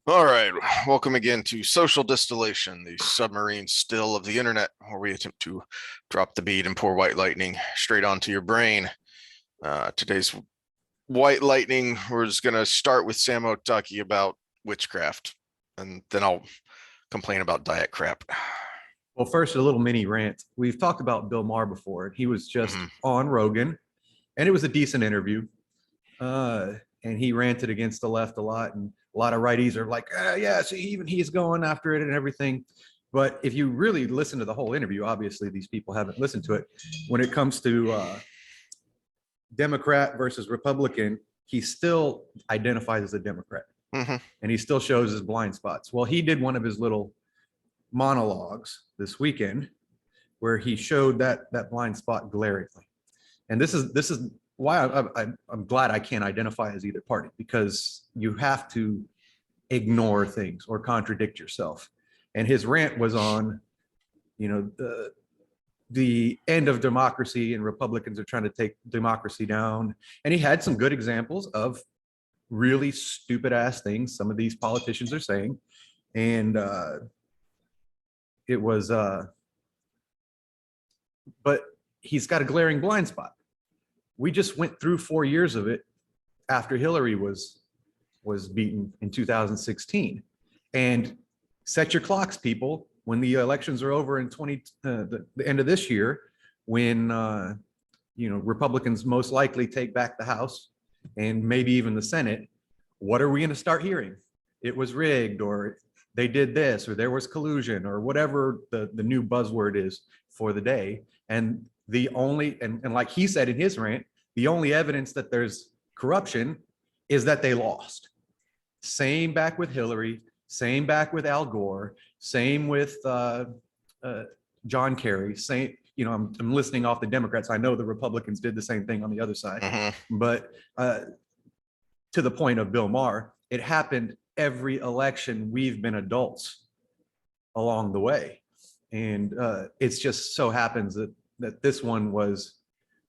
All right, welcome again to Social Distillation, the submarine still of the internet, where we attempt to drop the bead and pour white lightning straight onto your brain. Today's white lightning, we're just going to start with Samo talking about witchcraft, and then I'll complain about diet crap. Well, first, a little mini rant. We've talked about Bill Maher before. He was just on Rogan, and it was a decent interview. And he ranted against the left a lot, and a lot of righties are like, yeah, see, even he's going after it and everything. But if you really listen to the whole interview, obviously these people haven't listened to it. When it comes to Democrat versus Republican, he still identifies as a Democrat, and he still shows his blind spots. Well, he did one of his little monologues this weekend where he showed that blind spot glaringly. And this is why I'm glad I can't identify as either party, because you have to ignore things or contradict yourself. And his rant was on, the end of democracy, and Republicans are trying to take democracy down. And he had some good examples of really stupid ass things some of these politicians are saying. And it was, but he's got a glaring blind spot. We just went through 4 years of it after Hillary was beaten in 2016. And set your clocks, people. When the elections are over in the end of this year, when Republicans most likely take back the House and maybe even the Senate, what are we going to start hearing? It was rigged, or they did this, or there was collusion, or whatever the new buzzword is for the day. And the only, and like he said in his rant, the only evidence that there's corruption is that they lost. Same back with Hillary, same back with Al Gore, same with John Kerry, same, I'm listening off the Democrats. I know the Republicans did the same thing on the other side, but to the point of Bill Maher, it happened every election. We've been adults along the way. And it's just so happens that this one was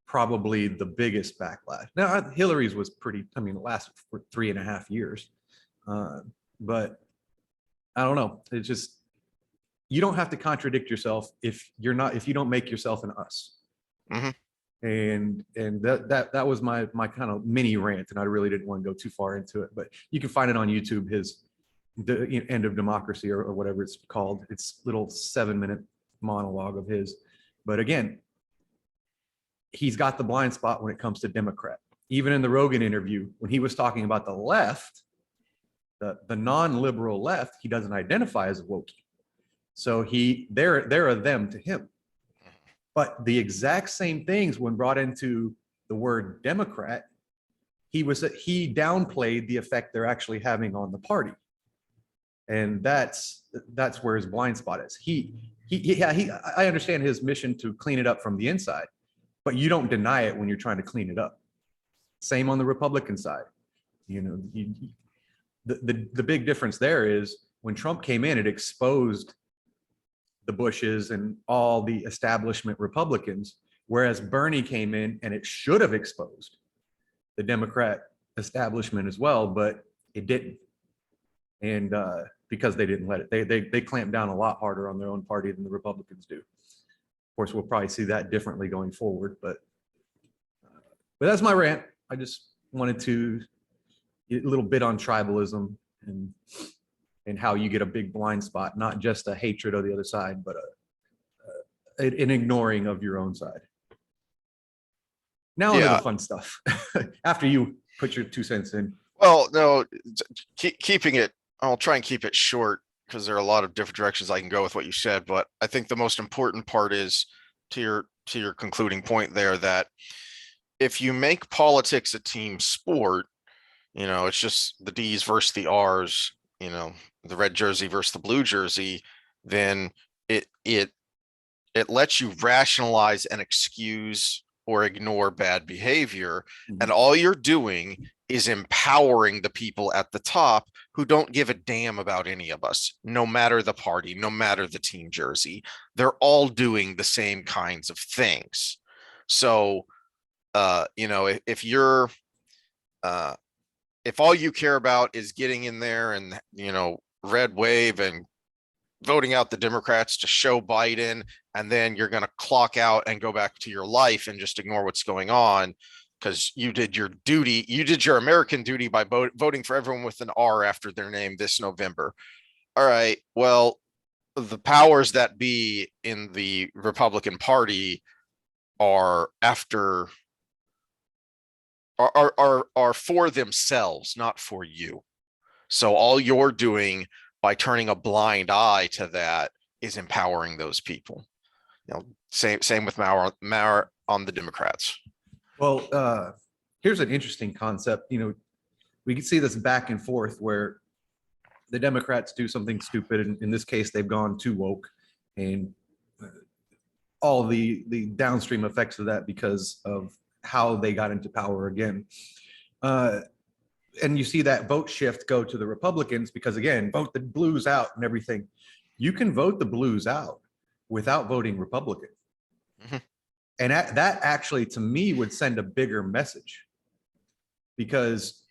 probably the biggest backlash. Now, Hillary's was pretty, it lasted for 3.5 years. But I don't know. It's just, you don't have to contradict yourself if you don't make yourself an us. And that was my kind of mini rant, and I really didn't want to go too far into it, but you can find it on YouTube, the end of democracy, or whatever it's called. It's little 7-minute monologue of his. But again, he's got the blind spot when it comes to Democrat. Even in the Rogan interview, when he was talking about the left, the non-liberal left, he doesn't identify as a woke. So they're a them to him. But the exact same things when brought into the word Democrat, he downplayed the effect they're actually having on the party. And that's where his blind spot is. I understand his mission to clean it up from the inside, but you don't deny it when you're trying to clean it up. Same on the Republican side. The big difference there is when Trump came in, it exposed the Bushes and all the establishment Republicans, whereas Bernie came in and it should have exposed the Democrat establishment as well, but it didn't. And because they didn't let it, they clamped down a lot harder on their own party than the Republicans do. Of course, we'll probably see that differently going forward, but that's my rant. I just wanted to get a little bit on tribalism and how you get a big blind spot, not just a hatred of the other side, but an ignoring of your own side. Now into the fun stuff. After you put your 2 cents in. Well, no, keeping it, I'll try and keep it short, because there are a lot of different directions I can go with what you said. But I think the most important part is to your concluding point there, that if you make politics a team sport, it's just the D's versus the R's, the red jersey versus the blue jersey, then it lets you rationalize and excuse or ignore bad behavior. And all you're doing is empowering the people at the top who don't give a damn about any of us, no matter the party, no matter the team jersey. They're all doing the same kinds of things. So, if you're if all you care about is getting in there and, red wave and voting out the Democrats to show Biden, and then you're going to clock out and go back to your life and just ignore what's going on because you did your duty, you did your American duty by voting for everyone with an R after their name this November. All right, well, the powers that be in the Republican Party are for themselves, not for you. So all you're doing by turning a blind eye to that is empowering those people. Same with Mauer on the Democrats. Well, here's an interesting concept. We can see this back and forth where the Democrats do something stupid. And in this case, they've gone too woke, and all the downstream effects of that because of how they got into power again. And you see that vote shift go to the Republicans because, again, vote the blues out and everything. You can vote the blues out without voting Republican. Mm-hmm. And that actually, to me, would send a bigger message because,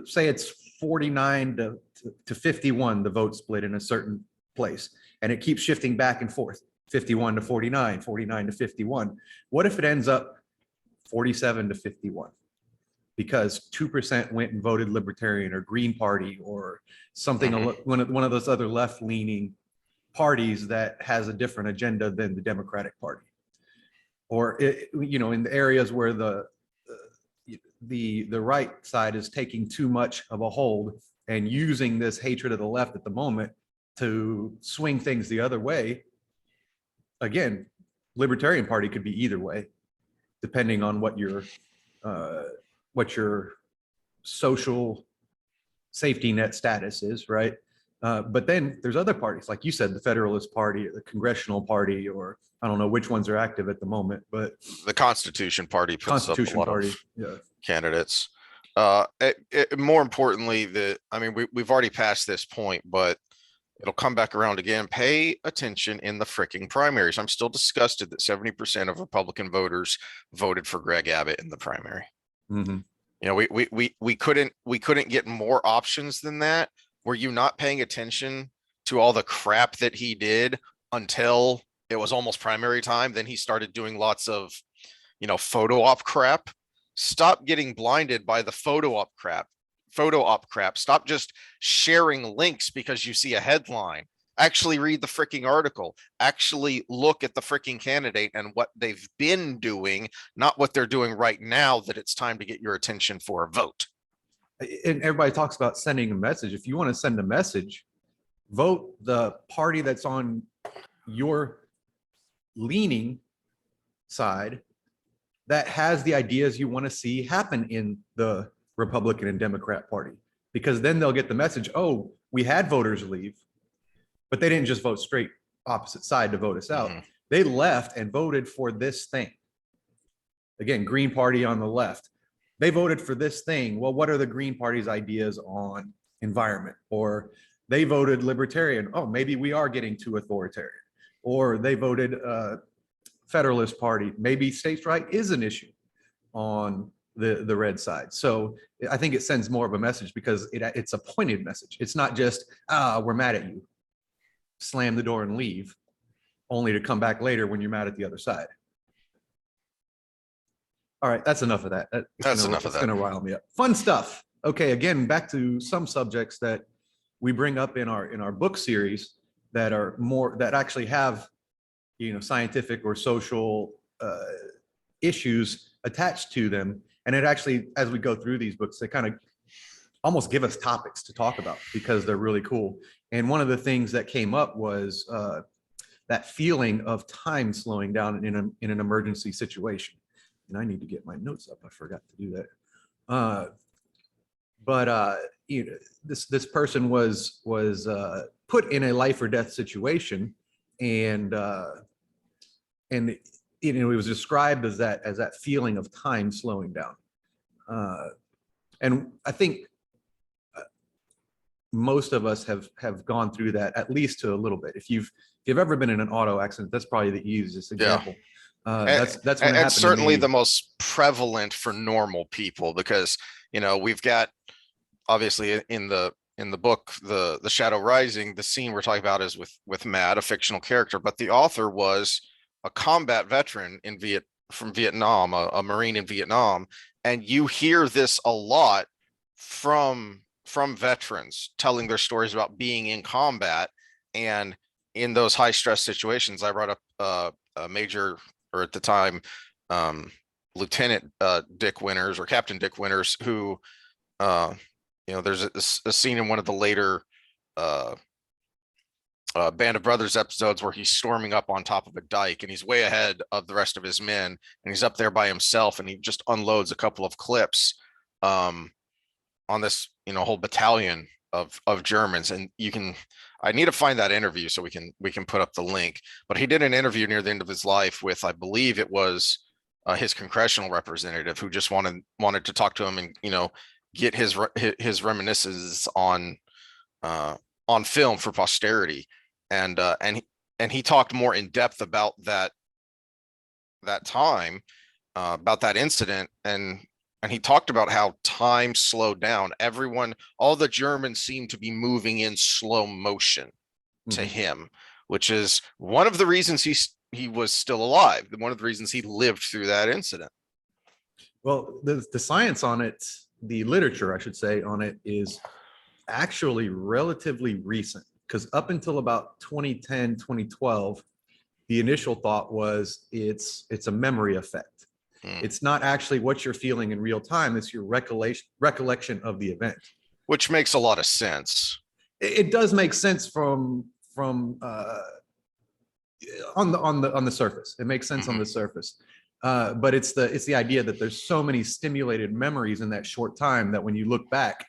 say it's 49 to 51, the vote split in a certain place, and it keeps shifting back and forth, 51 to 49, 49 to 51. What if it ends up 47 to 51? Because 2% went and voted Libertarian or Green Party or something, mm-hmm. one of those other left-leaning parties that has a different agenda than the Democratic Party. Or, in the areas where the right side is taking too much of a hold and using this hatred of the left at the moment to swing things the other way. Again, Libertarian Party could be either way, depending on what your social safety net status is, right? But then there's other parties, like you said, the Federalist Party, or the Congressional Party, or I don't know which ones are active at the moment, but the Constitution Party puts up a lot of candidates. More importantly, we've already passed this point, but it'll come back around again. Pay attention in the fricking primaries. I'm still disgusted that 70% of Republican voters voted for Greg Abbott in the primary. Mm-hmm. We couldn't get more options than that. Were you not paying attention to all the crap that he did until it was almost primary time? Then he started doing lots of, photo op crap. Stop getting blinded by the photo op crap. Stop just sharing links because you see a headline. Actually read the freaking article. Actually look at the freaking candidate and what they've been doing, not what they're doing right now that it's time to get your attention for a vote. And everybody talks about sending a message. If you want to send a message, vote the party that's on your leaning side that has the ideas you want to see happen in the Republican and Democrat Party, because then they'll get the message, oh, we had voters leave, but they didn't just vote straight opposite side to vote us out. Mm-hmm. They left and voted for this thing. Again, Green Party on the left. They voted for this thing. Well, what are the Green Party's ideas on environment? Or they voted Libertarian. Oh, maybe we are getting too authoritarian. Or they voted Federalist Party. Maybe states' right is an issue on the red side. So I think it sends more of a message because it's a pointed message. It's not just, we're mad at you, slam the door and leave, only to come back later when you're mad at the other side. All right, that's enough of that. That's going to rile me up. Fun stuff. Okay, again, back to some subjects that we bring up in our book series that are more, that actually have, scientific or social issues attached to them. And it actually, as we go through these books, they kind of almost give us topics to talk about because they're really cool. And one of the things that came up was that feeling of time slowing down in an emergency situation. And I need to get my notes up. I forgot to do that. This person was put in a life or death situation, and it was described as that feeling of time slowing down. And I think most of us have gone through that at least to a little bit. If you've ever been in an auto accident, that's probably the easiest example. Yeah. That's when and certainly the most prevalent for normal people because we've got obviously in the book, the Shadow Rising, the scene we're talking about is with Matt, a fictional character, but the author was a combat veteran from Vietnam, a Marine in Vietnam, and you hear this a lot from veterans telling their stories about being in combat and in those high stress situations. I brought up a major, or at the time, Lieutenant Dick Winters or Captain Dick Winters, who there's a scene in one of the later Band of Brothers episodes where he's storming up on top of a dike and he's way ahead of the rest of his men, and he's up there by himself, and he just unloads a couple of clips on this whole battalion of Germans. And I need to find that interview so we can put up the link, but he did an interview near the end of his life with, I believe it was his congressional representative, who just wanted to talk to him and get his reminiscences on film for posterity. And he talked more in depth about that time, about that incident, and he talked about how time slowed down. All the Germans seemed to be moving in slow motion to him, which is one of the reasons he was still alive. One of the reasons he lived through that incident. Well, the science on it, the literature, I should say, on it is actually relatively recent, because up until about 2010, 2012, the initial thought was it's a memory effect. It's not actually what you're feeling in real time. It's your recollection of the event. Which makes a lot of sense. It does make sense on the surface. It makes sense on the surface. But it's the idea that there's so many stimulated memories in that short time that when you look back,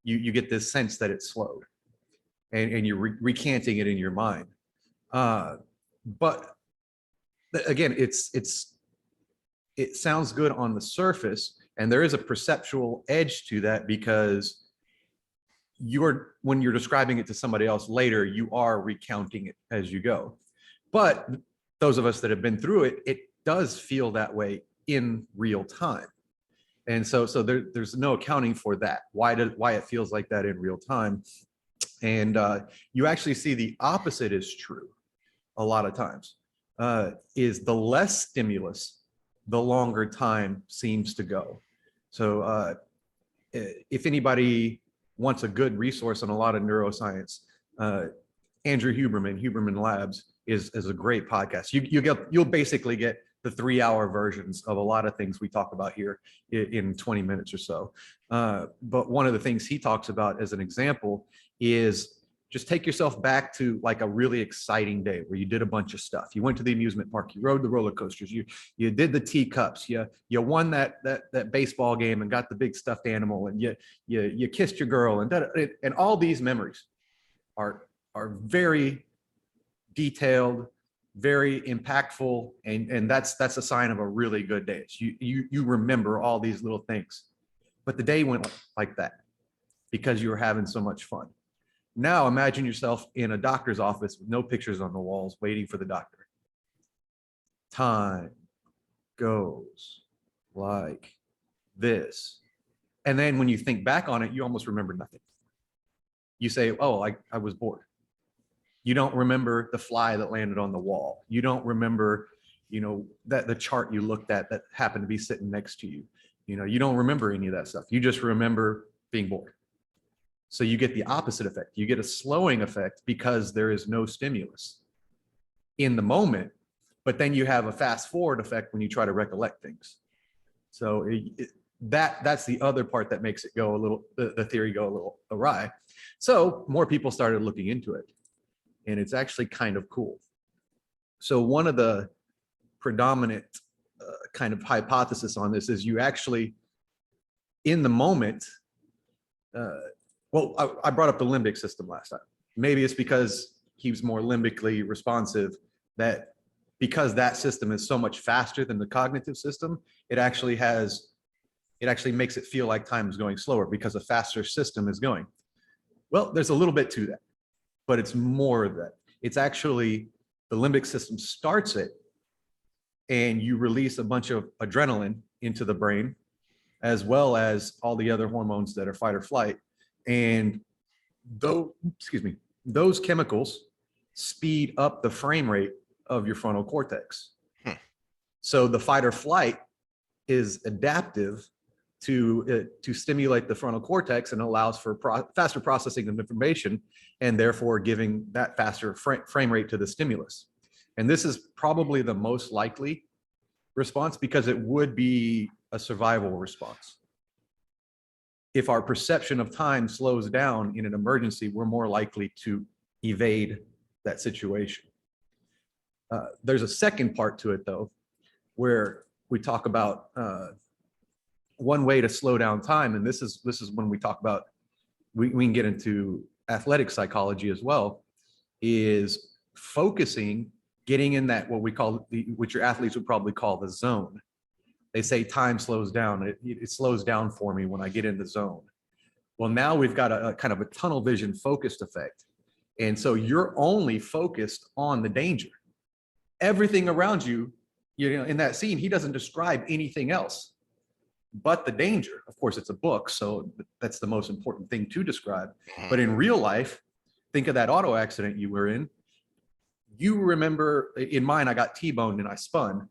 you get this sense that it slowed, and you're recanting it in your mind. But again, it sounds good on the surface, and there is a perceptual edge to that, because when you're describing it to somebody else later, you are recounting it as you go. But those of us that have been through it, it does feel that way in real time. And so there's no accounting for that, why it feels like that in real time. And you actually see the opposite is true a lot of times, is the less stimulus, the longer time seems to go. So if anybody wants a good resource on a lot of neuroscience, Andrew Huberman Labs is a great podcast. You'll basically get the 3-hour versions of a lot of things we talk about here in 20 minutes or so. But one of the things he talks about as an example is just take yourself back to like a really exciting day where you did a bunch of stuff. You went to the amusement park, you rode the roller coasters, you did the teacups, you won that baseball game and got the big stuffed animal, and you kissed your girl, and all these memories are very detailed, very impactful, and that's a sign of a really good day. You remember all these little things, but the day went like that because you were having so much fun. Now imagine yourself in a doctor's office with no pictures on the walls, waiting for the doctor. Time goes like this, and then when you think back on it, you almost remember nothing. You say, "Oh, I was bored." You don't remember the fly that landed on the wall. You don't remember, that the chart you looked at that happened to be sitting next to you. You don't remember any of that stuff. You just remember being bored. So you get the opposite effect. You get a slowing effect because there is no stimulus in the moment, but then you have a fast forward effect when you try to recollect things. So that's the other part that makes it go the theory go a little awry. So more people started looking into it, and it's actually kind of cool. So one of the predominant kind of hypothesis on this is you actually, in the moment, I brought up the limbic system last time. Maybe it's because he was more limbically responsive, that because that system is so much faster than the cognitive system, it actually makes it feel like time is going slower because a faster system is going. Well, there's a little bit to that, but it's more of that. It's actually the limbic system starts it, and you release a bunch of adrenaline into the brain, as well as all the other hormones that are fight or flight. And those chemicals speed up the frame rate of your frontal cortex. So the fight or flight is adaptive to stimulate the frontal cortex and allows for faster processing of information, and therefore giving that faster frame rate to the stimulus. And this is probably the most likely response because it would be a survival response. If our perception of time slows down in an emergency, we're more likely to evade that situation. There's a second part to it, though, where we talk about one way to slow down time, and this is when we talk about, we can get into athletic psychology as well, is focusing, getting in that what we call, which your athletes would probably call the zone. They say time slows down. It slows down for me when I get in the zone. Well, now we've got a kind of a tunnel vision focused effect. And so you're only focused on the danger. Everything around you, you know, in that scene, he doesn't describe anything else but the danger. Of course, it's a book, so that's the most important thing to describe. But in real life, think of that auto accident you were in. You remember, in mine, I got T-boned and I spun.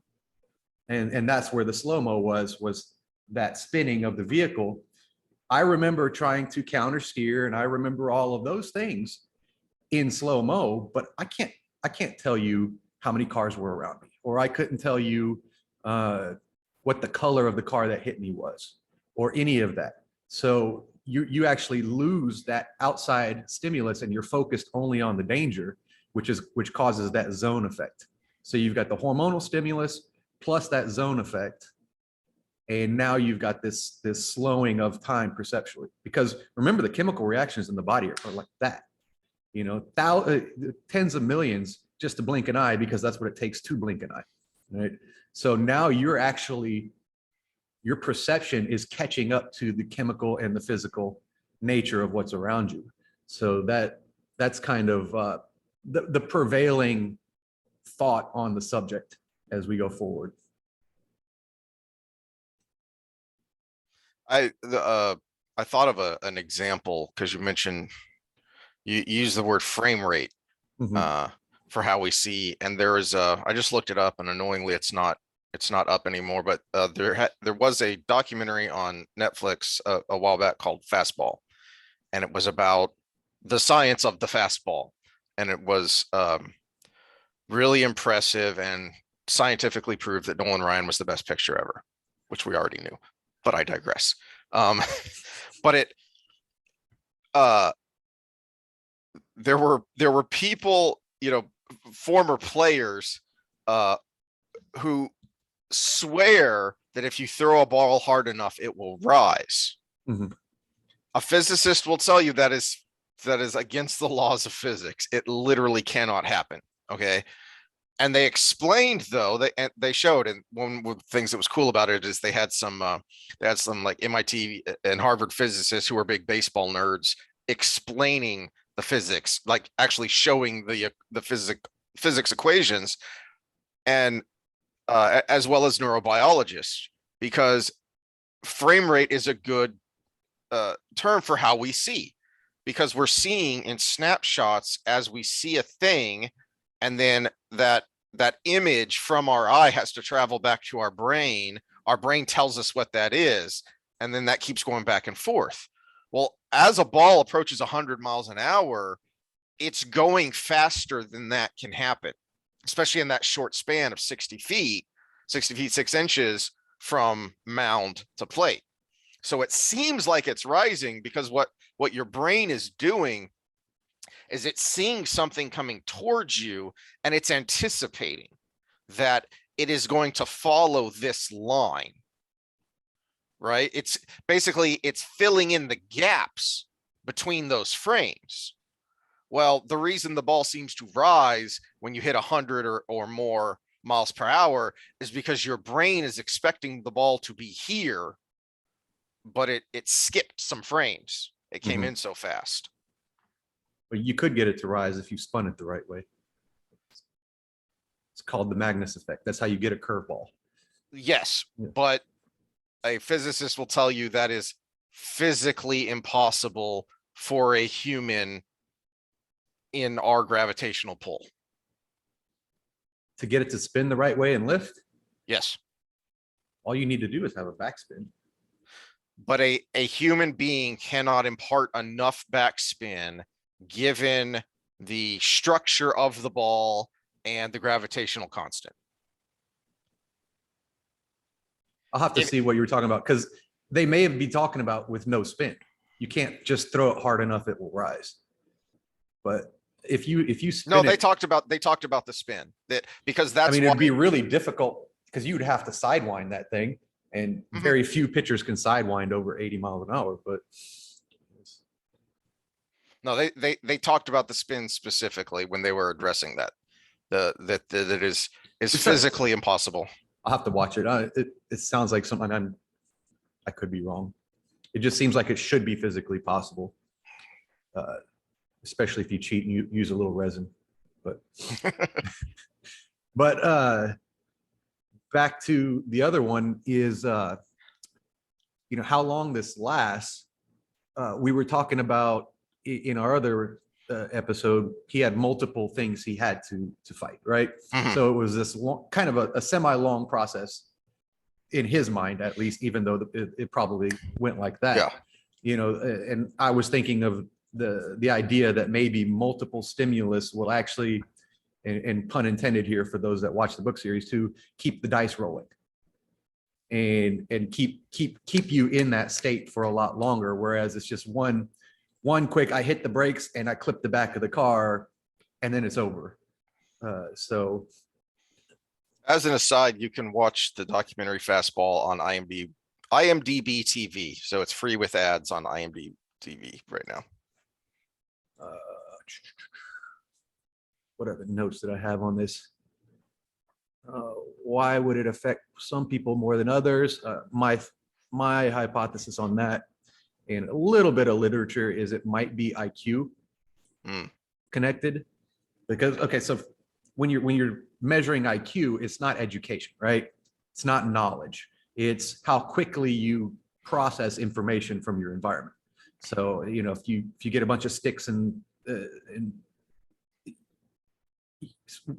And that's where the slow-mo was that spinning of the vehicle. I remember trying to counter steer, and I remember all of those things in slow-mo, but I can't tell you how many cars were around me, or I couldn't tell you what the color of the car that hit me was, or any of that. So you actually lose that outside stimulus, and you're focused only on the danger, which causes that zone effect. So you've got the hormonal stimulus plus that zone effect, and now you've got this slowing of time perceptually. Because remember, the chemical reactions in the body are like that. You know, tens of millions just to blink an eye, because that's what it takes to blink an eye, right? So now you're actually, your perception is catching up to the chemical and the physical nature of what's around you. So that's kind of the prevailing thought on the subject as we go forward. I thought of an example, because you mentioned, you use the word frame rate for how we see, and there is I just looked it up, and annoyingly it's not up anymore, but there was a documentary on Netflix a while back called Fastball, and it was about the science of the fastball, and it was really impressive and scientifically proved that Nolan Ryan was the best pitcher ever, which we already knew, but I digress. But it there were people, you know, former players who swear that if you throw a ball hard enough, it will rise. A physicist will tell you that is against the laws of physics. It literally cannot happen. Okay. And they explained, though, they showed, and one of the things that was cool about it is they had some like MIT and Harvard physicists who are big baseball nerds explaining the physics, like actually showing the physics equations, and as well as neurobiologists, because frame rate is a good term for how we see, because we're seeing in snapshots as we see a thing, and then that image from our eye has to travel back to our brain. Our brain tells us what that is, and then that keeps going back and forth. Well, as a ball approaches 100 miles an hour, it's going faster than that can happen, especially in that short span of 60 feet, 6 inches from mound to plate. So it seems like it's rising, because what your brain is doing is it's seeing something coming towards you, and it's anticipating that it is going to follow this line, right? It's basically, it's filling in the gaps between those frames. Well, the reason the ball seems to rise when you hit 100 or more miles per hour is because your brain is expecting the ball to be here, but it skipped some frames. It came in so fast. But you could get it to rise if you spun it the right way. It's called the Magnus Effect. That's how you get a curveball. Yes, but a physicist will tell you that is physically impossible for a human in our gravitational pull. To get it to spin the right way and lift, Yes. all you need to do is have a backspin. But a human being cannot impart enough backspin given the structure of the ball and the gravitational constant. I'll have to see what you were talking about, because they may be talking about with no spin. You can't just throw it hard enough, it will rise. But if you spin no, they it, talked about the spin, that because that's, I mean, why, it'd be really difficult because you'd have to sidewind that thing, and very few pitchers can sidewind over 80 miles an hour. But no, they talked about the spin specifically when they were addressing that, that it is physically impossible. I'll have to watch it. It sounds like something I could be wrong. It just seems like it should be physically possible, especially if you cheat and you use a little resin. But but back to the other one is how long this lasts. We were talking about in our other episode, he had multiple things he had to fight, right? So it was this kind of a semi-long process in his mind, at least, even though it probably went like that. Yeah. And I was thinking of the idea that maybe multiple stimulus will actually, and pun intended here for those that watch the book series, to keep the dice rolling and keep you in that state for a lot longer. Whereas it's just one quick, I hit the brakes and I clip the back of the car and then it's over. So as an aside, you can watch the documentary Fastball on IMDb TV. So it's free with ads on IMDb TV right now. What are the notes that I have on this? Why would it affect some people more than others? My hypothesis on that, and a little bit of literature, is it might be IQ connected. Because, okay, so when you're measuring IQ, it's not education, right? It's not knowledge. It's how quickly you process information from your environment. So, if you get a bunch of sticks and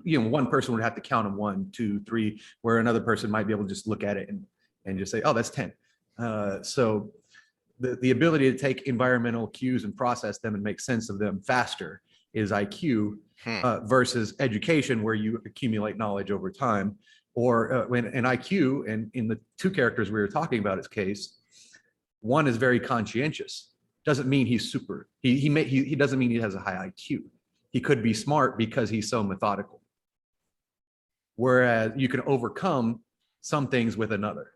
one person would have to count them 1, 2, 3, where another person might be able to just look at it and just say, oh, that's 10. So the ability to take environmental cues and process them and make sense of them faster is IQ versus education, where you accumulate knowledge over time. Or when an IQ, and in the two characters we were talking about its case, one is very conscientious. Doesn't mean he's super. He doesn't mean he has a high IQ. He could be smart because he's so methodical. Whereas you can overcome some things with another.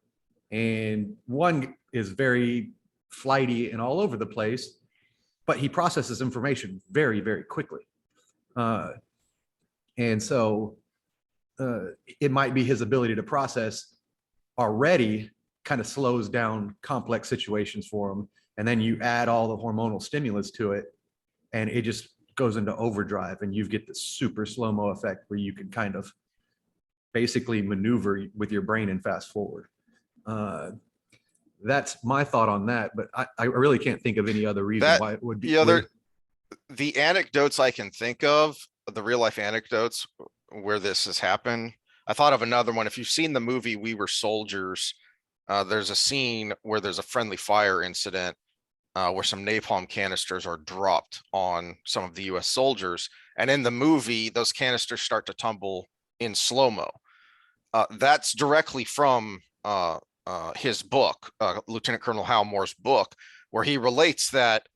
And one is very flighty and all over the place, but he processes information very, very quickly. And so it might be his ability to process already kind of slows down complex situations for him. And then you add all the hormonal stimulus to it, and it just goes into overdrive, and you get the super slow-mo effect where you can kind of basically maneuver with your brain and fast forward. That's my thought on that, but I really can't think of any other reason why it would be. The anecdotes I can think of, the real life anecdotes where this has happened, I thought of another one. If you've seen the movie We Were Soldiers, there's a scene where there's a friendly fire incident where some napalm canisters are dropped on some of the US soldiers. And in the movie, those canisters start to tumble in slow-mo. That's directly from his book, Lieutenant Colonel Hal Moore's book, where he relates that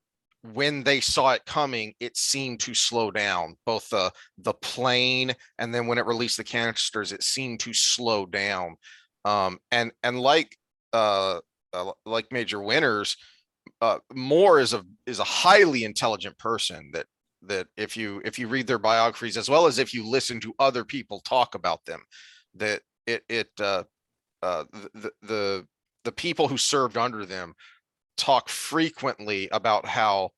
when they saw it coming, it seemed to slow down, both the plane, and then when it released the canisters, it seemed to slow down. And like Major Winters, Moore is a highly intelligent person that if you read their biographies, as well as if you listen to other people talk about them, that the people who served under them talk frequently about how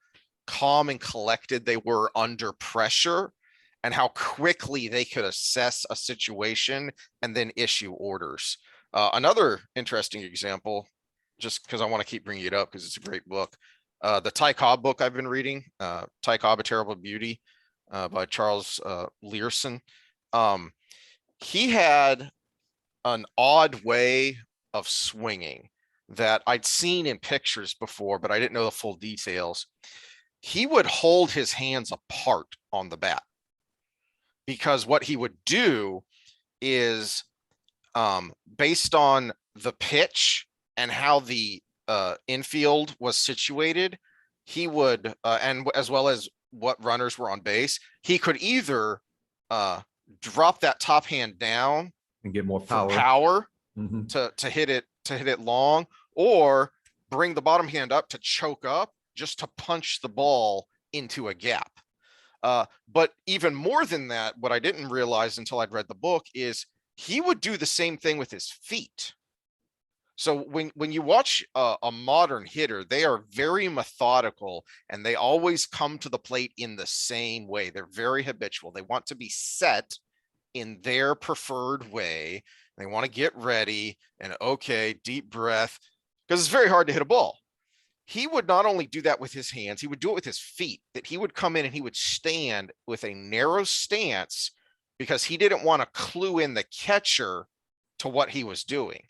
calm and collected they were under pressure, and how quickly they could assess a situation and then issue orders. Another interesting example, just because I want to keep bringing it up because it's a great book. The Ty Cobb book I've been reading, Ty Cobb, A Terrible Beauty, by Charles Learson. He had an odd way of swinging that I'd seen in pictures before, but I didn't know the full details. He would hold his hands apart on the bat, because what he would do is, based on the pitch and how the infield was situated, he would, and as well as what runners were on base, he could either drop that top hand down And get more for power. power Mhm. to hit it long, or bring the bottom hand up to choke up, just to punch the ball into a gap. But even more than that, what I didn't realize until I'd read the book is he would do the same thing with his feet. So when you watch a modern hitter, they are very methodical, and they always come to the plate in the same way. They're very habitual. They want to be set in their preferred way. They want to get ready and, okay, deep breath, because it's very hard to hit a ball. He would not only do that with his hands, he would do it with his feet, that he would come in and he would stand with a narrow stance, because he didn't want to clue in the catcher to what he was doing.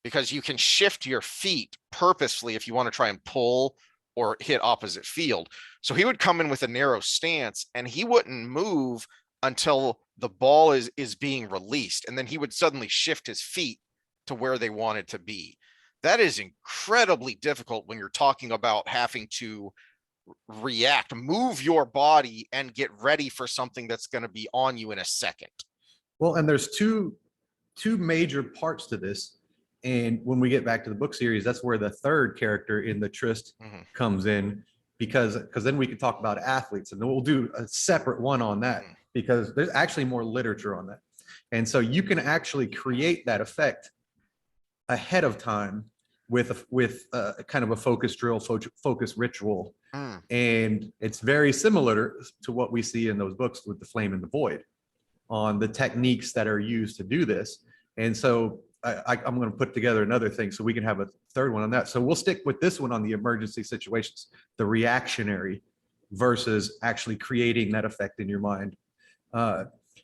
Because you can shift your feet purposefully if you want to try and pull or hit opposite field. So he would come in with a narrow stance, and he wouldn't move until the ball is being released. And then he would suddenly shift his feet to where they wanted to be. That is incredibly difficult when you're talking about having to react, move your body, and get ready for something that's going to be on you in a second. Well, and there's two major parts to this. And when we get back to the book series, that's where the third character in the tryst comes in, because then we can talk about athletes, and then we'll do a separate one on that, because there's actually more literature on that. And so you can actually create that effect ahead of time with kind of a focus drill, focus ritual. And it's very similar to what we see in those books with The Flame in the Void, on the techniques that are used to do this. And so I'm going to put together another thing so we can have a third one on that. So we'll stick with this one on the emergency situations, the reactionary versus actually creating that effect in your mind.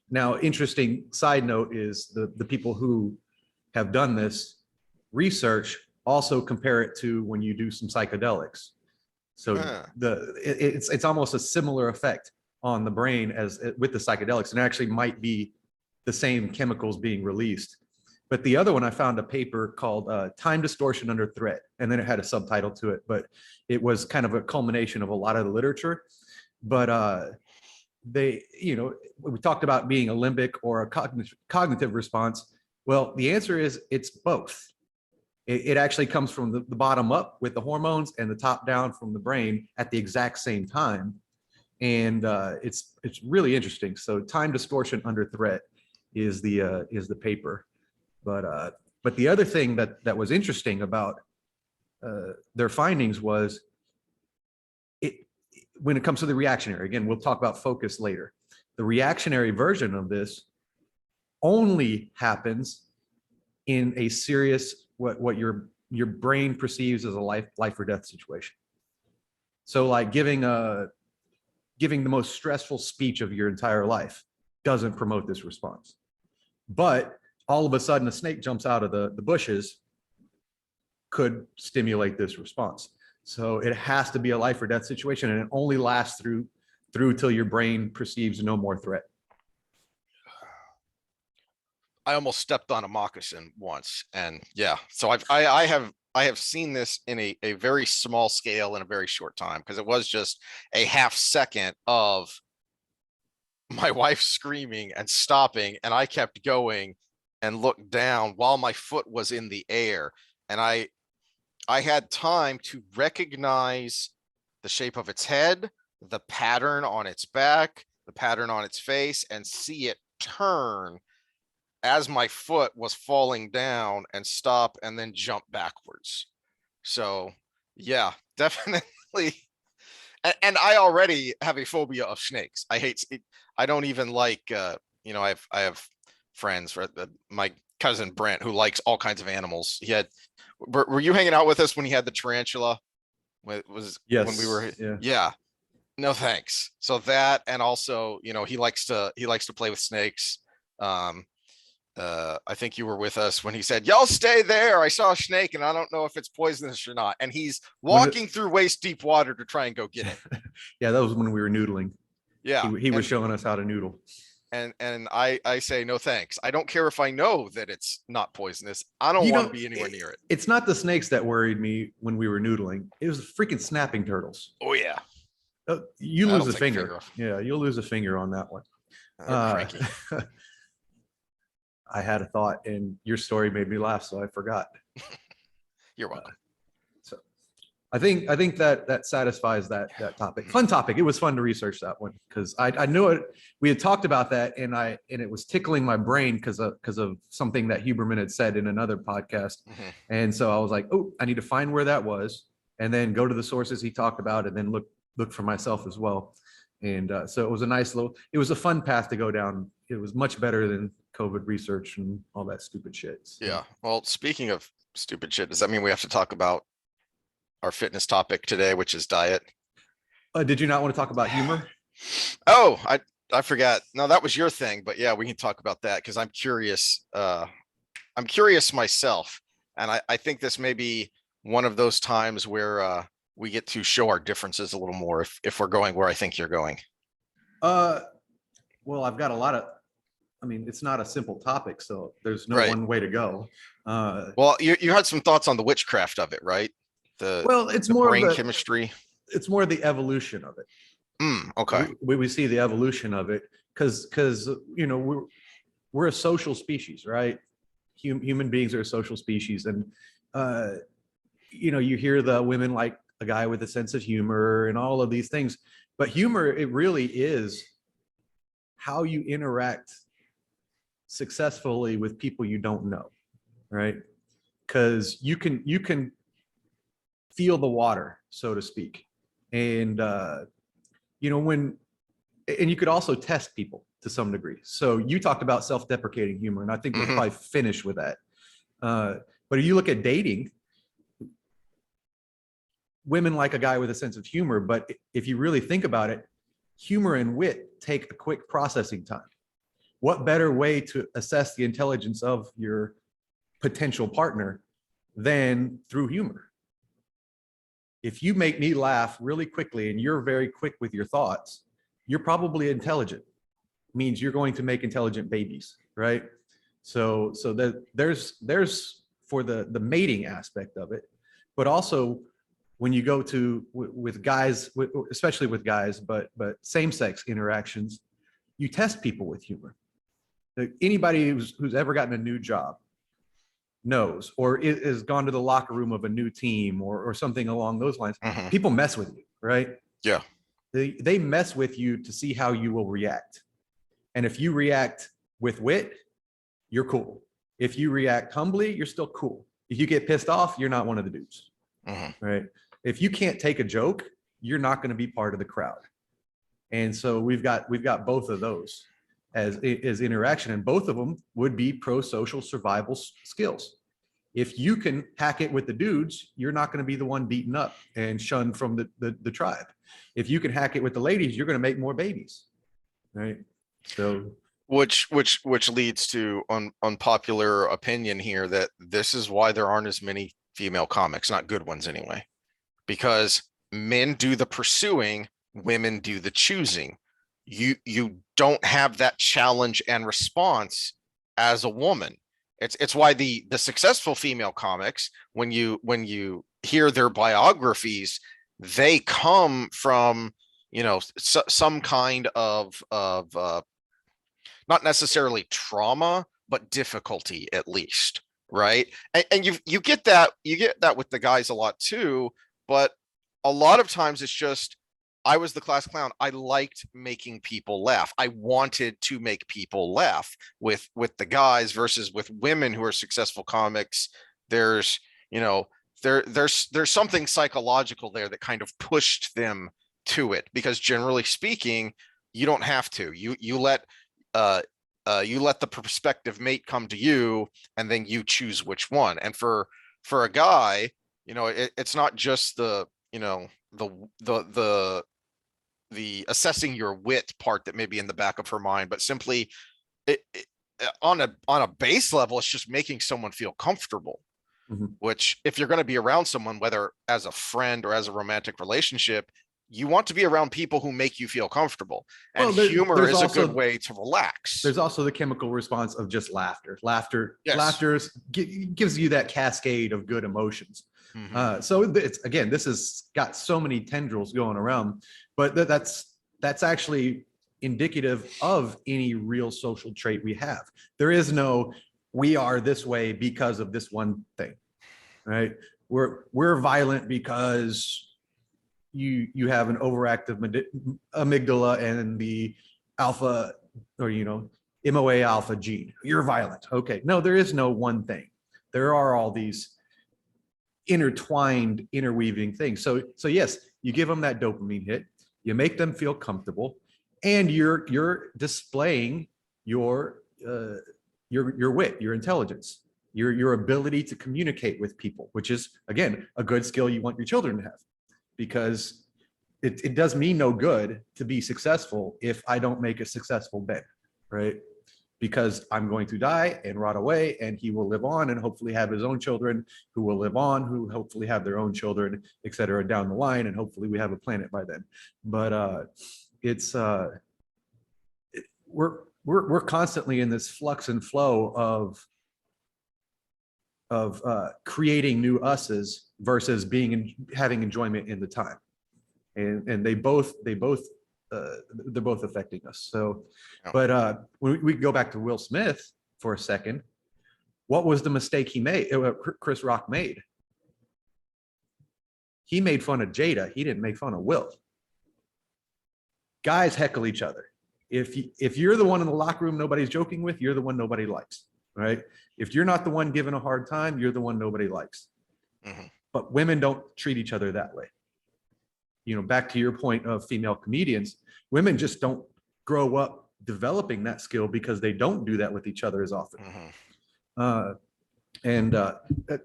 Now, interesting side note is the people who have done this research also compare it to when you do some psychedelics. So it's almost a similar effect on the brain as with the psychedelics, and actually might be the same chemicals being released. But the other one, I found a paper called Time Distortion Under Threat, and then it had a subtitle to it, but it was kind of a culmination of a lot of the literature. But we talked about being a limbic or a cognitive response. Well, the answer is it's both. It actually comes from the bottom up with the hormones, and the top down from the brain at the exact same time. And it's really interesting. So Time Distortion Under Threat is the paper. But the other thing that was interesting about their findings was when it comes to the reactionary, again, we'll talk about focus later. The reactionary version of this only happens in a serious, what your brain perceives as a life or death situation. So like giving the most stressful speech of your entire life doesn't promote this response. But all of a sudden a snake jumps out of the bushes could stimulate this response. So it has to be a life or death situation, and it only lasts through till your brain perceives no more threat. I almost stepped on a moccasin once, and yeah, so I have seen this in a very small scale in a very short time, because it was just a half second of my wife screaming and stopping, and I kept going and looked down while my foot was in the air, and I had time to recognize the shape of its head, the pattern on its back, the pattern on its face, and see it turn as my foot was falling down and stop and then jump backwards. So yeah, definitely. And I already have a phobia of snakes. I hate it. I don't even like, I have friends, my cousin Brent, who likes all kinds of animals. Were you hanging out with us when he had the tarantula? was when we Yes. were, Yeah. yeah, no thanks. So that, and also, he likes to play with snakes. Um, I think you were with us when he said, "Y'all stay there. I saw a snake, and I don't know if it's poisonous or not." And he's When walking through waist deep water to try and go get it. yeah, that was when we were noodling. Yeah, He was showing us how to noodle. and I say no thanks. I don't care if I know that it's not poisonous. I don't You want to know, be anywhere near it. it's not the snakes that worried me when we were noodling. It was the freaking snapping turtles. Oh yeah, You that'll lose a take a finger finger. off. Yeah, you'll lose a finger on that one. They're cranky. I had a thought, and your story made me laugh, so I forgot. You're welcome. So I think that satisfies that topic. Fun topic. It was fun to research that one because I knew it. We had talked about that, and it was tickling my brain because of something that Huberman had said in another podcast. Mhm. And so I was like, oh, I need to find where that was, and then go to the sources he talked about, and then look for myself as well. And so it was a nice it was a fun path to go down. It was much better than COVID research and all that stupid shit. So. Yeah. Well, speaking of stupid shit, does that mean we have to talk about our fitness topic today, which is diet? Did you not want to talk about humor? Oh, I forgot. No, that was your thing, but yeah, we can talk about that because I'm curious. I'm curious myself, and I think this may be one of those times where we get to show our differences a little more if we're going where I think you're going. Well, I've got a lot of. I mean, it's not a simple topic, so there's no Right. one way to go. Well, you had some thoughts on the witchcraft of it, right? It's the more brain of the chemistry. It's more the evolution of it. Okay. We see the evolution of it because we're a social species, right? Human beings are a social species, and you hear the women like a guy with a sense of humor and all of these things, but humor, it really is how you interact successfully with people you don't know, right? Because you can feel the water, so to speak, and and you could also test people to some degree. So you talked about self-deprecating humor, and I think we'll probably finish with that. But if you look at dating, women like a guy with a sense of humor, but if you really think about it, humor and wit take a quick processing time. What better way to assess the intelligence of your potential partner than through humor? If you make me laugh really quickly and you're very quick with your thoughts, you're probably intelligent. Means you're going to make intelligent babies, right? So that there's for the mating aspect of it, but also when you go to with guys, especially with guys, but same-sex interactions, you test people with humor. Anybody who's ever gotten a new job knows, or is gone to the locker room of a new team or something along those lines. People mess with you, right? Yeah. They mess with you to see how you will react. And if you react with wit, you're cool. If you react humbly, you're still cool. If you get pissed off, you're not one of the dudes, right? If you can't take a joke, you're not going to be part of the crowd. And so we've got both of those as interaction, and both of them would be pro-social survival skills. If you can hack it with the dudes, you're not going to be the one beaten up and shunned from the tribe. If you can hack it with the ladies, you're going to make more babies, right? So which leads to unpopular opinion here that this is why there aren't as many female comics, not good ones anyway, because men do the pursuing, women do the choosing. You don't have that challenge and response as a woman. It's why the successful female comics, when you hear their biographies, they come from some kind of not necessarily trauma, but difficulty at least, right? And you get that with the guys a lot too, but a lot of times it's just, I was the class clown. I liked making people laugh. I wanted to make people laugh with the guys versus with women who are successful comics. There's there's something psychological there that kind of pushed them to it, because generally speaking, you don't have to. You let the prospective mate come to you, and then you choose which one. And for a guy, it's not just the you know, the assessing your wit part that may be in the back of her mind, but simply on a base level, it's just making someone feel comfortable. Mhm. Which, if you're going to be around someone, whether as a friend or as a romantic relationship, you want to be around people who make you feel comfortable. And Well, humor there's is a good also way to relax. there's also the chemical response of just laughter. Yes. Gives you that cascade of good emotions. Mm-hmm. So it's, again, this has got so many tendrils going around, but that's actually indicative of any real social trait we have. There is no we are this way because of this one thing, right? We're violent because you have an overactive amygdala and the alpha, or MOA alpha gene. You're violent. Okay. No, there is no one thing. There are all these intertwined, interweaving things. So yes, you give them that dopamine hit, you make them feel comfortable, and you're displaying your wit, your intelligence, your ability to communicate with people, which is, again, a good skill you want your children to have, because it does me no good to be successful if I don't make a successful Ben, right? Because I'm going to die and rot away, and he will live on and hopefully have his own children who will live on, who hopefully have their own children, et cetera, down the line. And hopefully we have a planet by then. But we're constantly in this flux and flow of creating new us's versus having enjoyment in the time. And they're both affecting us. So, but when we go back to Will Smith for a second, what was the mistake he made? Chris Rock made. He made fun of Jada. He didn't make fun of Will. Guys heckle each other. If you're the one in the locker room nobody's joking with, you're the one nobody likes, right? If you're not the one given a hard time, you're the one nobody likes. Mm-hmm. But women don't treat each other that way. Back to your point of female comedians, women just don't grow up developing that skill because they don't do that with each other as often. Mm-hmm.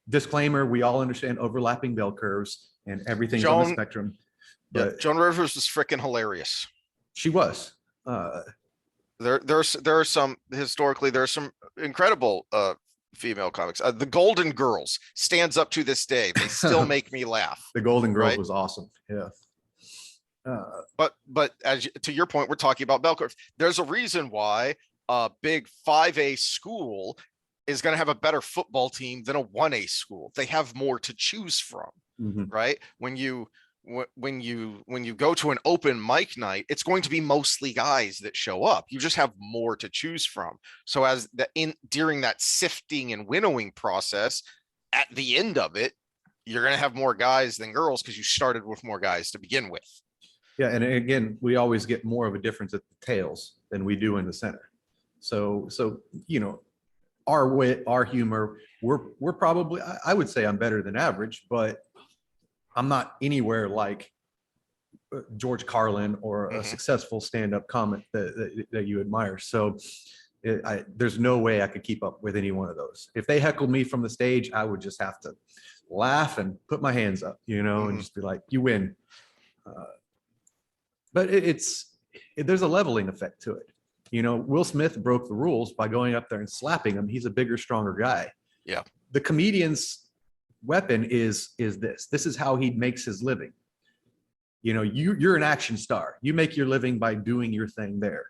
Disclaimer, we all understand overlapping bell curves and everything's on the spectrum. But Joan Rivers was freaking hilarious. She was. There are some, historically, there are some incredible female comics. The Golden Girls stands up to this day. They still make me laugh. The Golden Girls was awesome. Yeah. But to your point, we're talking about bell curves. There's a reason why a big 5A school is going to have a better football team than a 1A school. They have more to choose from, mm-hmm. right? When you go to an open mic night, it's going to be mostly guys that show up. You just have more to choose from. So during that sifting and winnowing process, at the end of it, you're going to have more guys than girls because you started with more guys to begin with. Yeah, and again, we always get more of a difference at the tails than we do in the center. So our wit, our humor, we're probably, I would say I'm better than average, but I'm not anywhere like George Carlin or a successful stand-up comic that you admire. So there's no way I could keep up with any one of those. If they heckled me from the stage, I would just have to laugh and put my hands up, and just be like, you win. But there's a leveling effect to it. Will Smith broke the rules by going up there and slapping him. He's a bigger, stronger guy. Yeah. The comedian's weapon is this. This is how he makes his living. You're an action star. You make your living by doing your thing there.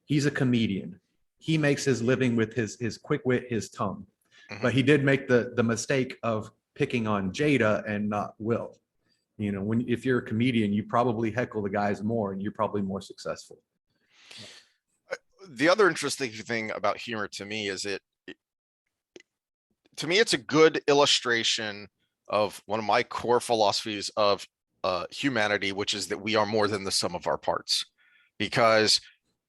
He's a comedian. He makes his living with his quick wit, his tongue. Mm-hmm. But he did make the mistake of picking on Jada and not Will. If you're a comedian, you probably heckle the guys more and you're probably more successful. The other interesting thing about humor to me is it's a good illustration of one of my core philosophies of humanity, which is that we are more than the sum of our parts, because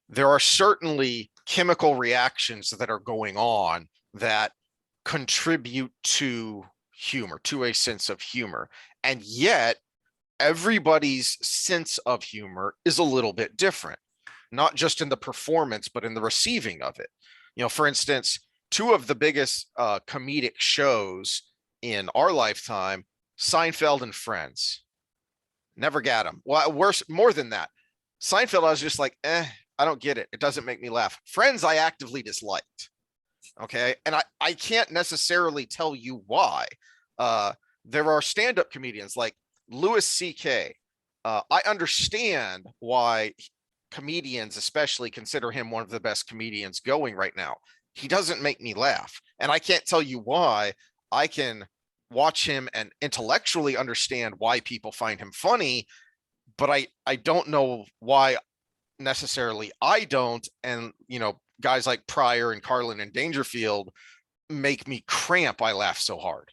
there are certainly chemical reactions that are going on that contribute to humor, to a sense of humor. And yet everybody's sense of humor is a little bit different, not just in the performance, but in the receiving of it. For instance, two of the biggest comedic shows in our lifetime, Seinfeld and Friends. Never got him. Well, worse, more than that. Seinfeld, I was just like, I don't get it. It doesn't make me laugh. Friends, I actively disliked. Okay. And I can't necessarily tell you why. There are stand-up comedians like Louis C.K. I understand why comedians especially consider him one of the best comedians going right now. He doesn't make me laugh. And I can't tell you why. I can watch him and intellectually understand why people find him funny, but I don't know why necessarily I don't. And, guys like Pryor and Carlin and Dangerfield make me cramp. I laugh so hard.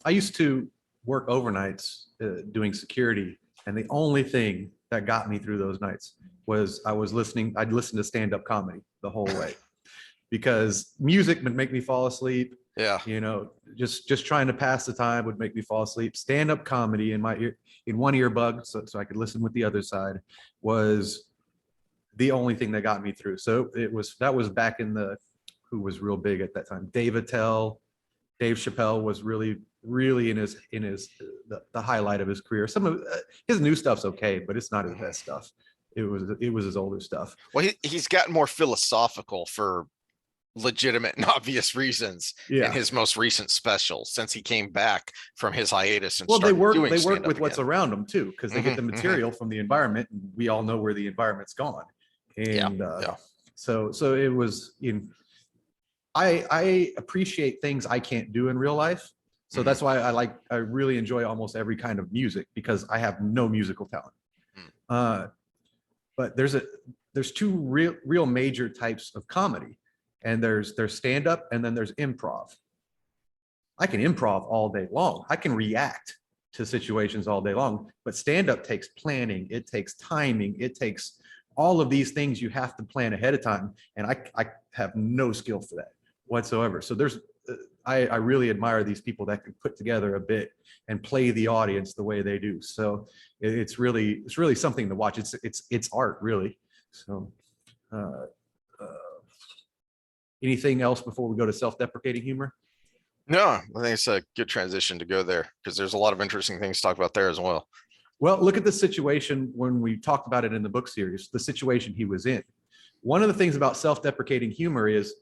I used to work overnights doing security, and the only thing that got me through those nights was I'd listen to stand-up comedy the whole way, because music would make me fall asleep. Yeah. Just trying to pass the time would make me fall asleep. Stand-up comedy in my ear, in one earbud, so I could listen with the other side, was the only thing that got me through. So that was back in who was real big at that time. Dave Chappelle was really in the highlight of his career. Some of his new stuff's okay, but it's not his best stuff. It was his older stuff. Well, he's gotten more philosophical for legitimate and obvious reasons in his most recent special, since he came back from his hiatus. And they work with again. What's around them too, because they get the material from the environment, and we all know where the environment's gone. And so it was I appreciate things I can't do in real life. So that's why I really enjoy almost every kind of music, because I have no musical talent. But there's two real major types of comedy, and there's stand-up, and then there's improv. I can improv all day long. I can react to situations all day long, but stand-up takes planning, it takes timing, it takes all of these things you have to plan ahead of time, and I have no skill for that whatsoever. So I really admire these people that can put together a bit and play the audience the way they do. So it's really something to watch. It's art, really. So anything else before we go to self-deprecating humor? No, I think it's a good transition to go there, because there's a lot of interesting things to talk about there as well. Well, look at the situation when we talked about it in the book series, the situation he was in. One of the things about self-deprecating humor is,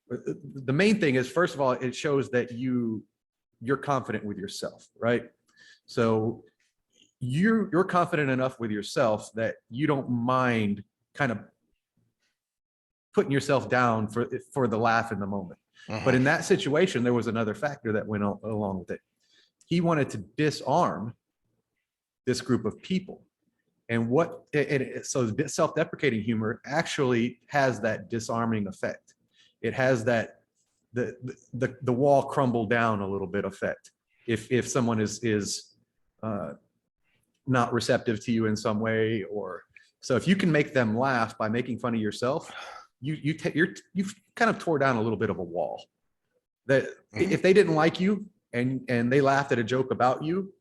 the main thing is, first of all, it shows that you're confident with yourself, right? So you're confident enough with yourself that you don't mind kind of putting yourself down for the laugh in the moment. But in that situation, there was another factor that went along with it. He wanted to disarm this group of people. And so self-deprecating humor actually has that disarming effect. It has that the wall crumble down a little bit effect. If someone is not receptive to you in some way, or so if you can make them laugh by making fun of yourself, you've kind of tore down a little bit of a wall. That if they didn't like you and they laughed at a joke about you,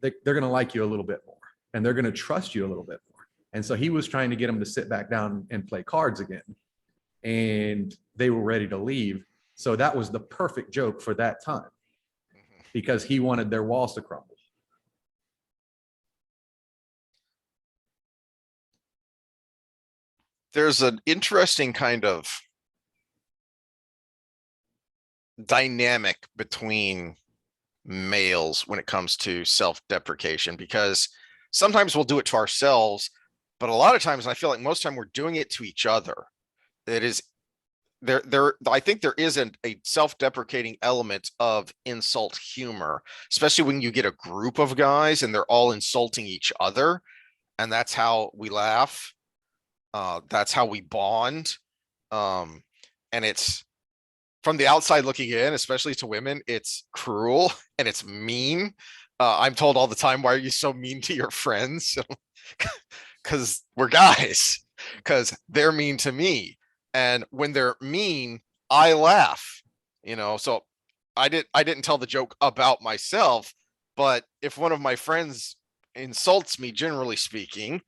they're going to like you a little bit more, and they're going to trust you a little bit more. And so he was trying to get them to sit back down and play cards again, and they were ready to leave. So that was the perfect joke for that time, because he wanted their walls to crumble. There's an interesting kind of dynamic between males when it comes to self-deprecation, because sometimes we'll do it to ourselves, but a lot of times, and I feel like most time, we're doing it to each other. It is I think there is a self-deprecating element of insult humor, especially when you get a group of guys and they're all insulting each other, and that's how we laugh. That's how we bond. And it's, from the outside looking in, especially to women, it's cruel and it's mean. I'm told all the time, why are you so mean to your friends? Because we're guys, because they're mean to me. And when they're mean, I laugh, so I didn't tell the joke about myself, but if one of my friends insults me, generally speaking,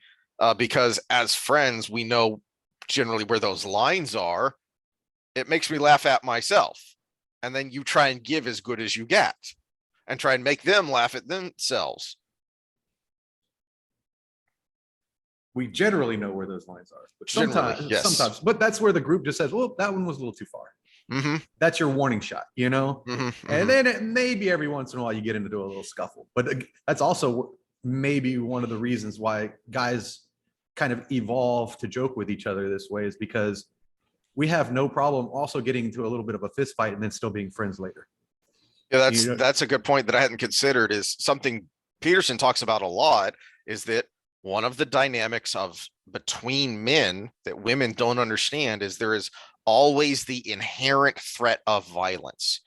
because as friends, we know generally where those lines are, it makes me laugh at myself. And then you try and give as good as you get. and try and make them laugh at themselves. We generally know where those lines are, but Generally, sometimes, yes. but that's where the group just says, well, that one was a little too far. Mm-hmm. That's your warning shot, you know? Mm-hmm. And then maybe every once in a while you get into a little scuffle, but that's also maybe one of the reasons why guys kind of evolve to joke with each other this way, is because we have no problem also getting into a little bit of a fist fight and then still being friends later. Yeah, You know? that's a good point that I hadn't considered. Is something Peterson talks about a lot, is that one of the dynamics of between men that women don't understand is there is always the inherent threat of violence.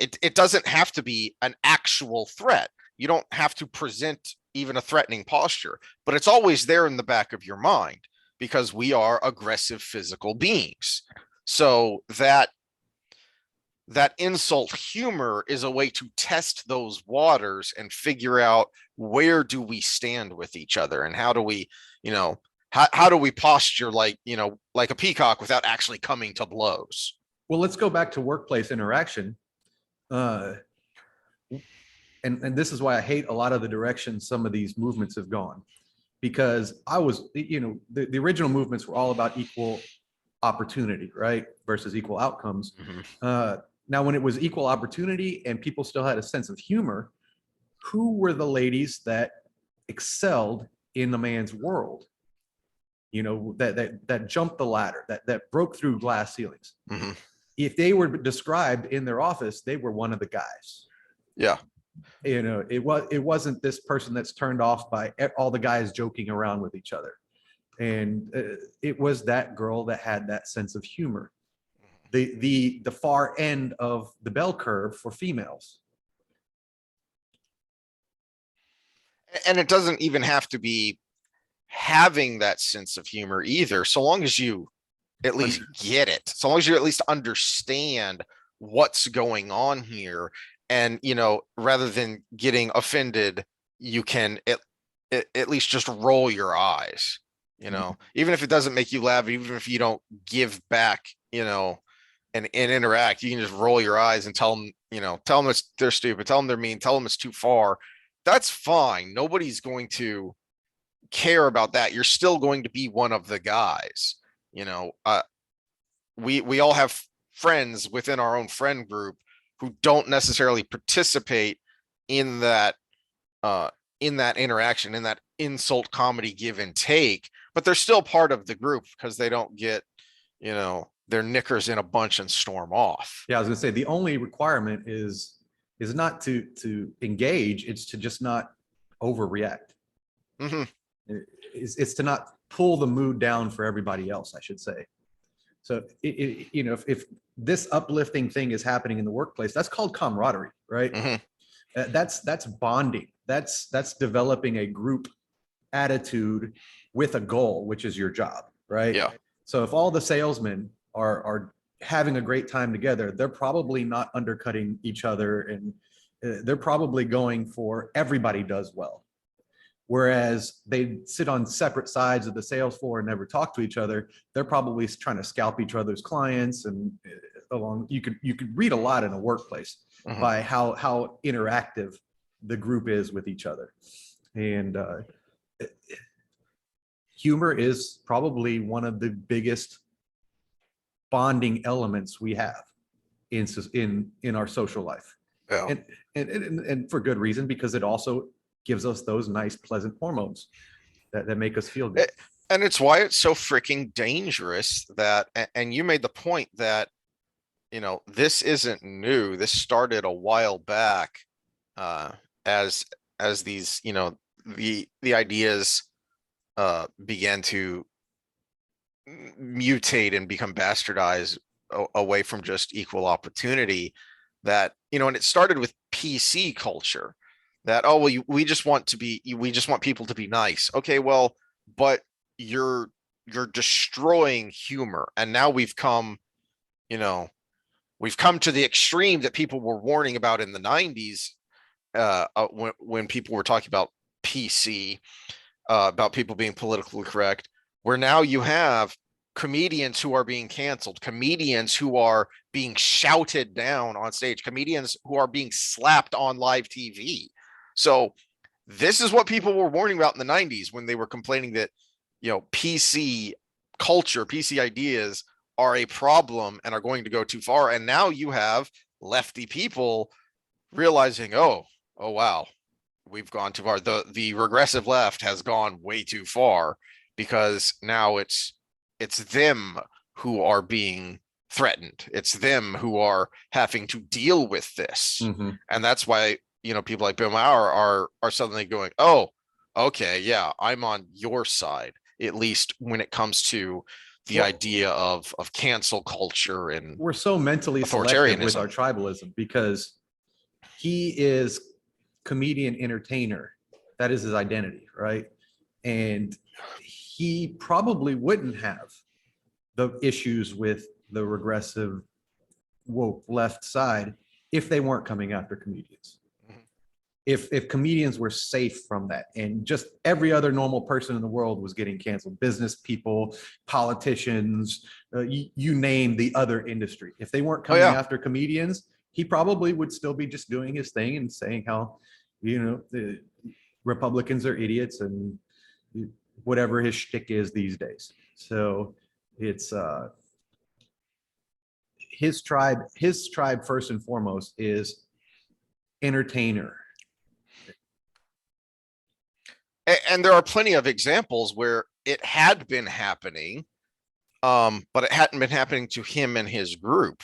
It doesn't have to be an actual threat. You don't have to present even a threatening posture, but it's always there in the back of your mind because we are aggressive physical beings. So that insult humor is a way to test those waters and figure out where do we stand with each other, and how do we, how do we posture like a peacock without actually coming to blows. Well, let's go back to workplace interaction. And this is why I hate a lot of the directions some of these movements have gone, because the original movements were all about equal opportunity, right? Versus equal outcomes. Mm-hmm. Now, when it was equal opportunity and people still had a sense of humor, who were the ladies that excelled in the man's world? That jumped the ladder, that broke through glass ceilings. Mm-hmm. If they were described in their office, they were one of the guys. Yeah. It wasn't this person that's turned off by all the guys joking around with each other. And it was that girl that had that sense of humor. The far end of the bell curve for females. And it doesn't even have to be having that sense of humor either, so long as you at least get it, so long as you at least understand what's going on here. And rather than getting offended, you can at least just roll your eyes, even if it doesn't make you laugh, even if you don't give back, and interact, you can just roll your eyes and tell them, tell them they're stupid, tell them they're mean, tell them it's too far. That's fine. Nobody's going to care about that. You're still going to be one of the guys. We all have friends within our own friend group who don't necessarily participate in that interaction, in that insult comedy give and take, but they're still part of the group because they don't get their knickers in a bunch and storm off. Yeah, I was gonna say the only requirement is not to engage, it's to just not overreact. Mm-hmm. It's to not pull the mood down for everybody else, I should say. So if this uplifting thing is happening in the workplace, that's called camaraderie, right? Mm-hmm. That's bonding. That's developing a group attitude with a goal, which is your job, right? Yeah. So if all the salesmen are having a great time together, they're probably not undercutting each other, and they're probably going for everybody does well. Whereas they sit on separate sides of the sales floor and never talk to each other, they're probably trying to scalp each other's clients. And you could read a lot in a workplace Mm-hmm. by how interactive the group is with each other. And humor is probably one of the biggest bonding elements we have in our social life. Yeah. And for good reason, because it also gives us those nice, pleasant hormones that make us feel good. And it's why it's so freaking dangerous that, and you made the point that, this isn't new. This started a while back, as these, the ideas began to mutate and become bastardized away from just equal opportunity. That, and it started with PC culture. That, oh, well, we just want people to be nice. Okay, well, but you're destroying humor, and now we've come to the extreme that people were warning about in the 90s, when people were talking about PC, about people being politically correct, where now you have comedians who are being canceled, comedians who are being shouted down on stage, comedians who are being slapped on live TV. So this is what people were warning about in the 90s when they were complaining that, PC culture, PC ideas are a problem and are going to go too far. And now you have lefty people realizing, oh wow, we've gone too far. The regressive left has gone way too far, because now it's them who are being threatened. It's them who are having to deal with this. Mm-hmm. And that's why, people like Bill Maher are suddenly going, oh, okay, yeah, I'm on your side, at least when it comes to the idea of cancel culture. And we're so mentally selective with our tribalism because he is comedian entertainer. That is his identity, right? And he probably wouldn't have the issues with the regressive woke left side if they weren't coming after comedians. Mm-hmm. If comedians were safe from that, and just every other normal person in the world was getting canceled, business people, politicians, you name the other industry. If they weren't coming after comedians, he probably would still be just doing his thing and saying how, the Republicans are idiots and whatever his shtick is these days. So it's his tribe first and foremost is entertainer. And there are plenty of examples where it had been happening, but it hadn't been happening to him and his group.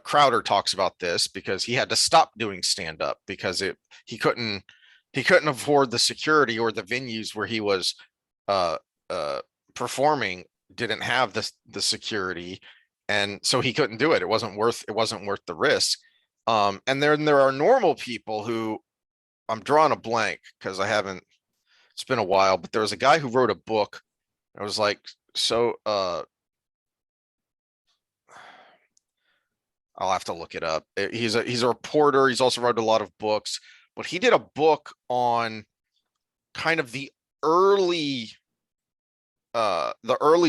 Crowder talks about this because he had to stop doing stand-up because he couldn't afford the security, or the venues where he was performing didn't have the security, and so he couldn't do it. It wasn't worth the risk. And then there are normal people who, I'm drawing a blank because it's been a while, but there was a guy who wrote a book. I was like, I'll have to look it up. He's a reporter. He's also wrote a lot of books, but he did a book on kind of the early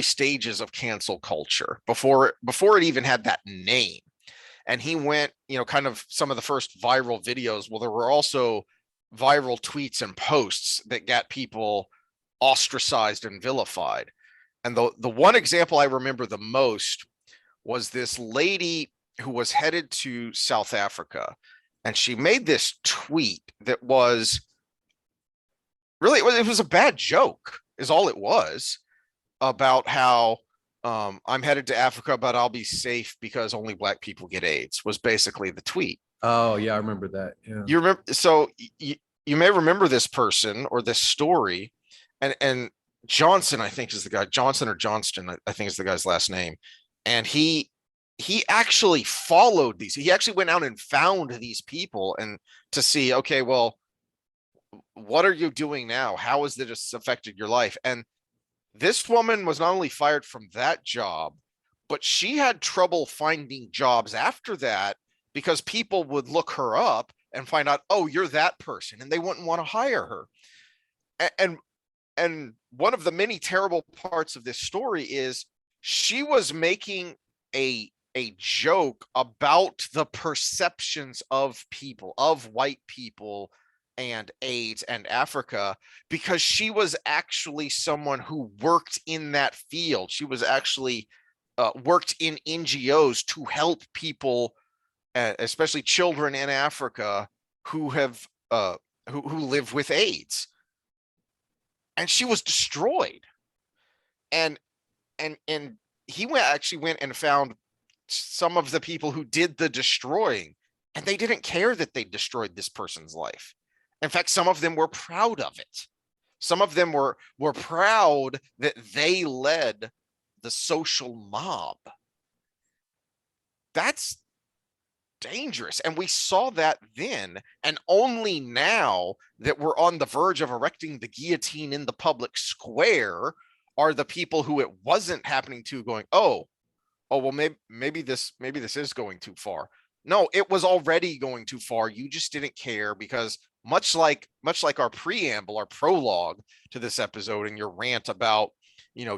stages of cancel culture before it even had that name. And he went, kind of some of the first viral videos. Well, there were also viral tweets and posts that got people ostracized and vilified. And the one example I remember the most was this lady who was headed to South Africa, and she made this tweet that was really, it was a bad joke is all it was, about how I'm headed to Africa, but I'll be safe because only Black people get AIDS, was basically the tweet. Oh yeah, I remember that. Yeah. You remember? So you may remember this person or this story, and Johnson, I think, is the guy. Johnson or Johnston, I think, is the guy's last name. And he actually followed these. He actually went out and found these people and to see, okay, well, what are you doing now? How has this affected your life? And this woman was not only fired from that job, but she had trouble finding jobs after that because people would look her up and find out, oh, you're that person, and they wouldn't want to hire her. And one of the many terrible parts of this story is she was making a joke about the perceptions of people, of white people and AIDS and Africa, because she was actually someone who worked in that field. She was actually worked in NGOs to help people, especially children in Africa who have who live with AIDS. And she was destroyed. And he went and found some of the people who did the destroying, and they didn't care that they destroyed this person's life. In fact, some of them were proud of it. Some of them were proud that they led the social mob. That's dangerous. And we saw that then, and only now that we're on the verge of erecting the guillotine in the public square are the people who it wasn't happening to going, oh, well, maybe this is going too far. No, it was already going too far. You just didn't care because much like our preamble, our prologue to this episode, and your rant about,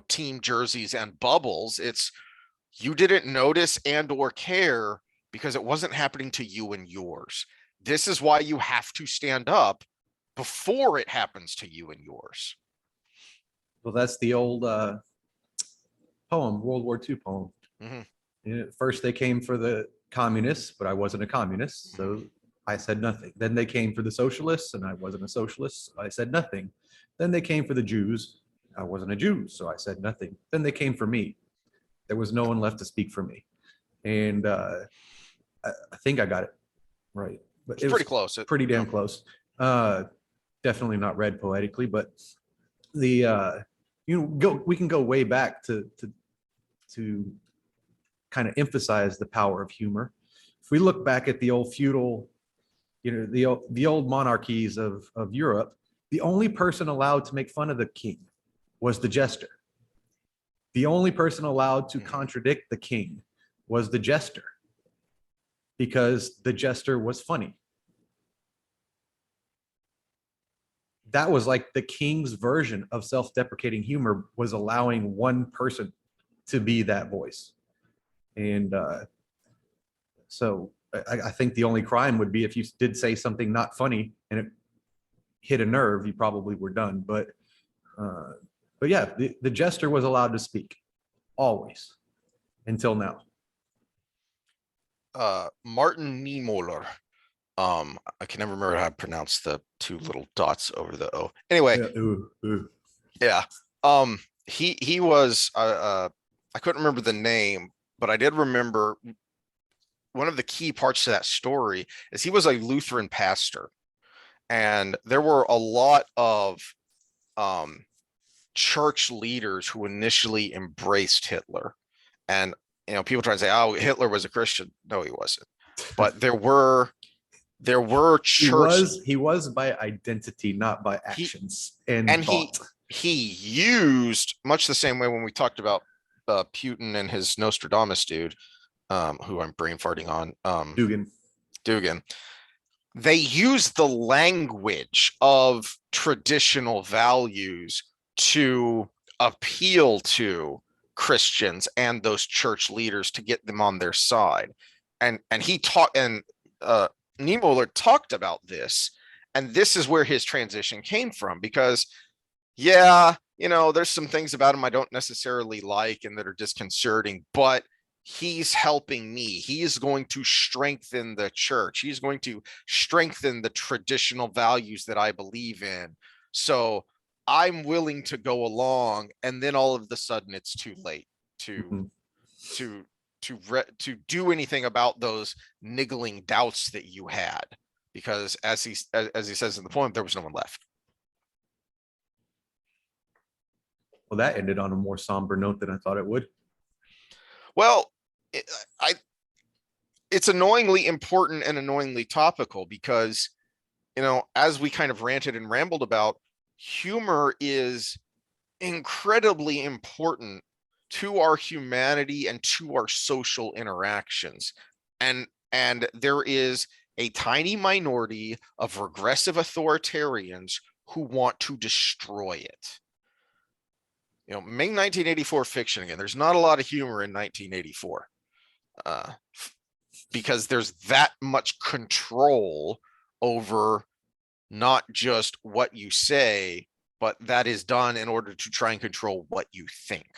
team jerseys and bubbles. It's you didn't notice and or care because it wasn't happening to you and yours. This is why you have to stand up before it happens to you and yours. Well, that's the old poem, World War II poem. First, they came for the communists, but I wasn't a communist, so I said nothing. Then they came for the socialists, and I wasn't a socialist, so I said nothing. Then they came for the Jews. I wasn't a Jew, so I said nothing. Then they came for me. There was no one left to speak for me. And I think I got it right. But It's pretty close. Pretty damn close. Definitely not read poetically, but the we can go way back to kind of emphasize the power of humor. If we look back at the old feudal, the old monarchies of Europe, the only person allowed to make fun of the king was the jester. The only person allowed to contradict the king was the jester, because the jester was funny. That was like the king's version of self-deprecating humor, was allowing one person to be that voice. And so I think the only crime would be if you did say something not funny and it hit a nerve, you probably were done. But yeah, the jester was allowed to speak, always, until now. Martin Niemöller. I can never remember how to pronounce the two little dots over the O. Anyway, yeah. He was I couldn't remember the name, but I did remember one of the key parts to that story is he was a Lutheran pastor, and there were a lot of church leaders who initially embraced Hitler. And people try to say, oh, Hitler was a Christian. No, he wasn't. But there were church. He was by identity, not by actions and thought. He used, much the same way when we talked about Putin and his Nostradamus dude, who I'm brain farting on, Dugan. They used the language of traditional values to appeal to Christians and those church leaders to get them on their side. And he talked, and Niemöller talked about this, and this is where his transition came from, because there's some things about him I don't necessarily like and that are disconcerting, but he's helping me. He is going to strengthen the church. He's going to strengthen the traditional values that I believe in. So I'm willing to go along. And then all of a sudden it's too late to do anything about those niggling doubts that you had, because as he says in the poem, there was no one left. Well, that ended on a more somber note than I thought it would. Well, it's annoyingly important and annoyingly topical, because, as we kind of ranted and rambled about, humor is incredibly important to our humanity and to our social interactions. And there is a tiny minority of regressive authoritarians who want to destroy it. May 1984 fiction again. There's not a lot of humor in 1984 because there's that much control over not just what you say, but that is done in order to try and control what you think.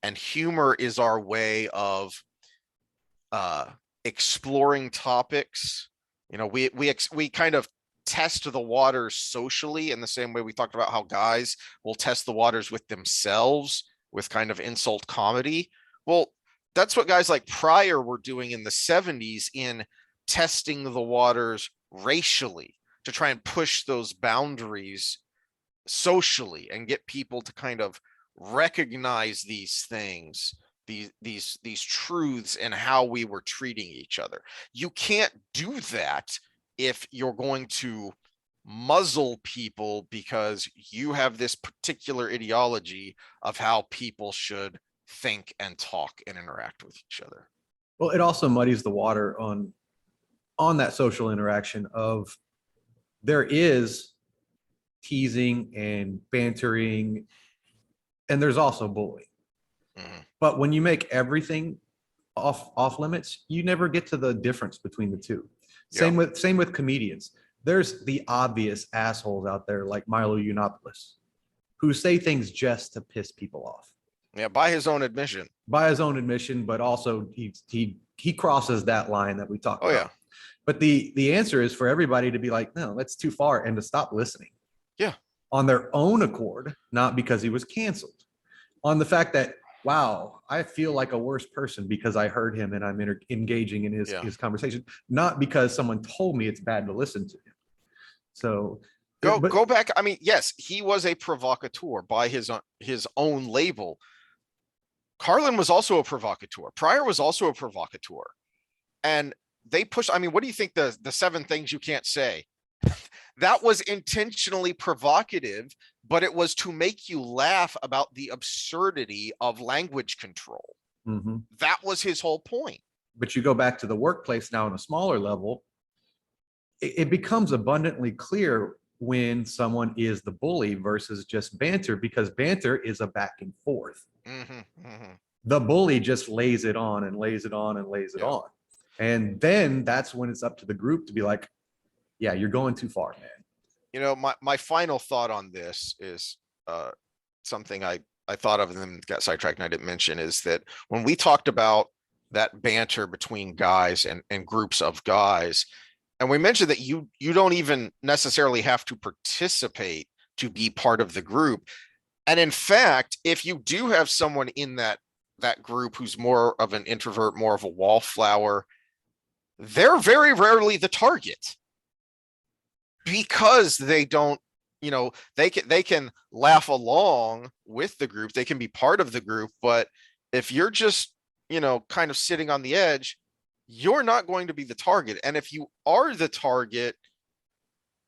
And humor is our way of exploring topics. We kind of test the waters socially in the same way we talked about how guys will test the waters with themselves with kind of insult comedy. Well, that's what guys like Pryor were doing in the 70s in testing the waters racially to try and push those boundaries socially and get people to kind of recognize these things, these truths and how we were treating each other. You can't do that if you're going to muzzle people because you have this particular ideology of how people should think and talk and interact with each other. Well, it also muddies the water on that social interaction of there is teasing and bantering and there's also bullying. But when you make everything off limits, you never get to the difference between the two. Same with comedians. There's the obvious assholes out there like Milo Yiannopoulos who say things just to piss people off. Yeah, by his own admission. By his own admission, but also he crosses that line that we talked about. Yeah. But the answer is for everybody to be like, no, that's too far, and to stop listening. Yeah. On their own accord, not because he was canceled. On the fact that, wow, I feel like a worse person because I heard him and I'm engaging in his conversation, not because someone told me it's bad to listen to him. So go back. I mean, yes, he was a provocateur by his own label. Carlin was also a provocateur. Pryor was also a provocateur. And they pushed, I mean, what do you think the 7 things you can't say? That was intentionally provocative, but it was to make you laugh about the absurdity of language control. Mm-hmm. That was his whole point. But you go back to the workplace now on a smaller level, it becomes abundantly clear when someone is the bully versus just banter, because banter is a back and forth. The bully just lays it on and lays it on and lays it on. And then that's when it's up to the group to be like, yeah, you're going too far, man. You know, my final thought on this is something I thought of and then got sidetracked and I didn't mention, is that when we talked about that banter between guys and groups of guys, and we mentioned that you don't even necessarily have to participate to be part of the group. And in fact, if you do have someone in that group who's more of an introvert, more of a wallflower, they're very rarely the target, because they don't, you know, they can laugh along with the group, they can be part of the group, but if you're just, you know, kind of sitting on the edge, you're not going to be the target. And if you are the target,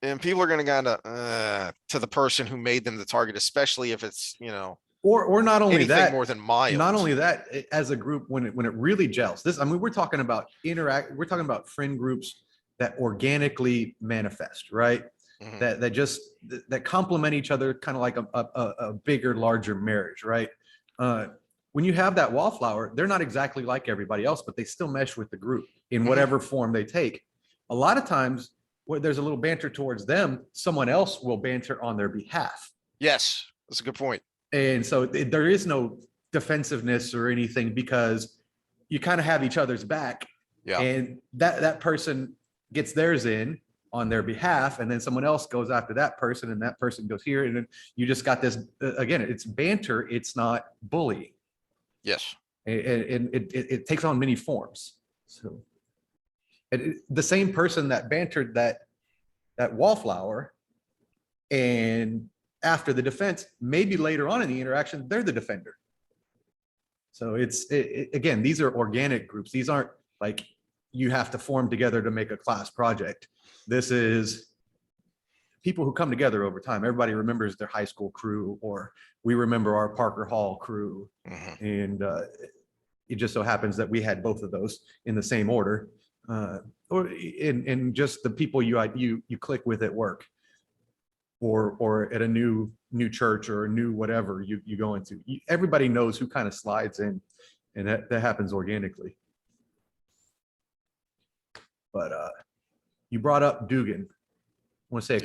and people are going to kind of to the person who made them the target, especially if it's, you know, or not only that, more than mild. Not only that, as a group, when it really gels. This, I mean, we're talking about we're talking about friend groups that organically manifest, right? Mm-hmm. that complement each other, kind of like a bigger, larger marriage, right? When you have that wallflower, they're not exactly like everybody else, but they still mesh with the group in whatever form they take. A lot of times where there's a little banter towards them, someone else will banter on their behalf. Yes, that's a good point. And so there is no defensiveness or anything, because you kind of have each other's back. Yeah. And that person gets theirs in on their behalf, and then someone else goes after that person, and that person goes here, and then you just got this, again, it's banter, it's not bullying. Yes. And it takes on many forms. So the same person that bantered that wallflower, and after the defense, maybe later on in the interaction, they're the defender. So again, these are organic groups. These aren't like you have to form together to make a class project. This is people who come together over time. Everybody remembers their high school crew, or we remember our Parker Hall crew. Mm-hmm. And it just so happens that we had both of those in the same order, or in just the people you click with at work, or at a new church or a new whatever you go into. Everybody knows who kind of slides in, and that happens organically. But you brought up Dugan. I want to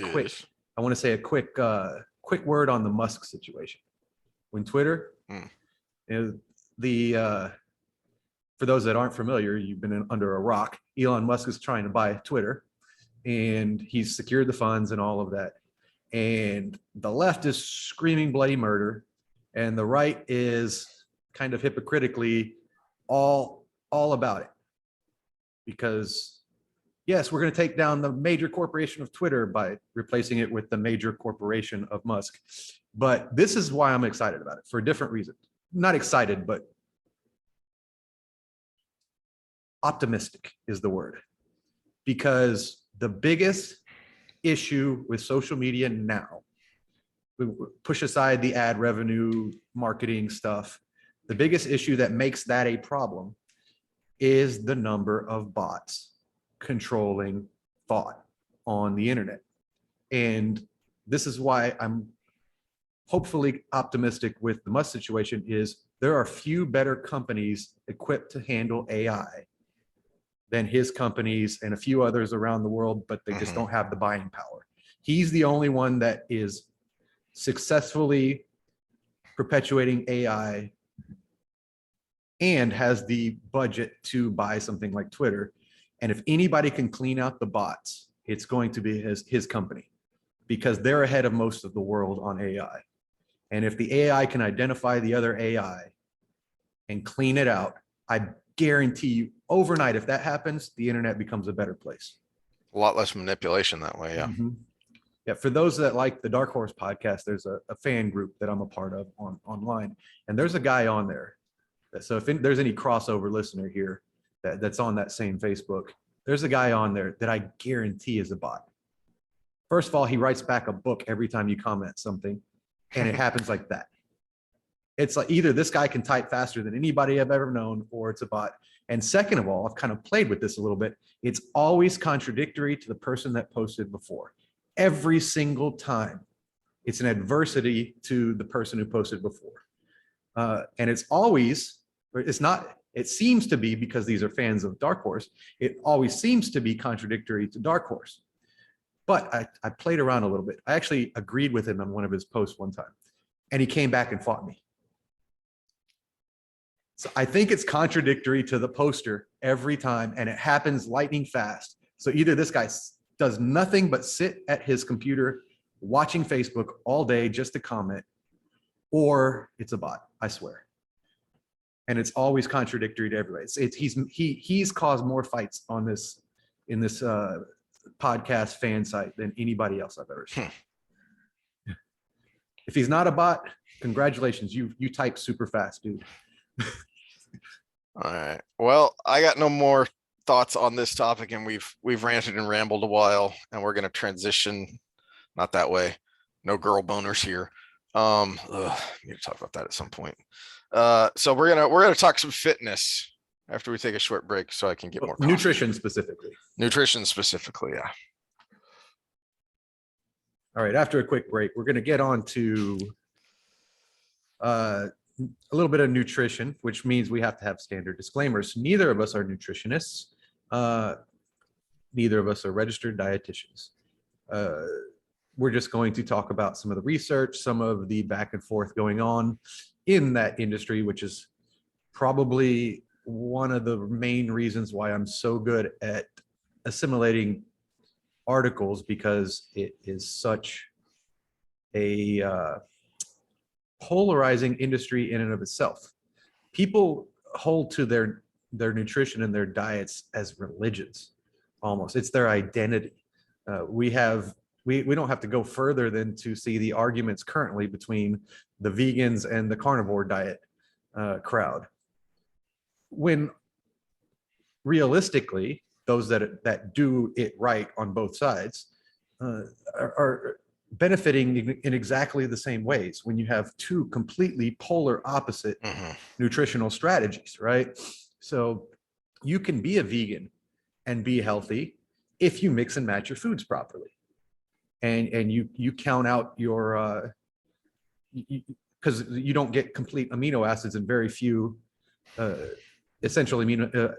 say a quick word on the Musk situation. When Twitter, for those that aren't familiar, you've been under a rock. Elon Musk is trying to buy Twitter, and he's secured the funds and all of that. And the left is screaming bloody murder, and the right is kind of hypocritically all about it. Because yes, we're going to take down the major corporation of Twitter by replacing it with the major corporation of Musk. But this is why I'm excited about it, for a different reason. Not excited, but optimistic is the word. Because the biggest issue with social media now, we push aside the ad revenue marketing stuff, the biggest issue that makes that a problem is the number of bots controlling thought on the internet. And this is why I'm hopefully optimistic with the Musk situation is there are few better companies equipped to handle AI than his companies and a few others around the world, but they just don't have the buying power. He's the only one that is successfully perpetuating AI and has the budget to buy something like Twitter. And if anybody can clean out the bots, it's going to be his company, because they're ahead of most of the world on AI. And if the AI can identify the other AI and clean it out, I guarantee you overnight, if that happens, the internet becomes a better place. A lot less manipulation that way. Yeah. Yeah. For those that like the Dark Horse podcast, there's a fan group that I'm a part of online. And there's a guy on there. So if there's any crossover listener here that's on that same Facebook, there's a guy on there that I guarantee is a bot. First of all, he writes back a book every time you comment something, and it happens like that. It's like either this guy can type faster than anybody I've ever known, or it's a bot. And second of all, I've kind of played with this a little bit. It's always contradictory to the person that posted before. Every single time, it's an adversity to the person who posted before. And it's always, it's not, it seems to be, because these are fans of Dark Horse, it always seems to be contradictory to Dark Horse. But I played around a little bit. I actually agreed with him on one of his posts one time, and he came back and fought me. So I think it's contradictory to the poster every time, and it happens lightning fast. So either this guy does nothing but sit at his computer watching Facebook all day just to comment, or it's a bot, I swear. And it's always contradictory to everybody. He's caused more fights on this in this podcast fan site than anybody else I've ever seen. If he's not a bot, congratulations, you type super fast, dude. All right. Well, I got no more thoughts on this topic, and we've ranted and rambled a while, and we're going to transition. Not that way. No girl boners here. Need to talk about that at some point. So we're gonna talk some fitness after we take a short break, so I can get more nutrition specifically. Nutrition specifically, yeah. All right. After a quick break, we're going to get on to a little bit of nutrition, which means we have to have standard disclaimers. Neither of us are nutritionists. Neither of us are registered dietitians. We're just going to talk about some of the research, some of the back and forth going on in that industry, which is probably one of the main reasons why I'm so good at assimilating articles, because it is such a polarizing industry in and of itself. People hold to their nutrition and their diets as religions, almost. It's their identity. We don't have to go further than to see the arguments currently between the vegans and the carnivore diet crowd. When realistically, those that do it right on both sides are benefiting in exactly the same ways when you have two completely polar opposite nutritional strategies, right? So you can be a vegan and be healthy if you mix and match your foods properly. And you count out your, because you don't get complete amino acids and very few essential amino,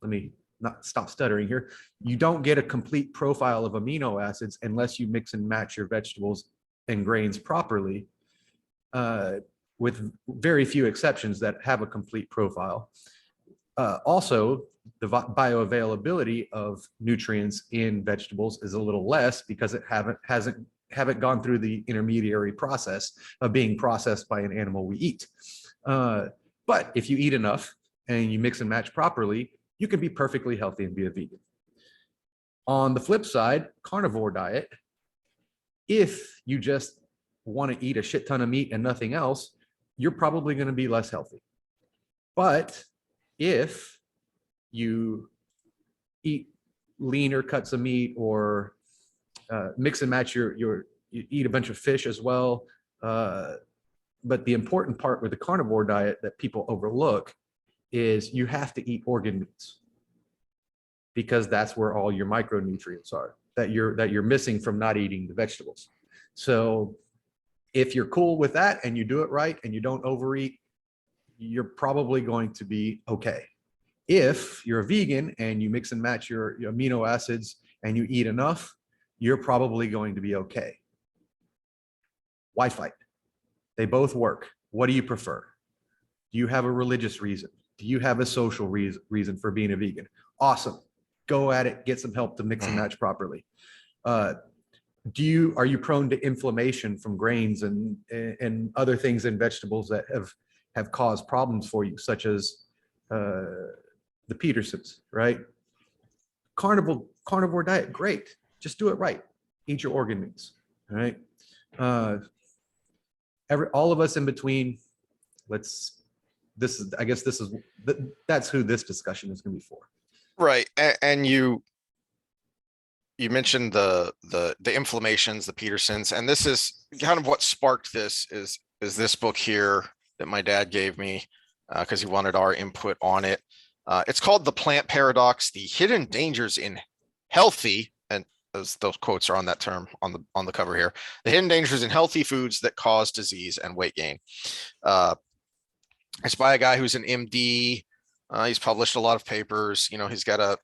let me not stop stuttering here. You don't get a complete profile of amino acids unless you mix and match your vegetables and grains properly, with very few exceptions that have a complete profile. Also, the bioavailability of nutrients in vegetables is a little less because it haven't gone through the intermediary process of being processed by an animal we eat. But if you eat enough and you mix and match properly, you can be perfectly healthy and be a vegan. On the flip side, carnivore diet, if you just want to eat a shit ton of meat and nothing else, you're probably going to be less healthy. But if you eat leaner cuts of meat, or mix and match you eat a bunch of fish as well. But the important part with the carnivore diet that people overlook is you have to eat organ meats, because that's where all your micronutrients are that you're missing from not eating the vegetables. So If you're cool with that and you do it right and you don't overeat, you're probably going to be okay. If you're a vegan and you mix and match your amino acids and you eat enough, you're probably going to be okay. Why fight? They both work. What do you prefer? Do you have a religious reason? Do you have a social reason for being a vegan? Awesome. Go at it. Get some help to mix and match properly. Are you prone to inflammation from grains and other things in vegetables that have caused problems for you, such as the Petersons, right? Carnivore diet, great. Just do it right. Eat your organ meats, all right? All of us in between, that's who this discussion is going to be for. Right. And you mentioned the inflammations, the Petersons, and this is kind of what sparked this is this book here that my dad gave me because he wanted our input on it. It's called The Plant Paradox: The Hidden Dangers in Healthy, and those quotes are on that term on the cover here. The hidden dangers in healthy foods that cause disease and weight gain. It's by a guy who's an MD. He's published a lot of papers. You know, he's got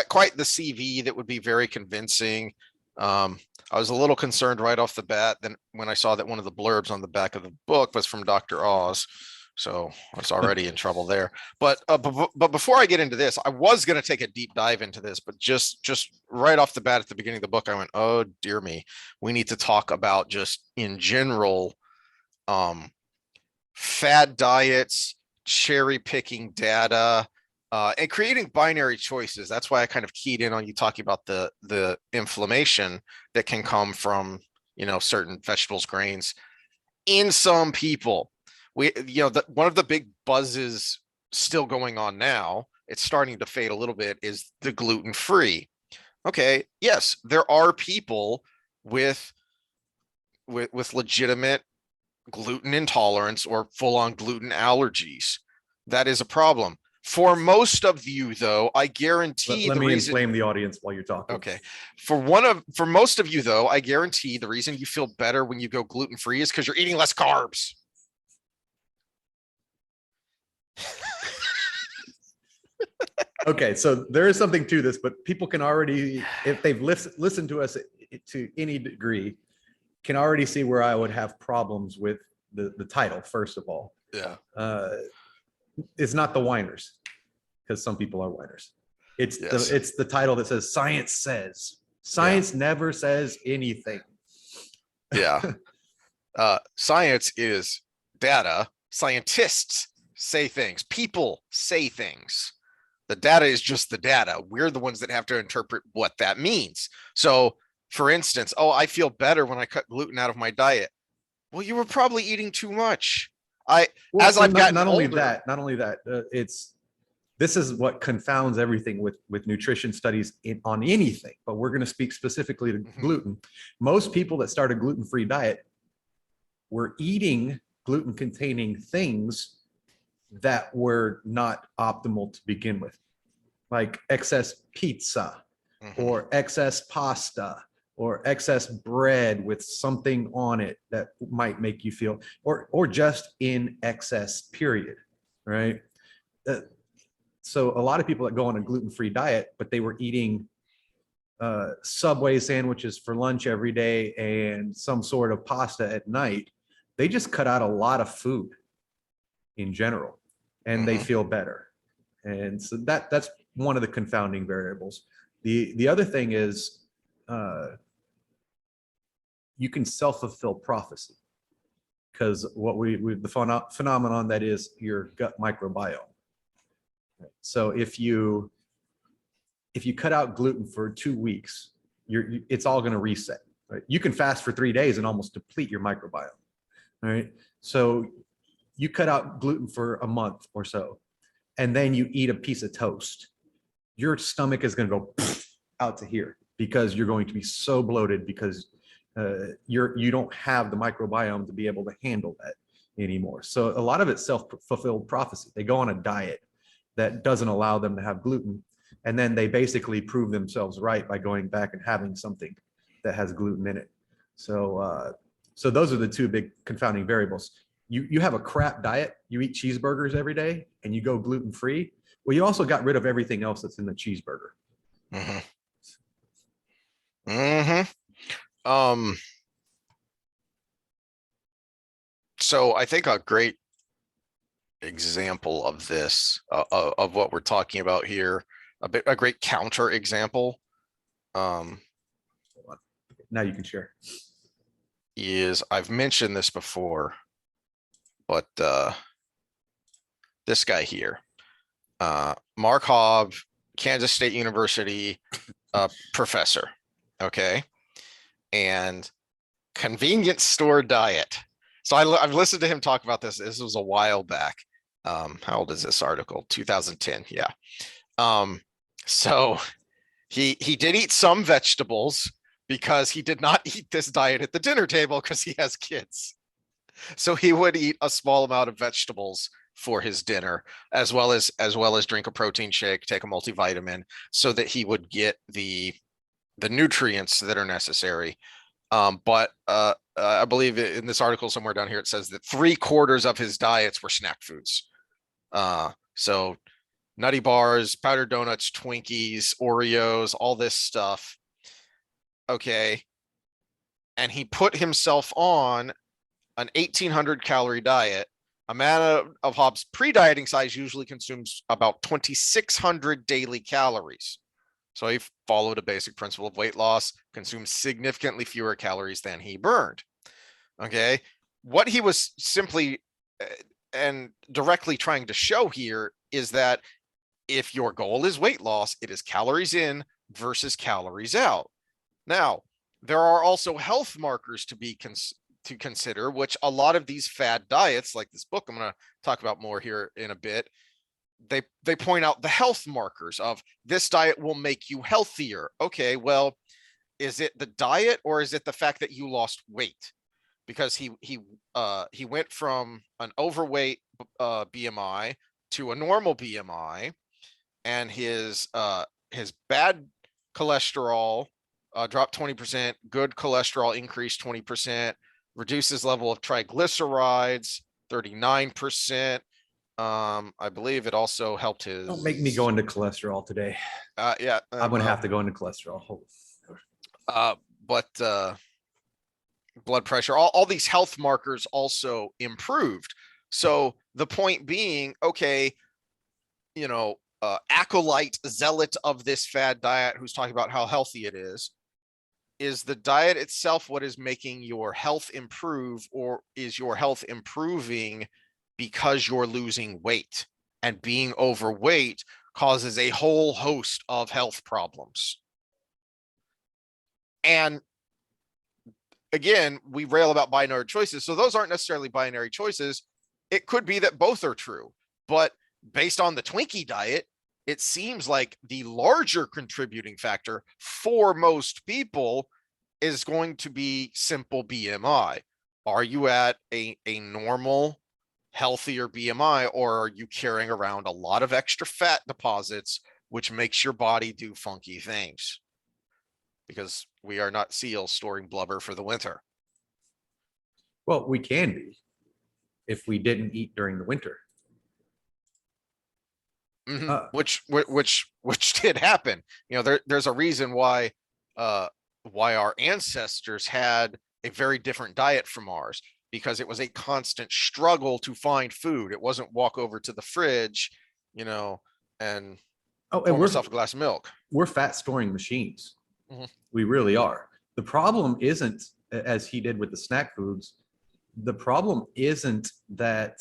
quite the CV that would be very convincing. I was a little concerned right off the bat then when I saw that one of the blurbs on the back of the book was from Dr. Oz. So I was already in trouble there. But before I get into this, I was going to take a deep dive into this, but just right off the bat at the beginning of the book, I went, oh, dear me, we need to talk about just in general, fad diets, cherry picking data, and creating binary choices. That's why I kind of keyed in on you talking about the inflammation that can come from, certain vegetables, grains in some people. One of the big buzzes still going on now, it's starting to fade a little bit, is the gluten-free. Okay, yes, there are people with legitimate gluten intolerance or full-on gluten allergies. That is a problem. For most of you, though, I guarantee Let me inflame the audience while you're talking. Okay. For most of you, though, I guarantee the reason you feel better when you go gluten-free is because you're eating less carbs. Okay, so there is something to this, but people can already, if they've listened to us to any degree, can already see where I would have problems with the title, first of all. Yeah. It's not the whiners, because some people are whiners. It's the title that says science says. Science never says anything. Yeah. Science is data. Scientists say things. People say things. The data is just the data. We're the ones that have to interpret what that means. So, for instance, I feel better when I cut gluten out of my diet. Well, you were probably eating too much. Not only that, this is what confounds everything with nutrition studies on anything, but we're going to speak specifically to gluten. Most people that start a gluten-free diet were eating gluten-containing things that were not optimal to begin with, like excess pizza or excess pasta or excess bread with something on it that might make you feel, or just in excess, period, right? So a lot of people that go on a gluten-free diet, but they were eating Subway sandwiches for lunch every day and some sort of pasta at night, they just cut out a lot of food in general, and they feel better. And so that's one of the confounding variables. The other thing is, you can self-fulfill prophecy, because the phenomenon that is your gut microbiome. So if you cut out gluten for 2 weeks, it's all going to reset. Right? You can fast for 3 days and almost deplete your microbiome. All right. So you cut out gluten for a month or so, and then you eat a piece of toast. Your stomach is going to go out to here, because you're going to be so bloated, because you don't have the microbiome to be able to handle that anymore. So a lot of it's self-fulfilled prophecy. They go on a diet that doesn't allow them to have gluten, and then they basically prove themselves right by going back and having something that has gluten in it. So those are the two big confounding variables. You have a crap diet, you eat cheeseburgers every day and you go gluten-free. Well, you also got rid of everything else that's in the cheeseburger. Mm-hmm. Mm-hmm. So I think a great example of this, of what we're talking about here, a great counter example, Now you can share. is I've mentioned this before, but this guy here, Mark Hobb, Kansas State University professor, okay, and convenience store diet. So I've listened to him talk about this. This was a while back. How old is this article? 2010. Yeah. So he did eat some vegetables because he did not eat this diet at the dinner table because he has kids. So he would eat a small amount of vegetables for his dinner, as well as drink a protein shake, take a multivitamin, so that he would get the nutrients that are necessary. But I believe in this article somewhere down here, it says that 3/4 of his diets were snack foods. So nutty bars, powdered donuts, Twinkies, Oreos, all this stuff. Okay. And he put himself on an 1,800 calorie diet. A man of Hobbs' pre-dieting size usually consumes about 2,600 daily calories. So he followed a basic principle of weight loss, consumed significantly fewer calories than he burned. Okay. What he was simply and directly trying to show here is that if your goal is weight loss, it is calories in versus calories out. Now, there are also health markers to be to consider, which a lot of these fad diets, like this book I'm going to talk about more here in a bit, they point out the health markers of this diet will make you healthier. Okay, well, is it the diet or is it the fact that you lost weight? Because he went from an overweight BMI to a normal BMI, and his bad cholesterol dropped 20%, good cholesterol increased 20%, reduces level of triglycerides 39%. I believe it also helped his. Don't make me go into cholesterol today. Yeah, I'm gonna have to go into cholesterol. But blood pressure, all these health markers also improved. So the point being, okay, acolyte zealot of this fad diet who's talking about how healthy it is the diet itself what is making your health improve, or is your health improving because you're losing weight? And being overweight causes a whole host of health problems. And again, we rail about binary choices. So those aren't necessarily binary choices. It could be that both are true. But based on the Twinkie diet, it seems like the larger contributing factor for most people is going to be simple BMI. Are you at a normal, healthier BMI, or are you carrying around a lot of extra fat deposits, which makes your body do funky things? Because we are not seals storing blubber for the winter. Well, we can be if we didn't eat during the winter. Mm-hmm. Which did happen. There's a reason why our ancestors had a very different diet from ours, because it was a constant struggle to find food. It wasn't walk over to the fridge, and pour myself a glass of milk. We're fat storing machines. Mm-hmm. We really are. The problem isn't, as he did with the snack foods, the problem isn't that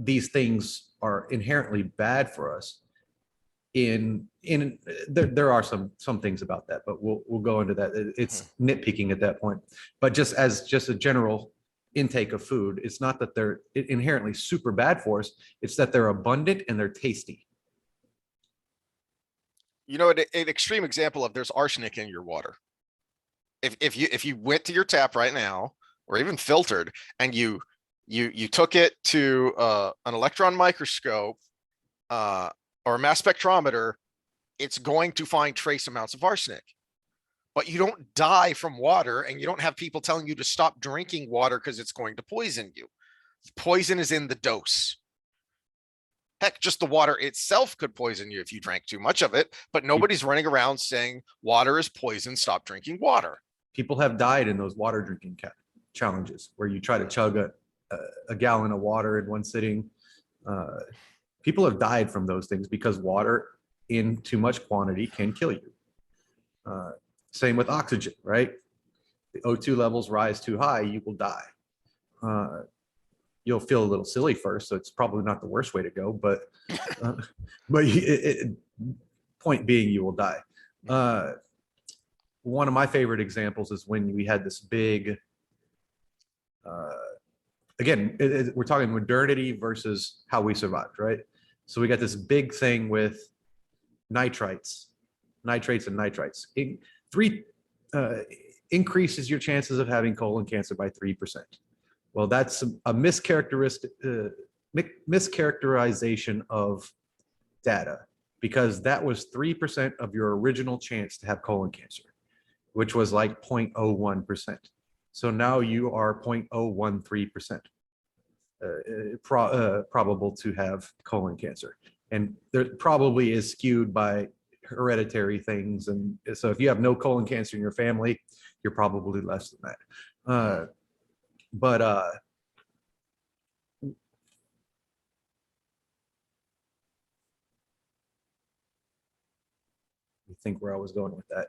these things are inherently bad for us. There are some things about that, but we'll go into that. It's nitpicking at that point. But just a general intake of food, it's not that they're inherently super bad for us. It's that they're abundant and they're tasty. An extreme example of there's arsenic in your water. If you went to your tap right now, or even filtered, and you took it to an electron microscope or a mass spectrometer, it's going to find trace amounts of arsenic. but you don't die from water, and you don't have people telling you to stop drinking water because it's going to poison you. Poison is in the dose. Heck, just the water itself could poison you if you drank too much of it, but nobody's running around saying water is poison, stop drinking water. People have died in those water drinking challenges where you try to chug a gallon of water in one sitting. People have died from those things because water in too much quantity can kill you. Same with oxygen, right? The O2 levels rise too high, you will die. You'll feel a little silly first, so it's probably not the worst way to go, but point being, you will die. One of my favorite examples is when we had this big, again, we're talking modernity versus how we survived, right? So we got this big thing with nitrates and nitrites. Increases your chances of having colon cancer by 3%. Well, that's a mischaracterization of data, because that was 3% of your original chance to have colon cancer, which was like 0.01%. So now you are 0.013% probable to have colon cancer. And there probably is skewed by hereditary things. And so if you have no colon cancer in your family, you're probably less than that. But I think where I was going with that.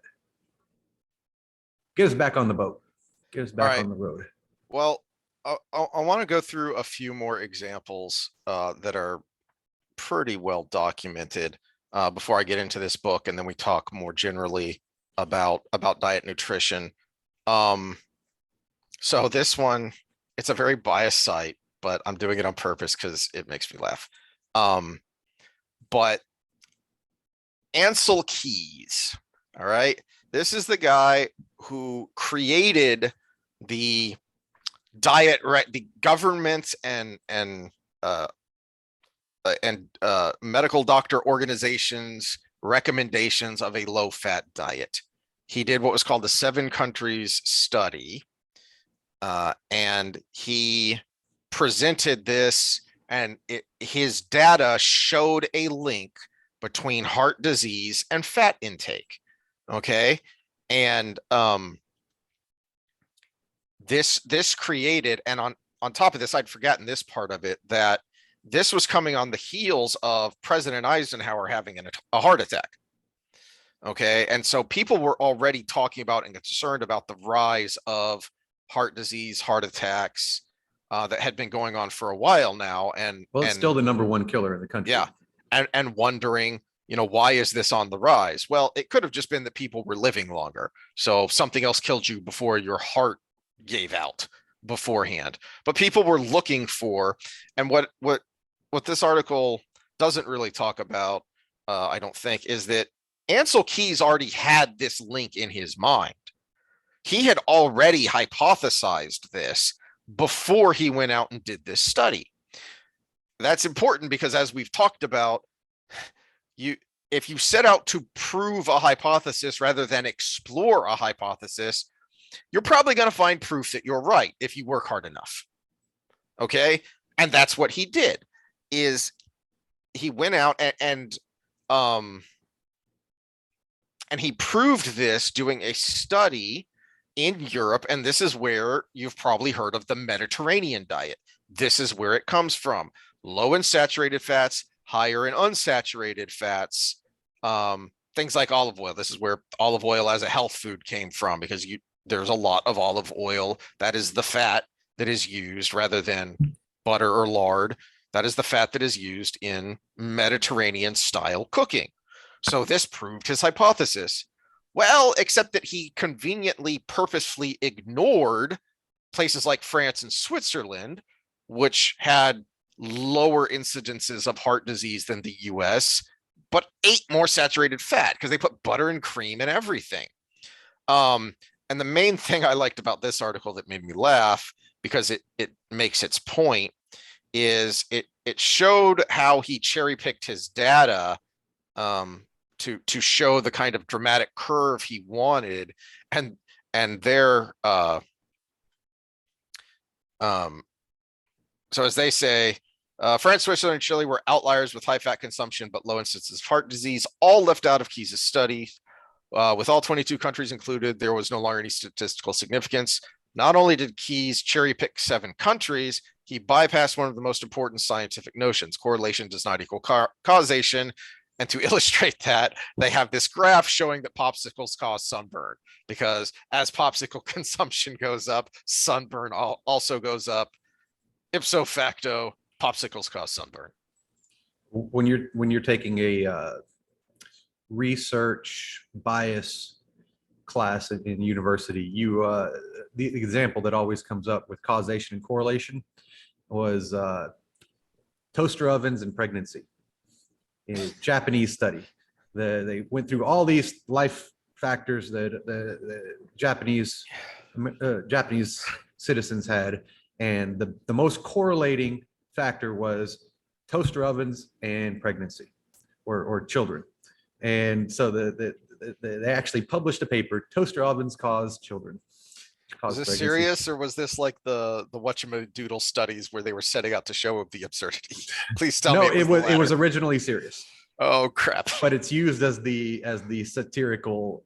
Get us back on the boat. Get us back on the road. Well, I want to go through a few more examples that are pretty well documented before I get into this book, and then we talk more generally about diet nutrition. So this one, it's a very biased site, but I'm doing it on purpose because it makes me laugh. But Ancel Keys, all right, this is the guy who created the diet, right? The government and medical doctor organizations recommendations of a low-fat diet. He did what was called the 7 countries study, and he presented this, and his data showed a link between heart disease and fat intake. Okay, and this created, and on top of this, I'd forgotten this part of it, that this was coming on the heels of President Eisenhower having a heart attack. Okay, and so people were already talking about and concerned about the rise of heart disease, heart attacks that had been going on for a while now. And well, it's still the #1 killer in the country. Yeah, and wondering, why is this on the rise? Well, it could have just been that people were living longer, so something else killed you before your heart gave out beforehand. But people were looking for, and what this article doesn't really talk about, I don't think, is that Ancel Keys already had this link in his mind. He had already hypothesized this before he went out and did this study. That's important because, as we've talked about, if you set out to prove a hypothesis rather than explore a hypothesis, you're probably going to find proof that you're right if you work hard enough. Okay, and that's what he did. Is he went out and he proved this doing a study in Europe, and this is where you've probably heard of the Mediterranean diet. This is where it comes from: low in saturated fats, higher in unsaturated fats, things like olive oil. This is where olive oil as a health food came from, because there's a lot of olive oil. That is the fat that is used, rather than butter or lard. That is the fat that is used in Mediterranean style cooking. So this proved his hypothesis. Well, except that he conveniently, purposefully ignored places like France and Switzerland, which had lower incidences of heart disease than the US, but ate more saturated fat because they put butter and cream in everything. And the main thing I liked about this article that made me laugh, because it makes its point, is it showed how he cherry picked his data to show the kind of dramatic curve he wanted, and their so as they say, France, Switzerland, and Chile were outliers with high fat consumption but low instances of heart disease, all left out of Keyes' study. With all 22 countries included, there was no longer any statistical significance. Not only did Keyes cherry pick 7 countries, he bypassed one of the most important scientific notions: correlation does not equal causation. And to illustrate that, they have this graph showing that popsicles cause sunburn, because as popsicle consumption goes up, sunburn also goes up. Ipso facto, popsicles cause sunburn. When you're taking a research bias class in university, the example that always comes up with causation and correlation was toaster ovens and pregnancy. A Japanese study. They went through all these life factors that the Japanese citizens had, and the most correlating factor was toaster ovens and pregnancy, or children. And so they actually published a paper: toaster ovens cause children. Was this serious, or was this like the whatchamadoodle studies where they were setting out to show the absurdity? Please tell me. No, it was originally serious. Oh crap! But it's used as the satirical.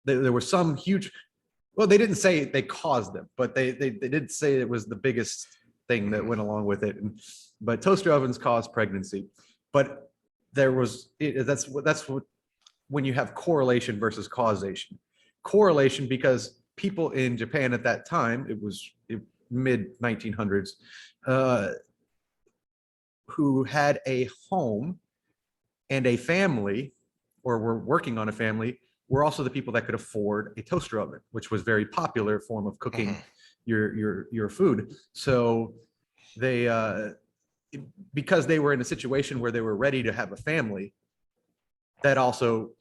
There were some huge. Well, they didn't say they caused them, but they did say it was the biggest thing that went along with it. But toaster ovens cause pregnancy. But there was that's what when you have correlation versus causation. Correlation, because people in Japan at that time, it was mid 1900s, who had a home and a family, or were working on a family, were also the people that could afford a toaster oven, which was very popular form of cooking your food. So they because they were in a situation where they were ready to have a family, that also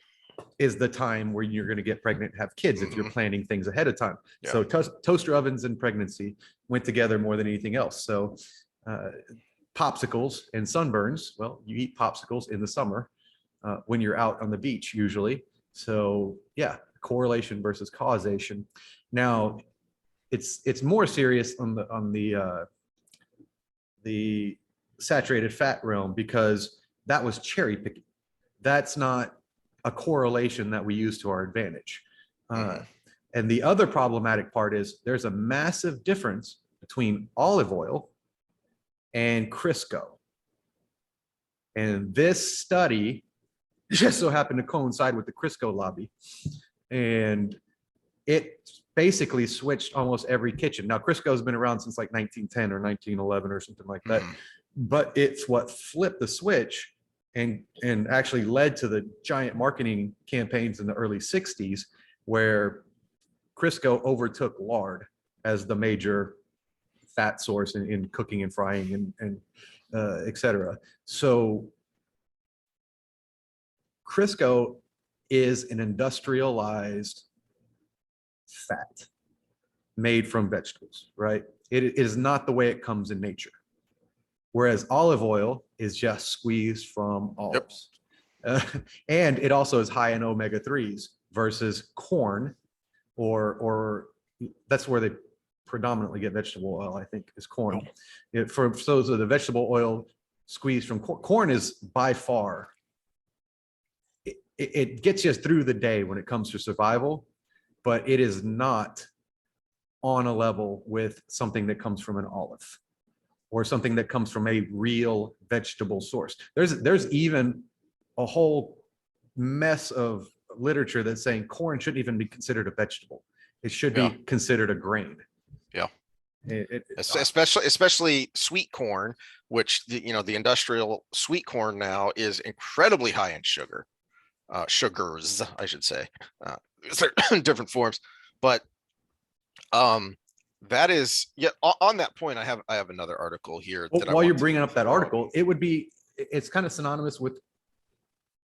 is the time where you're going to get pregnant and have kids if you're planning things ahead of time. Yeah. So toaster ovens and pregnancy went together more than anything else. So popsicles and sunburns, well, you eat popsicles in the summer when you're out on the beach usually. So yeah, correlation versus causation. Now it's more serious on the saturated fat realm, because that was cherry picking. That's not a correlation that we use to our advantage. And the other problematic part is there's a massive difference between olive oil and Crisco. And this study just so happened to coincide with the Crisco lobby. And it basically switched almost every kitchen. Now, Crisco has been around since like 1910 or 1911 or something like that. But it's what flipped the switch and actually led to the giant marketing campaigns in the early 60s, where Crisco overtook lard as the major fat source in cooking and frying and et cetera. So Crisco is an industrialized fat made from vegetables, right? It is not the way it comes in nature. Whereas olive oil is just squeezed from olives. And it also is high in omega-3s versus corn, or that's where they predominantly get vegetable oil, I think, is corn. For those of the vegetable oil squeezed from corn is by far, it gets you through the day when it comes to survival, but it is not on a level with something that comes from an olive or something that comes from a real vegetable source. There's even a whole mess of literature that's saying corn shouldn't even be considered a vegetable. It should be considered a grain. Yeah. Especially sweet corn, which the industrial sweet corn now is incredibly high in sugar. Sugars, I should say. Different forms. But that is, on that point, I have another article here. Well, while you're bringing up that article, it's kind of synonymous with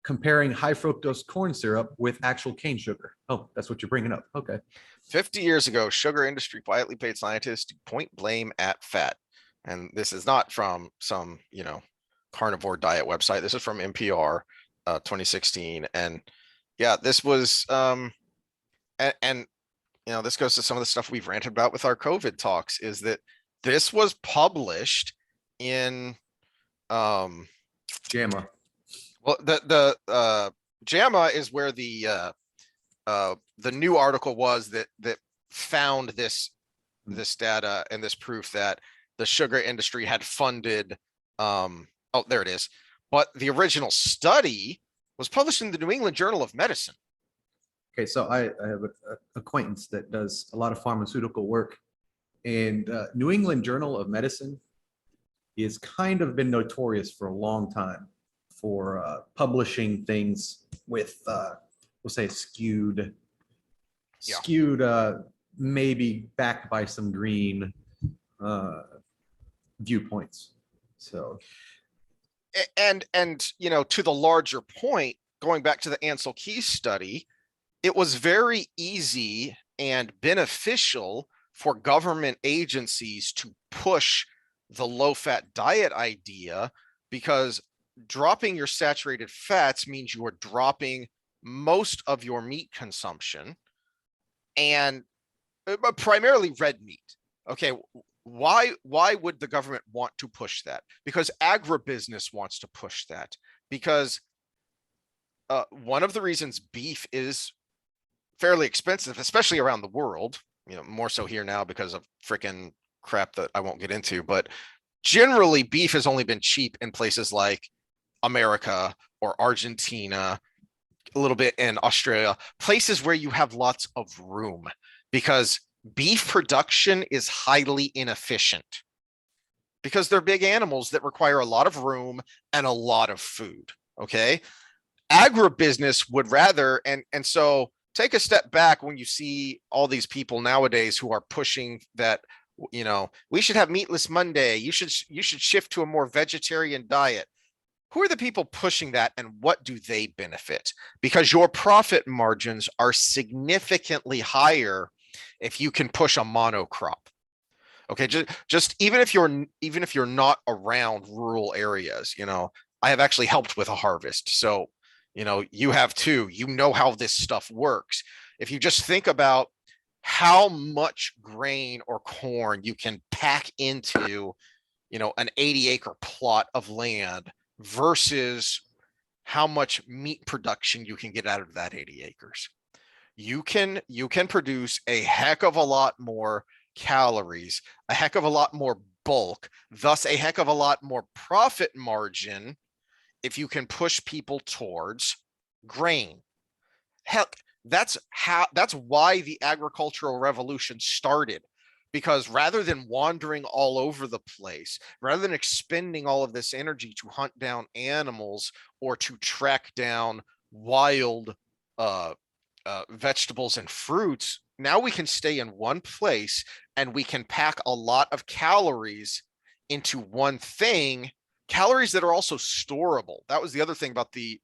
comparing high fructose corn syrup with actual cane sugar. Oh, that's what you're bringing up. Okay. 50 years ago, sugar industry quietly paid scientists to point blame at fat. And this is not from some, carnivore diet website. This is from NPR. 2016. And yeah, this was and you know, this goes to some of the stuff we've ranted about with our COVID talks, is that this was published in JAMA. well, the JAMA is where the new article was that found this data and this proof that the sugar industry had funded oh, there it is. But the original study was published in the New England Journal of Medicine. Okay, so I have an acquaintance that does a lot of pharmaceutical work, and New England Journal of Medicine is kind of been notorious for a long time for publishing things with, we'll say, skewed, maybe backed by some green viewpoints. So, and you know, to the larger point, going back to the Ansel Keys study, it was very easy and beneficial for government agencies to push the low-fat diet idea, because dropping your saturated fats means you are dropping most of your meat consumption, and primarily red meat. Okay, why would the government want to push that? Because agribusiness wants to push that, because one of the reasons beef is fairly expensive, especially around the world, you know, more so here now because of freaking crap that I won't get into, but generally beef has only been cheap in places like America or Argentina, a little bit in Australia, places where you have lots of room, because beef production is highly inefficient because they're big animals that require a lot of room and a lot of food. Okay. Agribusiness would rather, and so take a step back when you see all these people nowadays who are pushing that, you know, we should have meatless Monday. You should shift to a more vegetarian diet. Who are the people pushing that, and what do they benefit? Because your profit margins are significantly higher if you can push a monocrop. Okay, just even if you're not around rural areas, you know, I have actually helped with a harvest. So, you know, you have too, you know how this stuff works. If you just think about how much grain or corn you can pack into, you know, an 80-acre plot of land versus how much meat production you can get out of that 80 acres. You can produce a heck of a lot more calories, a heck of a lot more bulk, thus a heck of a lot more profit margin if you can push people towards grain. Heck, that's why the agricultural revolution started, because rather than wandering all over the place, rather than expending all of this energy to hunt down animals or to track down wild vegetables and fruits, now we can stay in one place and we can pack a lot of calories into one thing, calories that are also storable. That was the other thing about the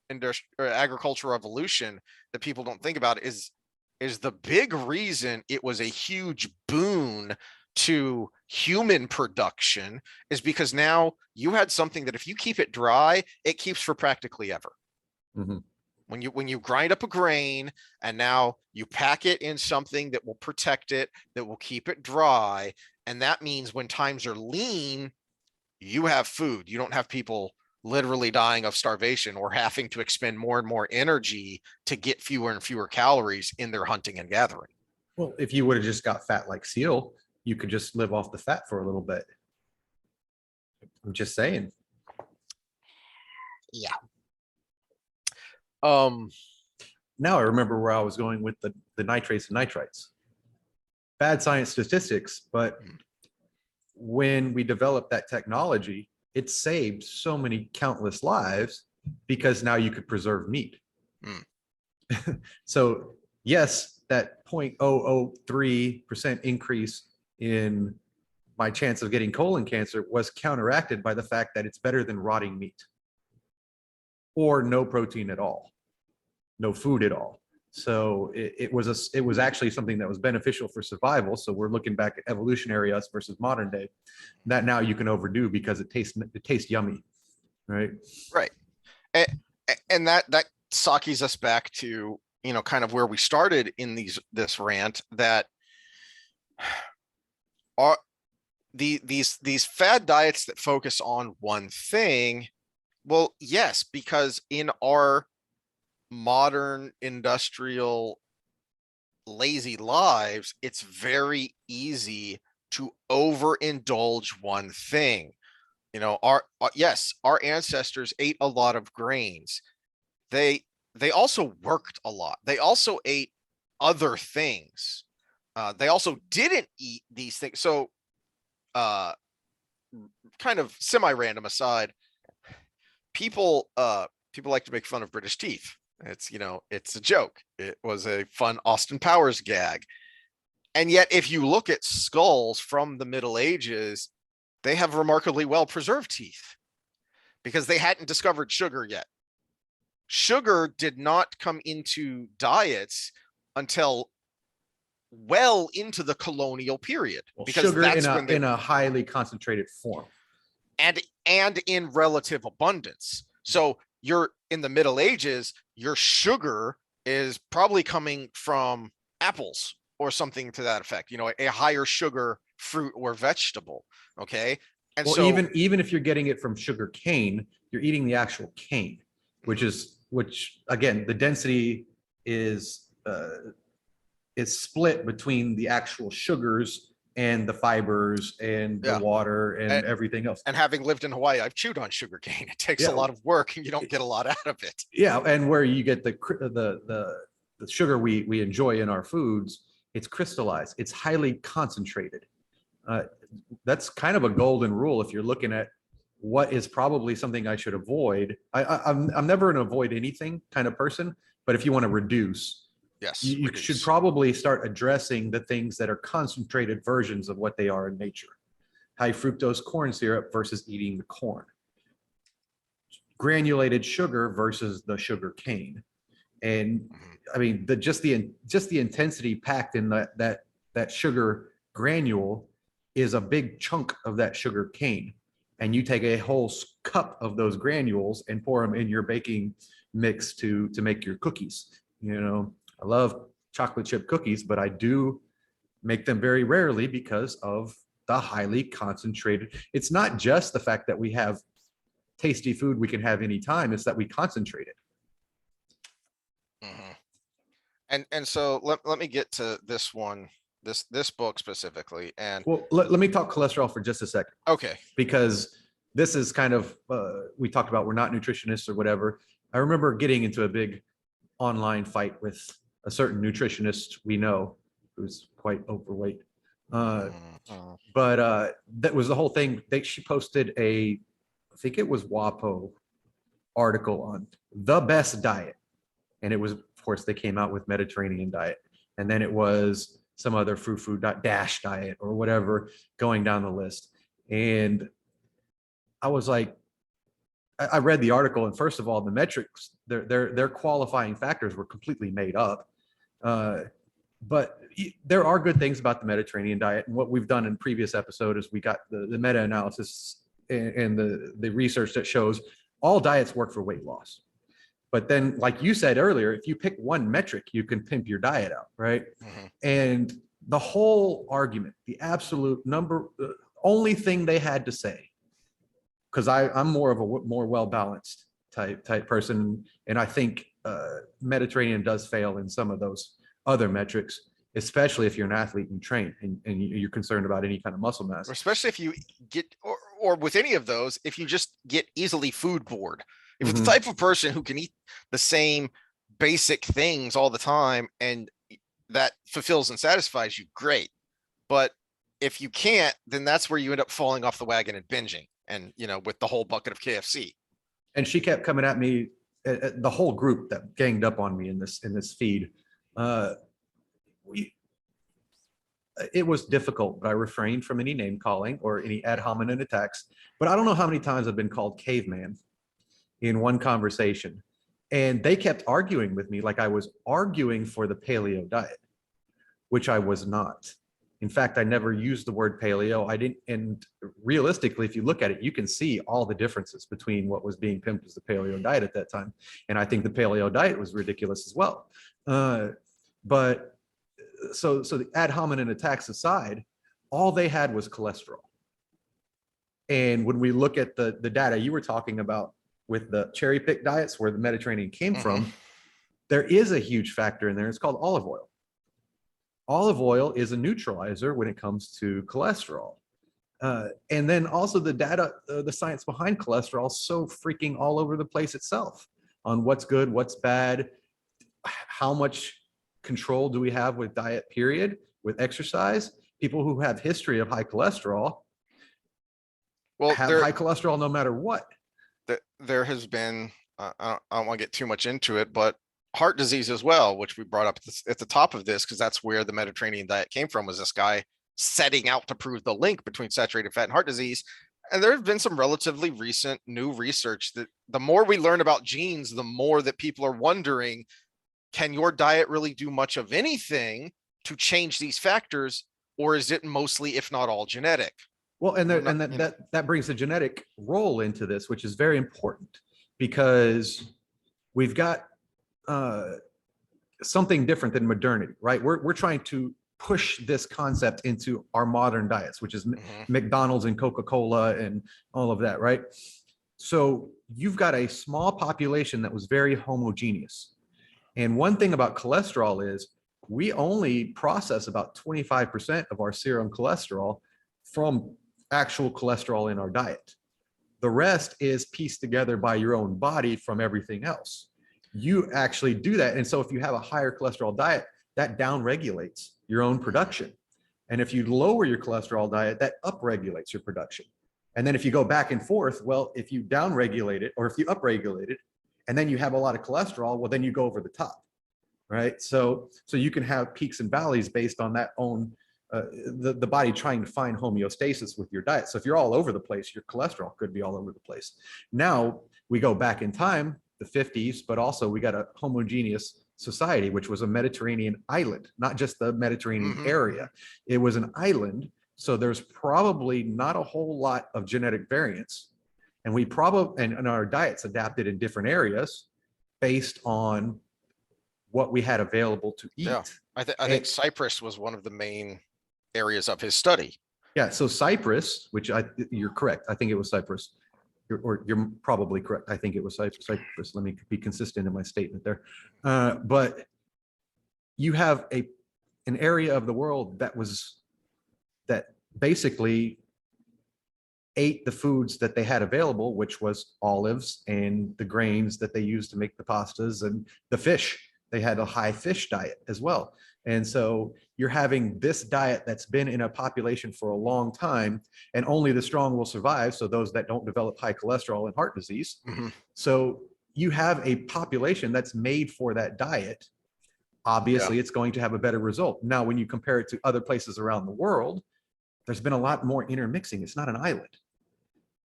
agricultural revolution that people don't think about, is the big reason it was a huge boon to human production is because now you had something that if you keep it dry, it keeps for practically ever. Mm-hmm. When you grind up a grain and now you pack it in something that will protect it, that will keep it dry, and that means when times are lean, you have food. You don't have people literally dying of starvation or having to expend more and more energy to get fewer and fewer calories in their hunting and gathering. Well, if you would have just got fat like seal, you could just live off the fat for a little bit. I'm just saying. Yeah. Now I remember where I was going with the nitrates and nitrites. Bad science statistics, but when we developed that technology, it saved so many countless lives because now you could preserve meat. So yes, that 0.003% increase in my chance of getting colon cancer was counteracted by the fact that it's better than rotting meat or no protein at all, no food at all. So it was actually something that was beneficial for survival. So we're looking back at evolutionary us versus modern day, that now you can overdo because it tastes yummy, right? Right. And that sakis us back to, kind of where we started in this rant, that are these fad diets that focus on one thing. Well, yes, because in our modern industrial lazy lives, it's very easy to overindulge one thing. Yes, our ancestors ate a lot of grains. They also worked a lot. They also ate other things. They also didn't eat these things. So, kind of semi-random aside, people like to make fun of British teeth. It's a joke. It was a fun Austin Powers gag. And yet, if you look at skulls from the Middle Ages, they have remarkably well preserved teeth because they hadn't discovered sugar yet. Sugar did not come into diets until well into the colonial period, because sugar that's when in a highly concentrated form, and in relative abundance. So you're in the Middle Ages, your sugar is probably coming from apples or something to that effect, a higher sugar fruit or vegetable. Okay. And well, so even if you're getting it from sugar cane, you're eating the actual cane, which again, the density is split between the actual sugars and the fibers and the water and everything else. And having lived in Hawaii, I've chewed on sugar cane. It takes a lot of work and you don't get a lot out of it. Yeah. And where you get the sugar we enjoy in our foods, it's crystallized, it's highly concentrated. That's kind of a golden rule if you're looking at what is probably something I should avoid. I'm never an avoid anything kind of person, but if you want to reduce, yes, you should probably start addressing the things that are concentrated versions of what they are in nature. High fructose corn syrup versus eating the corn. Granulated sugar versus the sugar cane. And I mean, just the intensity packed in that sugar granule is a big chunk of that sugar cane. And you take a whole cup of those granules and pour them in your baking mix to make your cookies. I love chocolate chip cookies, but I do make them very rarely because of the highly concentrated. It's not just the fact that we have tasty food we can have anytime, it's that we concentrate it. And so let me get to this one, this book specifically. And well, let me talk cholesterol for just a second. Okay. Because this is kind of, we talked about we're not nutritionists or whatever. I remember getting into a big online fight with a certain nutritionist we know who's quite overweight. But that was the whole thing. She posted I think it was WAPO article on the best diet. And it was, of course, they came out with Mediterranean diet. And then it was some other frou dash diet or whatever going down the list. And I was like, I read the article, and first of all, the metrics, their qualifying factors were completely made up. But there are good things about the Mediterranean diet. And what we've done in previous episode is we got the meta-analysis and the research that shows all diets work for weight loss. But then, like you said earlier, if you pick one metric, you can pimp your diet out, right? And the whole argument, the absolute the only thing they had to say, because I'm more of a more well-balanced type person, and I think Mediterranean does fail in some of those other metrics, especially if you're an athlete and train and you're concerned about any kind of muscle mass. Especially if you get, or with any of those, if you just get easily food bored. If you're the type of person who can eat the same basic things all the time and that fulfills and satisfies you, great. But if you can't, then that's where you end up falling off the wagon and binging, and with the whole bucket of KFC. And she kept coming at me, the whole group that ganged up on me in this feed. It was difficult, but I refrained from any name calling or any ad hominem attacks. But I don't know how many times I've been called caveman in one conversation. And they kept arguing with me like I was arguing for the paleo diet, which I was not. In fact, I never used the word paleo. I didn't, and realistically, if you look at it, you can see all the differences between what was being pimped as the paleo diet at that time. And I think the paleo diet was ridiculous as well. But so the ad hominem attacks aside, all they had was cholesterol. And when we look at the data you were talking about with the cherry pick diets where the Mediterranean came from, there is a huge factor in there. It's called olive oil. Olive oil is a neutralizer when it comes to cholesterol. And then also the data, the science behind cholesterol is so freaking all over the place itself on what's good, what's bad, how much control do we have with diet, period, with exercise. People who have history of high cholesterol have high cholesterol no matter what. There has been, I don't want to get too much into it, but heart disease as well, which we brought up at the top of this, because that's where the Mediterranean diet came from, was this guy setting out to prove the link between saturated fat and heart disease. And there have been some relatively recent new research that the more we learn about genes, the more that people are wondering, can your diet really do much of anything to change these factors? Or is it mostly, if not all, genetic? Well, and that brings the genetic role into this, which is very important, because we've got something different than modernity, right? We're trying to push this concept into our modern diets, which is McDonald's and Coca-Cola and all of that, right? So you've got a small population that was very homogeneous. And one thing about cholesterol is we only process about 25% of our serum cholesterol from actual cholesterol in our diet. The rest is pieced together by your own body from everything else. You actually do that. And so if you have a higher cholesterol diet, that downregulates your own production. And if you lower your cholesterol diet, that upregulates your production. And then if you go back and forth, well, if you downregulate it or if you upregulate it, and then you have a lot of cholesterol, well, then you go over the top, right? So you can have peaks and valleys based on that own, the body trying to find homeostasis with your diet. So if you're all over the place, your cholesterol could be all over the place. Now we go back in time, the 50s, but also we got a homogeneous society, which was a Mediterranean island, not just the Mediterranean area. It was an island. So there's probably not a whole lot of genetic variance. And we probably, and our diets adapted in different areas based on what we had available to eat. Yeah, I think Cyprus was one of the main areas of his study. Yeah, so Cyprus, which you're correct. I think it was Cyprus. You're probably correct. I think it was Cyprus. Let me be consistent in my statement there. But you have an area of the world that basically ate the foods that they had available, which was olives and the grains that they used to make the pastas and the fish. They had a high fish diet as well. And so you're having this diet that's been in a population for a long time, and only the strong will survive. So those that don't develop high cholesterol and heart disease. So you have a population that's made for that diet. Obviously, it's going to have a better result. Now, when you compare it to other places around the world, there's been a lot more intermixing. It's not an island.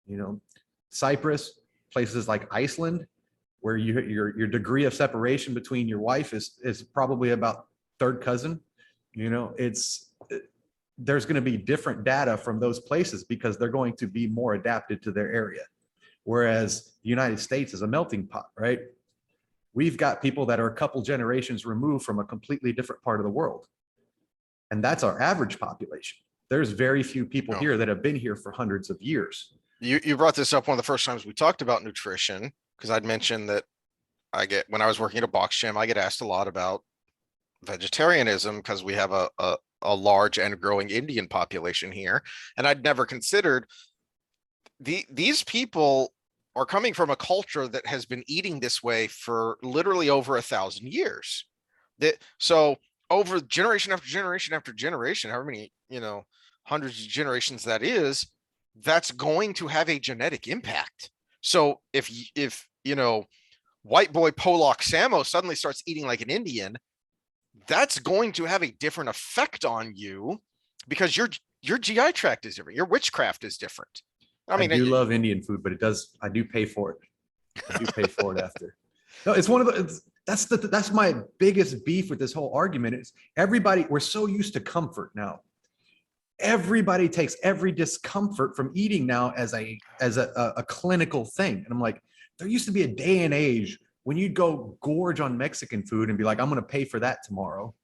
You know, Cyprus, places like Iceland, where your degree of separation between your wife is probably about third cousin. You know, there's going to be different data from those places because they're going to be more adapted to their area. Whereas the United States is a melting pot, right? We've got people that are a couple generations removed from a completely different part of the world. And that's our average population. There's very few people here that have been here for hundreds of years. You brought this up one of the first times we talked about nutrition, because I'd mentioned that when I was working at a box gym, I get asked a lot about vegetarianism because we have a large and growing Indian population here. And I'd never considered these people are coming from a culture that has been eating this way for literally over 1,000 years. So over generation after generation after generation, however many, hundreds of generations that's going to have a genetic impact. So if white boy Pollock Samo suddenly starts eating like an Indian, that's going to have a different effect on you because your GI tract is different. Your witchcraft is different. I do love Indian food, but I do pay for it. I do pay for it after. No, it's one of the, that's my biggest beef with this whole argument is we're so used to comfort now. everybody takes every discomfort from eating now as a clinical thing. And I'm like, there used to be a day and age when you'd go gorge on Mexican food and be like, I'm going to pay for that tomorrow.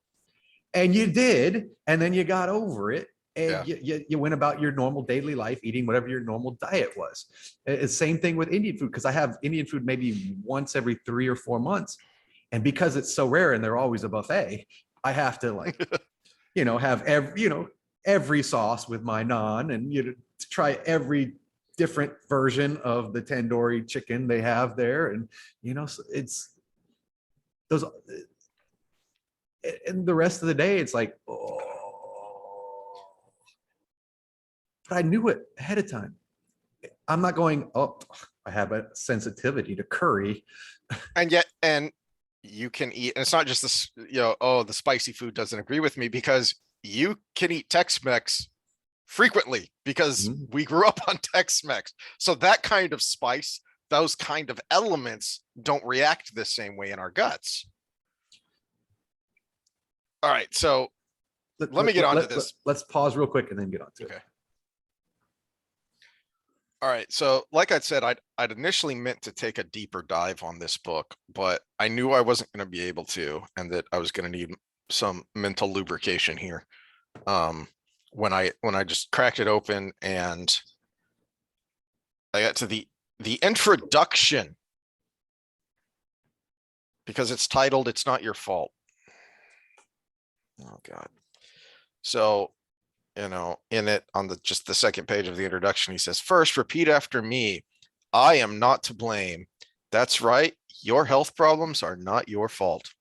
And you did, and then you got over it, and you went about your normal daily life eating whatever your normal diet was. It's same thing with Indian food, because I have Indian food maybe once every 3 or 4 months. And because it's so rare and they're always a buffet, I have to like, have every sauce with my naan, and try every different version of the tandoori chicken they have there. And, so it's those, and the rest of the day, it's like, oh, but I knew it ahead of time. I'm not going, oh, I have a sensitivity to curry. And you can eat, and it's not just this, oh, the spicy food doesn't agree with me, because you can eat Tex-Mex frequently because we grew up on Tex-Mex. So that kind of spice, those kind of elements don't react the same way in our guts. All right, so let me get on to this. Let's pause real quick and then get on to it. All right, so like I said, I'd initially meant to take a deeper dive on this book, but I knew I wasn't going to be able to, and that I was going to need some mental lubrication here. When I just cracked it open and I got to the introduction, because it's titled "It's Not Your Fault." Oh God. So, in it, on just the second page of the introduction, he says, "First, repeat after me. I am not to blame. That's right. Your health problems are not your fault."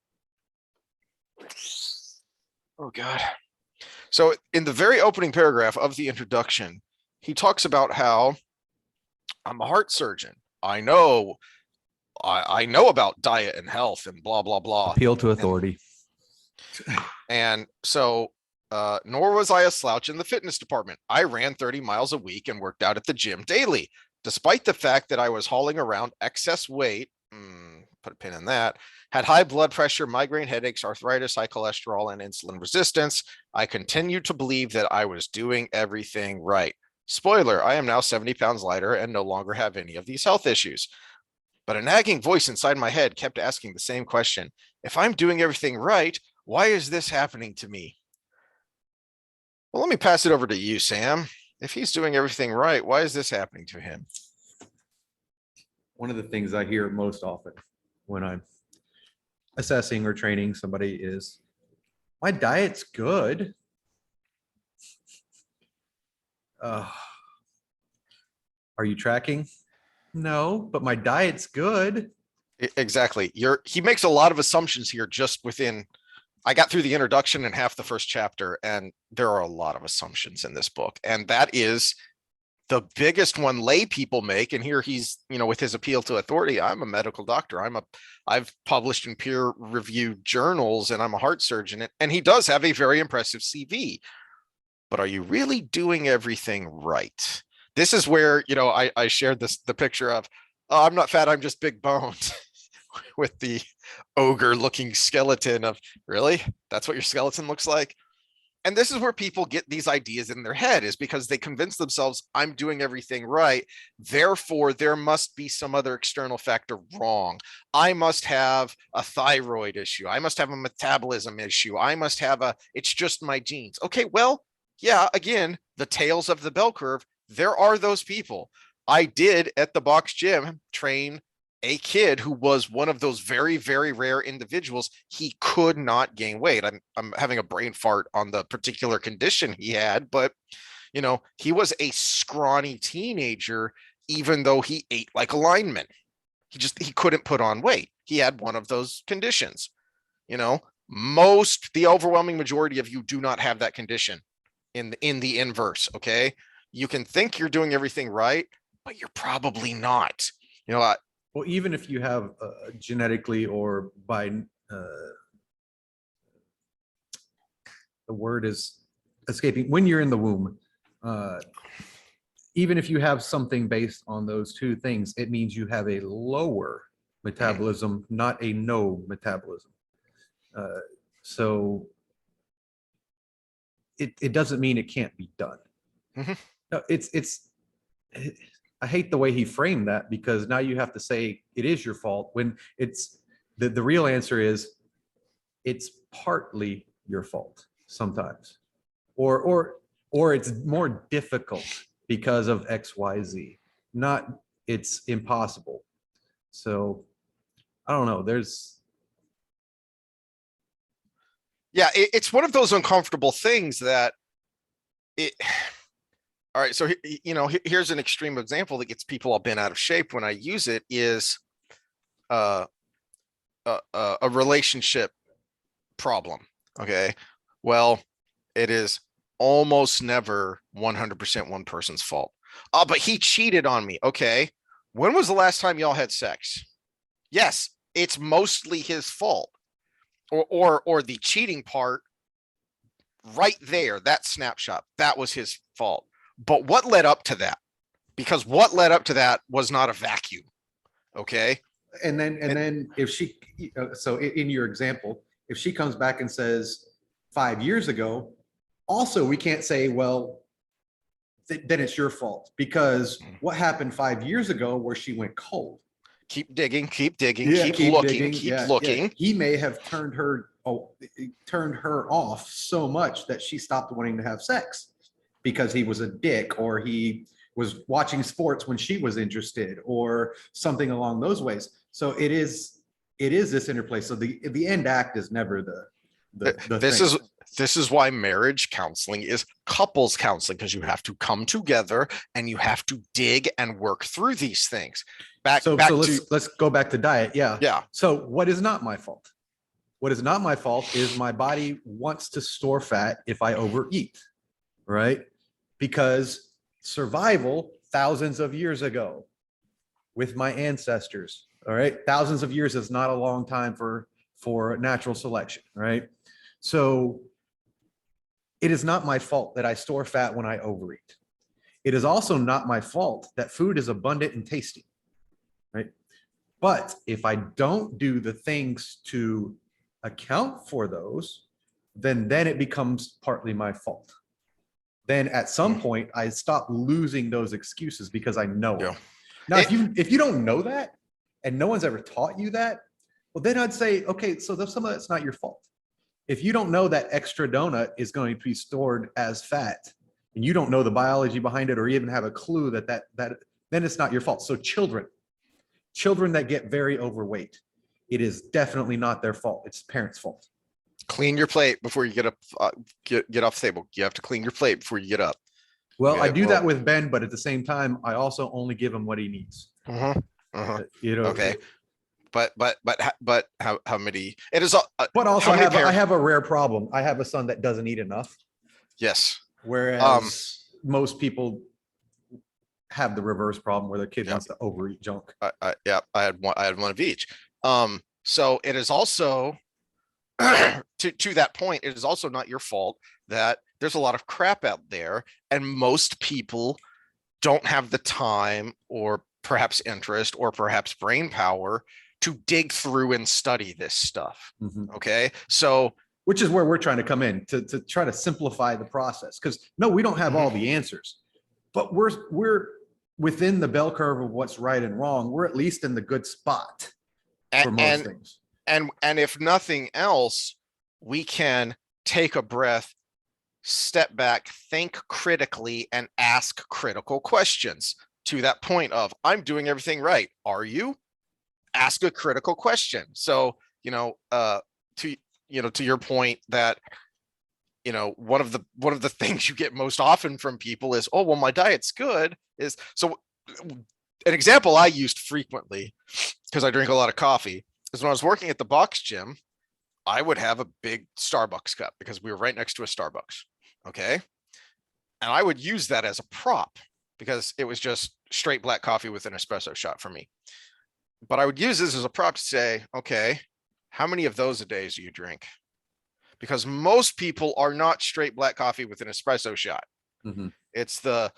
Oh God. So in the very opening paragraph of the introduction, he talks about how I'm a heart surgeon. I know about diet and health and blah, blah, blah. Appeal to authority. And so, nor was I a slouch in the fitness department. I ran 30 miles a week and worked out at the gym daily, despite the fact that I was hauling around excess weight. Put a pin in that. Had high blood pressure, migraine headaches, arthritis, high cholesterol, and insulin resistance. I continued to believe that I was doing everything right. Spoiler, I am now 70 pounds lighter and no longer have any of these health issues. But a nagging voice inside my head kept asking the same question. If I'm doing everything right, why is this happening to me? Well, let me pass it over to you, Sam. If he's doing everything right, why is this happening to him? One of the things I hear most often when I'm assessing or training somebody is, my diet's good. Are you tracking? No, but my diet's good. Exactly. He makes a lot of assumptions here just within. I got through the introduction and half the first chapter, and there are a lot of assumptions in this book. And that is the biggest one lay people make. And here he's, with his appeal to authority. I'm a medical doctor. I've published in peer reviewed journals, and I'm a heart surgeon. And he does have a very impressive CV. But are you really doing everything right? This is where, I shared the picture of, oh, I'm not fat, I'm just big boned, with the ogre looking skeleton of, really? That's what your skeleton looks like? And this is where people get these ideas in their head, is because they convince themselves, I'm doing everything right. Therefore, there must be some other external factor wrong. I must have a thyroid issue. I must have a metabolism issue. I must have it's just my genes. Okay, well, yeah, again, the tails of the bell curve, there are those people. I did at the box gym train a kid who was one of those very, very rare individuals. He could not gain weight. I'm having a brain fart on the particular condition he had, but he was a scrawny teenager, even though he ate like a lineman. He couldn't put on weight. He had one of those conditions. The overwhelming majority of you do not have that condition in the inverse. Okay. You can think you're doing everything right, but you're probably not. Well, even if you have genetically or by the word is escaping, when you're in the womb, even if you have something based on those two things, it means you have a lower metabolism, not a no metabolism. So it doesn't mean it can't be done. Mhm. No, I hate the way he framed that, because now you have to say it is your fault when it's the real answer is it's partly your fault sometimes, or it's more difficult because of XYZ, not it's impossible. So I don't know. Yeah, it's one of those uncomfortable things that it. All right, so here's an extreme example that gets people all bent out of shape when I use it is uh, a relationship problem. Okay, well, it is almost never 100% one person's fault. Oh, but he cheated on me. Okay, when was the last time y'all had sex? Yes, it's mostly his fault, or the cheating part right there, that snapshot, that was his fault. But what led up to that? Because what led up to that was not a vacuum. Okay. and then if she, so in your example, if she comes back and says 5 years ago, also we can't say, well, then it's your fault, because what happened 5 years ago where she went cold? Keep digging, keep digging, Yeah, keep looking, digging. keep Yeah, looking. yeah. He may have turned her off so much that she stopped wanting to have sex because he was a dick, or he was watching sports when she was interested, or something along those ways. So it is this interplay. So the end act is never the This thing. is why marriage counseling is couples counseling, because you have to come together and you have to dig and work through these things. So let's go back to diet. Yeah. Yeah. So what is not my fault? What is not my fault is my body wants to store fat if I overeat, right? Because survival thousands of years ago with my ancestors, all right? Thousands of years is not a long time for natural selection, right? So it is not my fault that I store fat when I overeat. It is also not my fault that food is abundant and tasty, right? But if I don't do the things to account for those, then it becomes partly my fault. Then at some point I stop losing those excuses because I know it. Now, if you don't know that and no one's ever taught you that, well, then I'd say, okay, so some of that's not your fault. If you don't know that extra donut is going to be stored as fat, and you don't know the biology behind it, or even have a clue that then it's not your fault. So children that get very overweight, it is definitely not their fault. It's parents' fault. Clean your plate before you get up, get off the table. You have to clean your plate before you get up. Well, okay, I do that with Ben, but at the same time, I also only give him what he needs. Okay. But how many? It is. But also, I have a rare problem. I have a son that doesn't eat enough. Yes. Whereas most people have the reverse problem where their kid wants to overeat junk. I had one of each. So it is also to that point, it is also not your fault that there's a lot of crap out there, and most people don't have the time, or perhaps interest, or perhaps brain power to dig through and study this stuff. Okay, so which is where we're trying to come in to try to simplify the process, because no, we don't have all the answers, but we're within the bell curve of what's right and wrong. We're at least in the good spot for most things. And if nothing else, we can take a breath, step back, think critically, and ask critical questions. To that point of, I'm doing everything right. Are you? Ask a critical question. So, to your point that, one of the things you get most often from people is, oh, well, my diet's good. So an example I used frequently, because I drink a lot of coffee, is when I was working at the box gym, I would have a big Starbucks cup because we were right next to a Starbucks. Okay. And I would use that as a prop because it was just straight black coffee with an espresso shot for me. But I would use this as a prop to say, okay, how many of those a day do you drink? Because most people are not straight black coffee with an espresso shot. It's the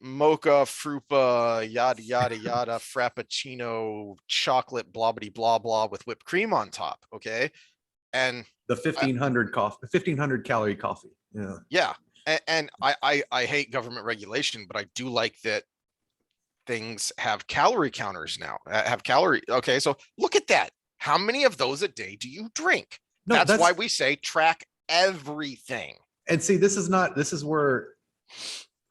mocha, frupa, yada, yada, yada, frappuccino, chocolate, blah, blah, blah, blah, with whipped cream on top. Okay. And the 1500 calorie coffee. Yeah. Yeah. And I hate government regulation, but I do like that things have calorie counters now, have calorie. Okay. So look at that. How many of those a day do you drink? No, That's that's, why we say track everything. and see, this is where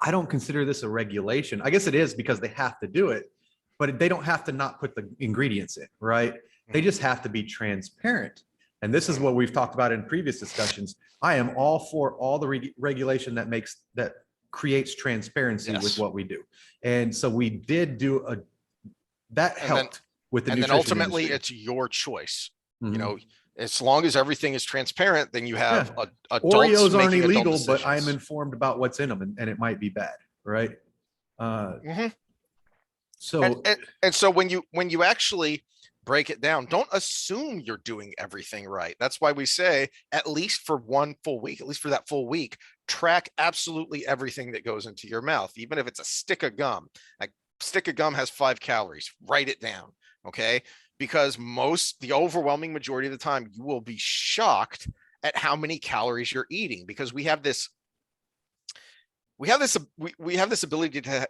I don't consider this a regulation. I guess it is because they have to do it, but they don't have to not put the ingredients in, right? They just have to be transparent. And this is what we've talked about in previous discussions. I am all for all the regulation that creates transparency with what we do. And so we did do that helped with the and then nutrition ultimately industry. it's your choice. Mhm. You know, as long as everything is transparent, then you have adults Oreos aren't making adult illegal, but I'm decisions. informed about what's in them, and it might be bad, right? So And so when you actually break it down, don't assume you're doing everything right. That's why we say at least for one full week, at least for that full week, track absolutely everything that goes into your mouth, even if it's a stick of gum. Like stick of gum has 5 calories, write it down. Okay. Because the overwhelming majority of the time, you will be shocked at how many calories you're eating, because we have this ability to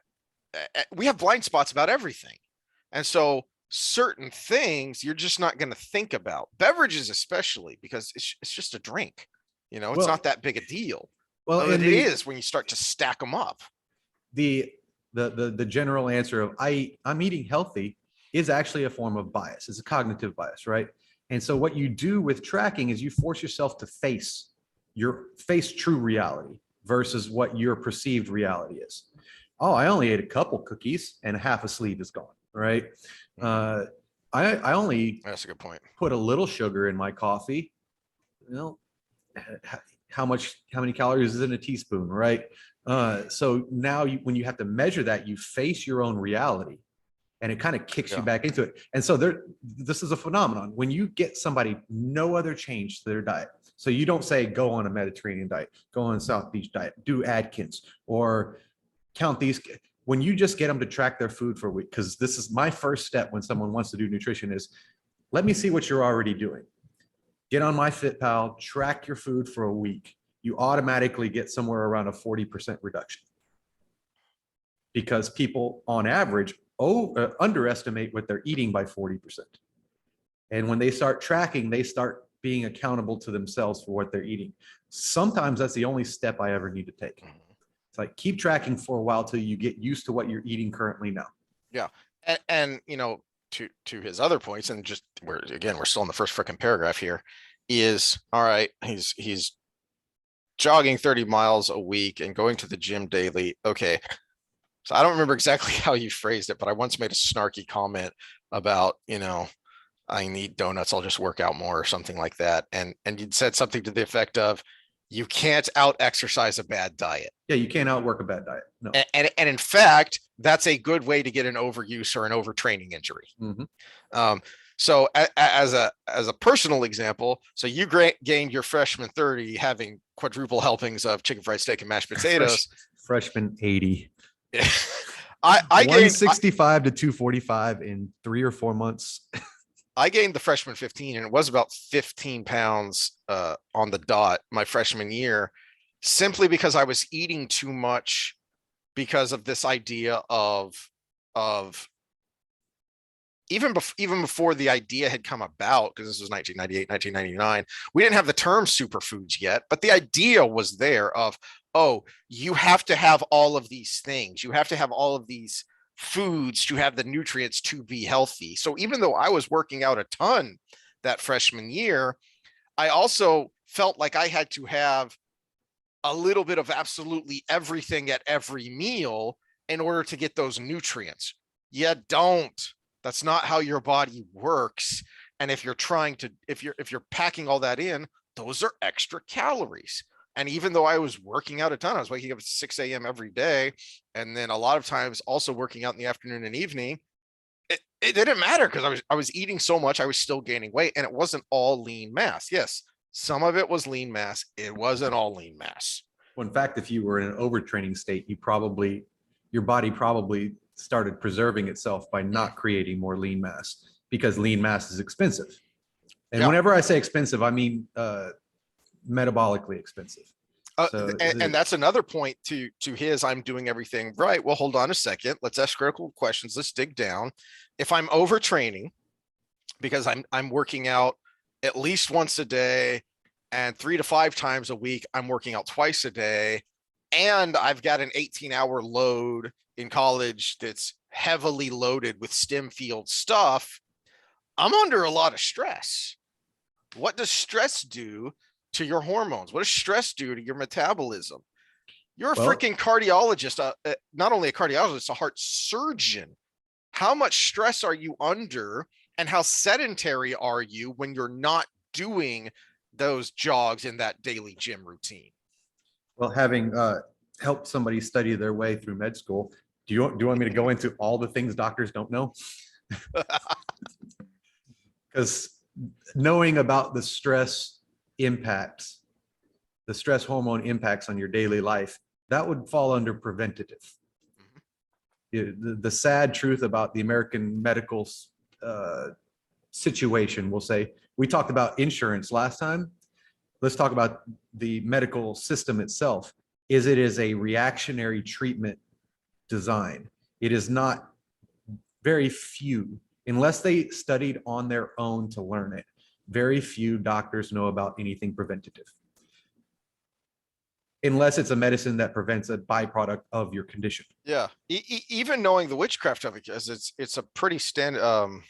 we have blind spots about everything. And so certain things you're just not going to think about, beverages especially, because it's just a drink. You know, it's not that big a deal. well, But and it is when you start to stack them up. the general answer of I'm eating healthy is actually a form of bias. It's a cognitive bias, right? And so what you do with tracking is you force yourself to face true reality versus what your perceived reality is. Oh, I only ate a couple cookies and half a sleeve is gone, right? I only That's a good point. put a little sugar in my coffee. Well, how many calories is in a teaspoon, right? So now when you have to measure that, you face your own reality, and it kind of kicks you back into it. And so this is a phenomenon. When you get somebody no other change to their diet, so you don't say go on a Mediterranean diet, go on a South Beach diet, do Atkins, or count these. When you just get them to track their food for a week, because this is my first step when someone wants to do nutrition, is let me see what you're already doing. Get on MyFitPal, track your food for a week. You automatically get somewhere around a 40% reduction, because people on average underestimate what they're eating by 40%. And when they start tracking, they start being accountable to themselves for what they're eating. Sometimes that's the only step I ever need to take. It's like keep tracking for a while till you get used to what you're eating currently now. Yeah. And you know, to his other points, and just we're still in the first freaking paragraph here, is all right, he's jogging 30 miles a week and going to the gym daily. Okay. So I don't remember exactly how you phrased it, but I once made a snarky comment about, you know, I need donuts, I'll just work out more or something like that. And you'd said something to the effect of, you can't out exercise a bad diet. Yeah, you can't outwork a bad diet. No. And in fact, that's a good way to get an overuse or an overtraining injury. So as a personal example, so you gained your freshman 30 having quadruple helpings of chicken fried steak and mashed potatoes. Freshman 80. I gained 165 to 245 in 3 or 4 months. I gained the freshman 15, and it was about 15 pounds on the dot my freshman year, simply because I was eating too much, because of this idea of even before the idea had come about, because this was 1998, 1999, we didn't have the term superfoods yet, but the idea was there of, oh, you have to have all of these things. You have to have all of these foods to have the nutrients to be healthy. So even though I was working out a ton that freshman year, I also felt like I had to have a little bit of absolutely everything at every meal in order to get those nutrients. You don't. That's not how your body works. And if you're packing all that in, those are extra calories. And even though I was working out a ton, I was waking up at 6 a.m. every day, and then a lot of times also working out in the afternoon and evening, it didn't matter, because I was eating so much, I was still gaining weight, and it wasn't all lean mass. Yes, some of it was lean mass. It wasn't all lean mass. Well, in fact, if you were in an overtraining state, your body probably started preserving itself by not creating more lean mass, because lean mass is expensive. And whenever I say expensive, I mean metabolically expensive. So and that's another point to his, I'm doing everything right. Well, hold on a second. Let's ask critical questions. Let's dig down. If I'm overtraining because I'm working out at least once a day and 3 to 5 times a week, I'm working out twice a day, and I've got an 18-hour load in college that's heavily loaded with STEM field stuff, I'm under a lot of stress. What does stress do to your hormones? What does stress do to your metabolism? You're a freaking cardiologist, not only a cardiologist, a heart surgeon. How much stress are you under, and how sedentary are you when you're not doing those jogs in that daily gym routine? Well, having helped somebody study their way through med school, do you want me to go into all the things doctors don't know? Because knowing about the stress impacts, the stress hormone impacts on your daily life, that would fall under preventative. The sad truth about the American medical situation, we'll say, we talked about insurance last time. Let's talk about the medical system itself. It is a reactionary treatment design. It is not, very few, unless they studied on their own to learn it, very few doctors know about anything preventative. Unless it's a medicine that prevents a byproduct of your condition. Yeah, even knowing the witchcraft of it, because it's a pretty standard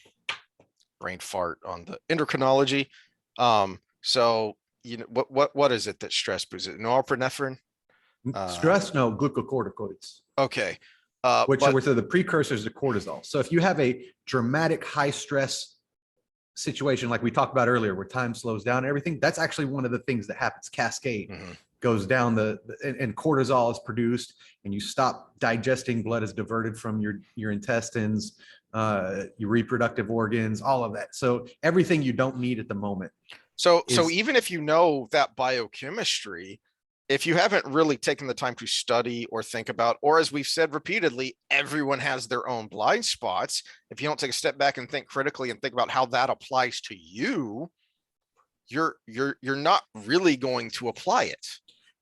brain fart on the endocrinology. So you know what is it that stress boosts? Is it norepinephrine? Stress, no, glucocorticoids. Okay. Which are the precursors to cortisol. So if you have a dramatic high stress situation, like we talked about earlier, where time slows down and everything, that's actually one of the things that happens. Cascade goes down and cortisol is produced, and you stop digesting, blood is diverted from your intestines, your reproductive organs, all of that. So everything you don't need at the moment. So even if you know that biochemistry, if you haven't really taken the time to study or think about, or as we've said repeatedly, everyone has their own blind spots. If you don't take a step back and think critically and think about how that applies to you, you're not really going to apply it.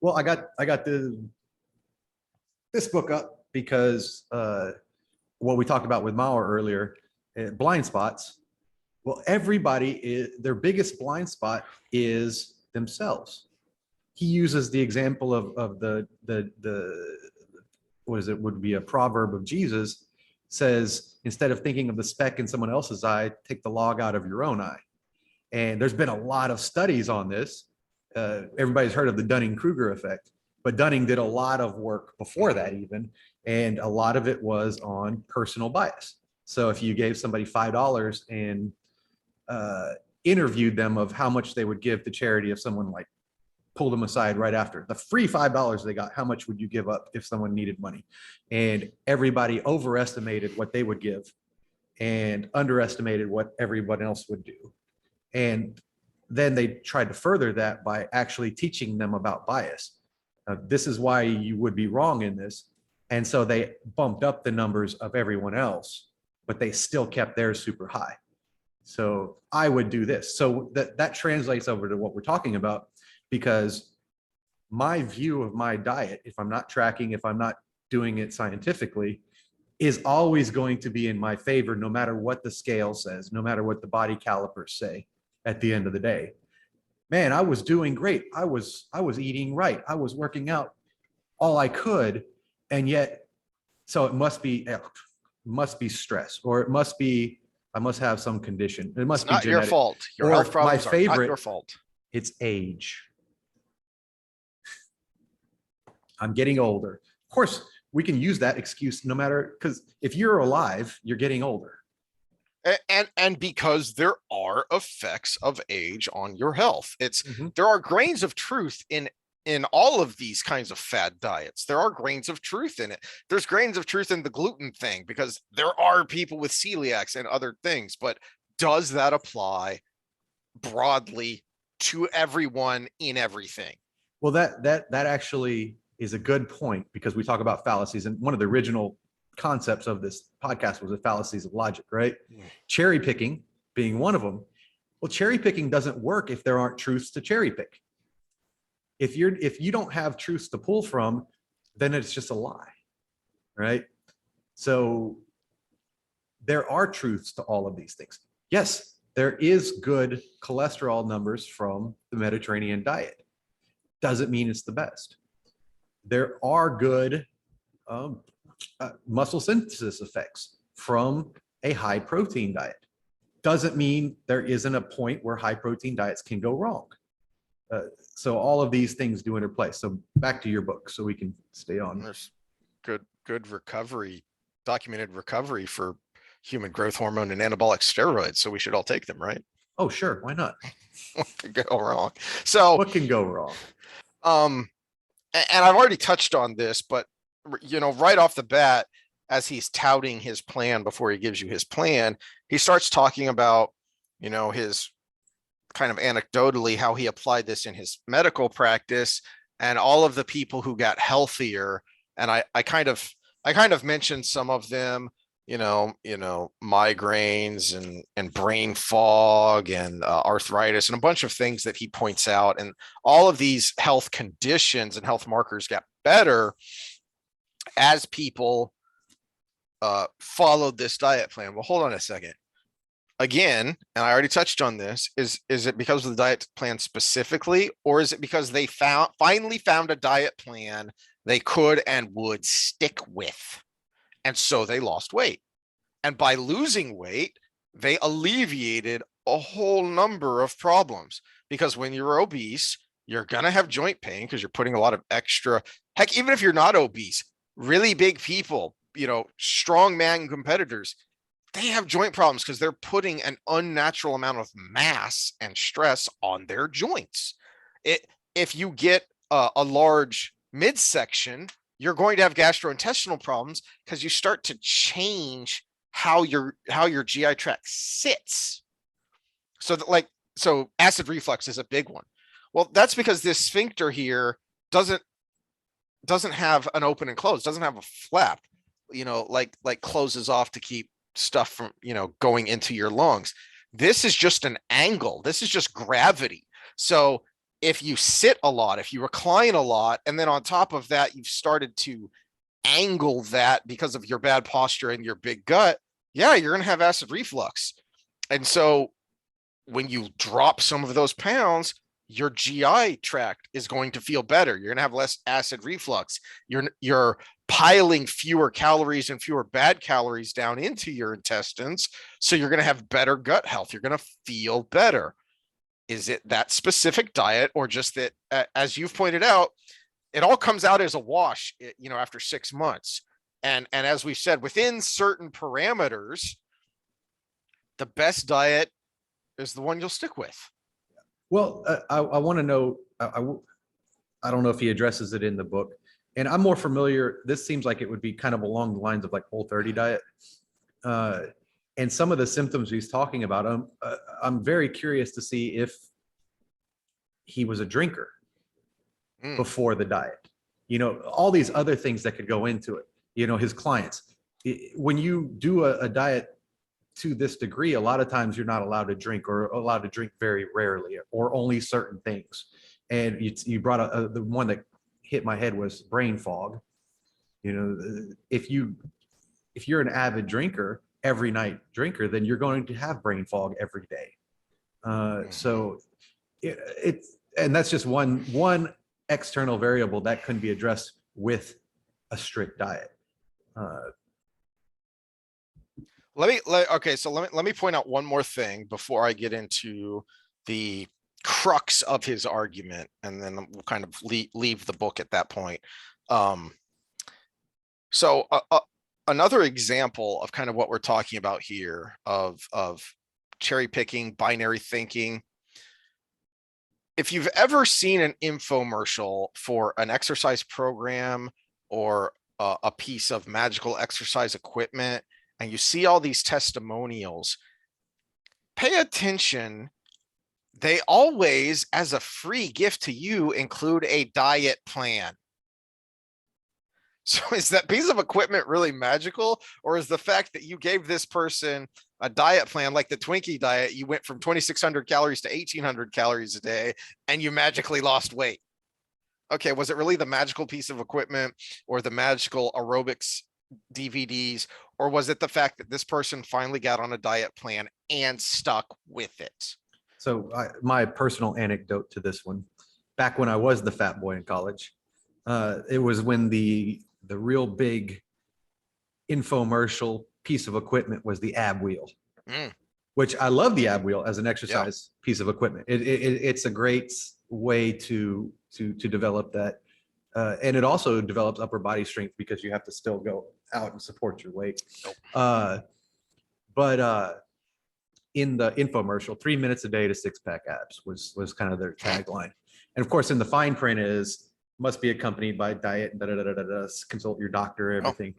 Well, I got this book up because what we talked about with Mauer earlier, blind spots. Well, their biggest blind spot is themselves. He uses the example of the what is it, would be a proverb of Jesus, says, instead of thinking of the speck in someone else's eye, take the log out of your own eye. And there's been a lot of studies on this. Everybody's heard of the Dunning-Kruger effect, but Dunning did a lot of work before that even, and a lot of it was on personal bias. So if you gave somebody $5 and interviewed them of how much they would give to charity, if someone like pulled them aside right after the free $5 they got, how much would you give up if someone needed money? And everybody overestimated what they would give and underestimated what everyone else would do. And then they tried to further that by actually teaching them about bias. This is why you would be wrong in this. And so they bumped up the numbers of everyone else, but they still kept theirs super high. So I would do this. So that translates over to what we're talking about, because my view of my diet, if I'm not tracking, if I'm not doing it scientifically, is always going to be in my favor, no matter what the scale says, no matter what the body calipers say at the end of the day. Man, I was doing great. I was eating right. I was working out all I could. And yet, so it must be stress, or I must have some condition. It must be not genetic. your fault. Your health problems are not your fault. It's age. I'm getting older. Of course, we can use that excuse no matter, because if you're alive, you're getting older. And because there are effects of age on your health. There are grains of truth in all of these kinds of fad diets. There are grains of truth in it. There's grains of truth in the gluten thing, because there are people with celiacs and other things, but does that apply broadly to everyone in everything? Well, that actually is a good point, because we talk about fallacies, and one of the original concepts of this podcast was the fallacies of logic, right? Cherry picking being one of them. Well, cherry picking doesn't work if there aren't truths to cherry pick. If you don't have truths to pull from, then it's just a lie, right? So there are truths to all of these things. Yes, there is good cholesterol numbers from the Mediterranean diet. Doesn't mean it's the best. There are good muscle synthesis effects from a high protein diet. Doesn't mean there isn't a point where high protein diets can go wrong. So all of these things do interplay. So back to your book so we can stay on. There's good recovery, documented recovery for human growth hormone and anabolic steroids. So we should all take them, right? Oh, sure. Why not? What could go wrong? So what can go wrong? And I've already touched on this, but right off the bat, as he's touting his plan before he gives you his plan, he starts talking about, his kind of anecdotally how he applied this in his medical practice and all of the people who got healthier. And I kind of mentioned some of them, migraines and brain fog and arthritis and a bunch of things that he points out. And all of these health conditions and health markers got better as people followed this diet plan. Well, hold on a second. Again, and I already touched on this, is it because of the diet plan specifically, or is it because they finally found a diet plan they could and would stick with? And so they lost weight. And by losing weight, they alleviated a whole number of problems. Because when you're obese, you're going to have joint pain because you're putting a lot of extra, heck, even if you're not obese, really big people, strong man competitors, they have joint problems because they're putting an unnatural amount of mass and stress on their joints. If you get a large midsection, you're going to have gastrointestinal problems because you start to change how your GI tract sits. So acid reflux is a big one. Well, that's because this sphincter here doesn't have an open and close, doesn't have a flap, like closes off to keep stuff from, going into your lungs. This is just an angle. This is just gravity. So if you sit a lot, if you recline a lot, and then on top of that, you've started to angle that because of your bad posture and your big gut, yeah, you're going to have acid reflux. And so when you drop some of those pounds, your GI tract is going to feel better. You're going to have less acid reflux. You're piling fewer calories and fewer bad calories down into your intestines. So you're going to have better gut health. You're going to feel better. Is it that specific diet, or just that, as you've pointed out, it all comes out as a wash, after 6 months. And as we've said, within certain parameters, the best diet is the one you'll stick with. Well, I want to know, I don't know if he addresses it in the book, and I'm more familiar. This seems like it would be kind of along the lines of like Whole30 diet. And some of the symptoms he's talking about, I'm very curious to see if he was a drinker before the diet. All these other things that could go into it. His clients. When you do a diet to this degree, a lot of times you're not allowed to drink, or allowed to drink very rarely, or only certain things. And you brought the one that hit my head was brain fog. If you're an avid drinker, every night drinker, then you're going to have brain fog every day. So and that's just one external variable that couldn't be addressed with a strict diet. Let me point out one more thing before I get into the crux of his argument, and then we'll kind of leave the book at that point. So another example of kind of what we're talking about here of cherry picking, binary thinking. If you've ever seen an infomercial for an exercise program or a piece of magical exercise equipment, and you see all these testimonials, pay attention. They always, as a free gift to you, include a diet plan. So is that piece of equipment really magical, or is the fact that you gave this person a diet plan like the Twinkie diet, you went from 2,600 calories to 1,800 calories a day and you magically lost weight? okay, was it really the magical piece of equipment or the magical aerobics DVDs, or was it the fact that this person finally got on a diet plan and stuck with it? So my personal anecdote to this one, back when I was the fat boy in college, it was when the real big infomercial piece of equipment was the ab wheel, which I love the ab wheel as an exercise piece of equipment. It's a great way to develop that. And it also develops upper body strength because you have to still go out and support your weight. But in the infomercial, 3 minutes a day to 6-pack abs was kind of their tagline. And of course, in the fine print is must be accompanied by diet, consult your doctor, everything.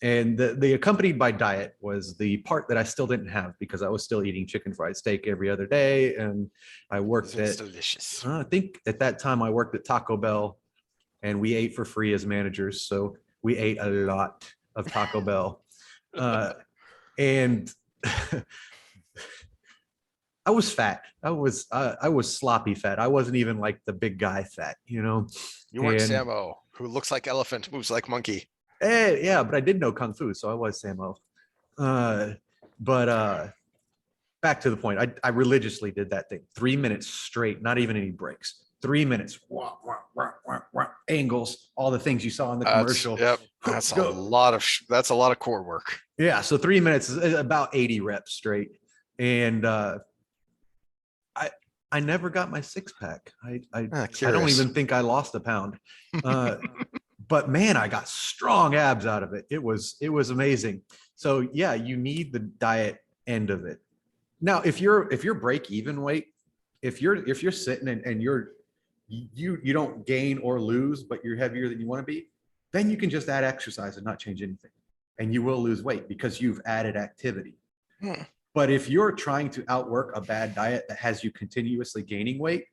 And the accompanied by diet was the part that I still didn't have because I was still eating chicken fried steak every other day. And I worked at, delicious. I think at that time I worked at Taco Bell, and we ate for free as managers. So we ate a lot of Taco Bell. And I was fat. I was sloppy fat. I wasn't even like the big guy fat, you know. You weren't Samo, who looks like elephant, moves like monkey. Yeah, but I did know Kung Fu, so I was Samo. But back to the point, I religiously did that thing. 3 minutes straight, not even any breaks. 3 minutes, angles, all the things you saw in the commercial. Yep, that's a lot of core work. Yeah, so 3 minutes is about 80 reps straight. And I never got my 6-pack. I don't even think I lost a pound. But man, I got strong abs out of it. It was amazing. So yeah, you need the diet end of it. Now, if you're break even weight, if you're sitting and you don't gain or lose, but you're heavier than you want to be, then you can just add exercise and not change anything, and you will lose weight because you've added activity. But if you're trying to outwork a bad diet that has you continuously gaining weight,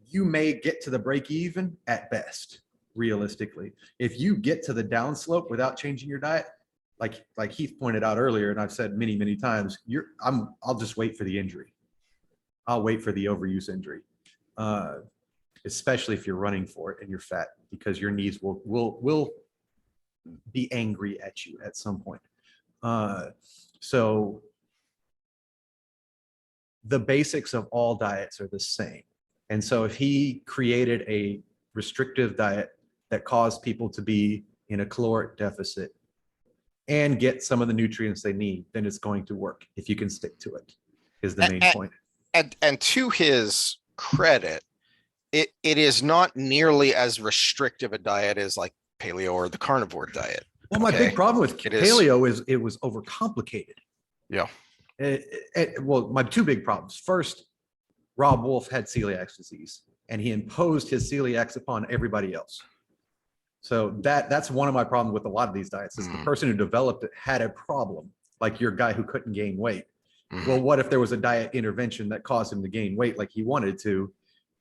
you may get to the break even at best, realistically. If you get to the downslope without changing your diet, like Heath pointed out earlier, and I've said many, many times, I'll just wait for the injury. I'll wait for the overuse injury, especially if you're running for it and you're fat, because your knees will be angry at you at some point. So the basics of all diets are the same. And so if he created a restrictive diet that caused people to be in a caloric deficit and get some of the nutrients they need, then it's going to work if you can stick to it, is the main point. And to his credit, it is not nearly as restrictive a diet as like paleo or the carnivore diet. Well, my big problem with paleo is it was overcomplicated. Yeah. Well, my two big problems. First, Rob Wolf had celiac disease, and he imposed his celiacs upon everybody else. So that's one of my problems with a lot of these diets is the person who developed it had a problem, like your guy who couldn't gain weight. Well, what if there was a diet intervention that caused him to gain weight like he wanted to?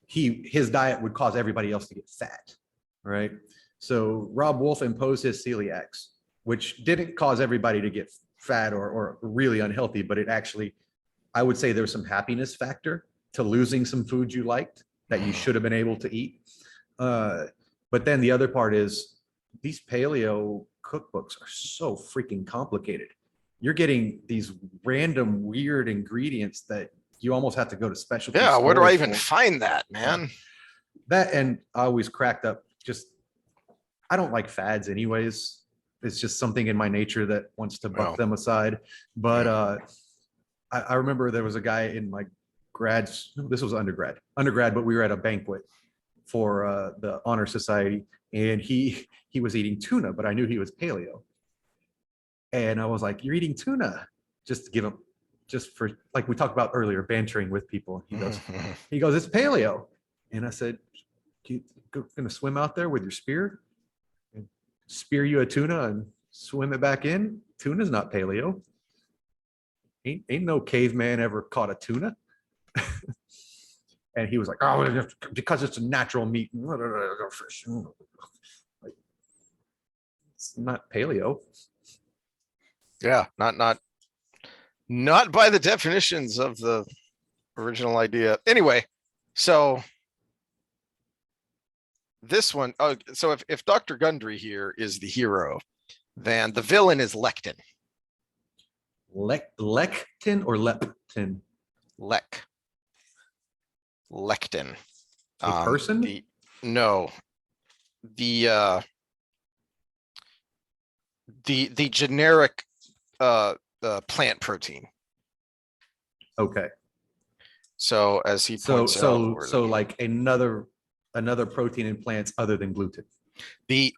His diet would cause everybody else to get fat, right? So Rob Wolf imposed his celiacs, which didn't cause everybody to get fat or really unhealthy, but it actually, I would say there's some happiness factor to losing some foods you liked that you should have been able to eat. But then the other part is these paleo cookbooks are so freaking complicated. You're getting these random weird ingredients that you almost have to go to specialty stores. Yeah, where do I even find that, man? That, and I always cracked up, I don't like fads anyways. It's just something in my nature that wants to buck them aside. But I remember there was a guy in my this was undergrad, but we were at a banquet for the honor society, and he was eating tuna, but I knew he was paleo. And I was like, "You're eating tuna?" Just to give him, just for, like we talked about earlier, bantering with people. He goes, "It's paleo." And I said, "You gonna swim out there with your spear and spear you a tuna and swim it back in? Tuna's not paleo. Ain't no caveman ever caught a tuna." And he was like, "Oh, because it's a natural meat. It's not paleo." Yeah, not by the definitions of the original idea. Anyway, so this one, oh, so if Dr. Gundry here is the hero, then the villain is lectin. Lectin or leptin? Lectin. A person? No, the the generic plant protein. Okay. So as he points out, So like another protein in plants other than gluten. the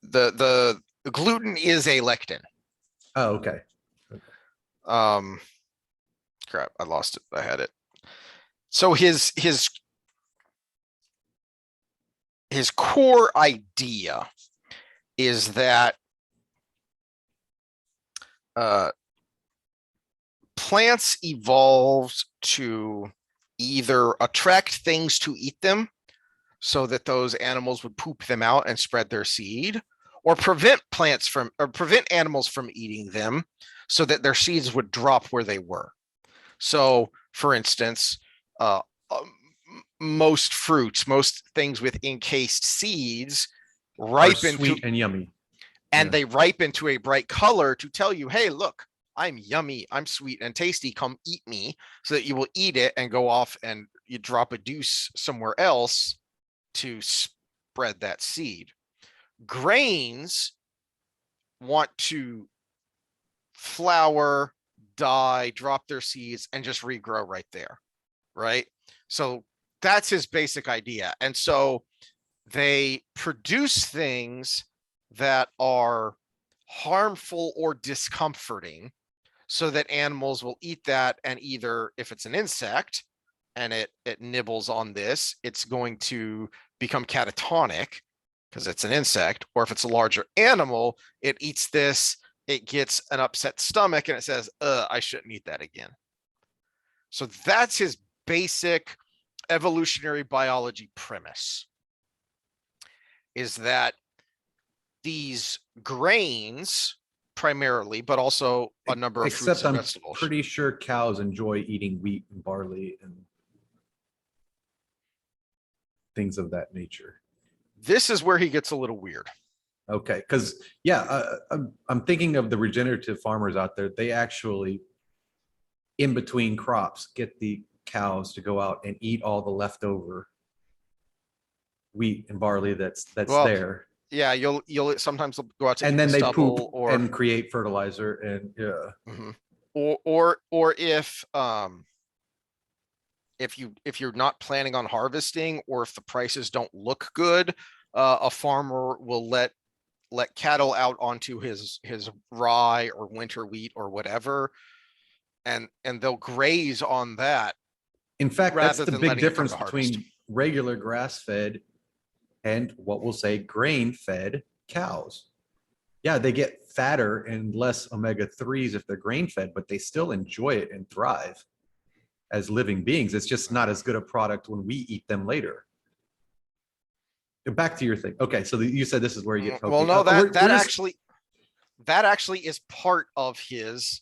the gluten is a lectin. Oh, okay. Crap, I lost it. I had it. So his core idea is that plants evolved to either attract things to eat them so that those animals would poop them out and spread their seed, or prevent animals from eating them so that their seeds would drop where they were. So for instance, most fruits, most things with encased seeds ripen sweet and yummy. And they ripen to a bright color to tell you, hey, look, I'm yummy, I'm sweet and tasty, come eat me, so that you will eat it and go off and you drop a deuce somewhere else to spread that seed. Grains want to flower, die, drop their seeds, and just regrow right there, right? So that's his basic idea. And so they produce things that are harmful or discomforting so that animals will eat that, and either, if it's an insect and it nibbles on this, it's going to become catatonic because it's an insect, or if it's a larger animal, it eats this, it gets an upset stomach and it says, I shouldn't eat that again. So that's his basic evolutionary biology premise, is that these grains primarily, but also a number of fruits and vegetables. I'm pretty sure cows enjoy eating wheat and barley and things of that nature. This is where he gets a little weird. Okay, because I'm thinking of the regenerative farmers out there. They actually, in between crops, get the cows to go out and eat all the leftover wheat and barley that's there. Yeah, you'll sometimes go out to and then they poop or and create fertilizer, and or if you're not planning on harvesting, or if the prices don't look good, a farmer will let cattle out onto his rye or winter wheat or whatever, and they'll graze on that. In fact, that's the big difference between regular grass-fed and what we'll say grain-fed cows. Yeah, they get fatter and less omega-3s if they're grain-fed, but they still enjoy it and thrive as living beings. It's just not as good a product when we eat them later. Back to your thing. Okay, so you said this is where you get pokey. Well, no, that actually is part of his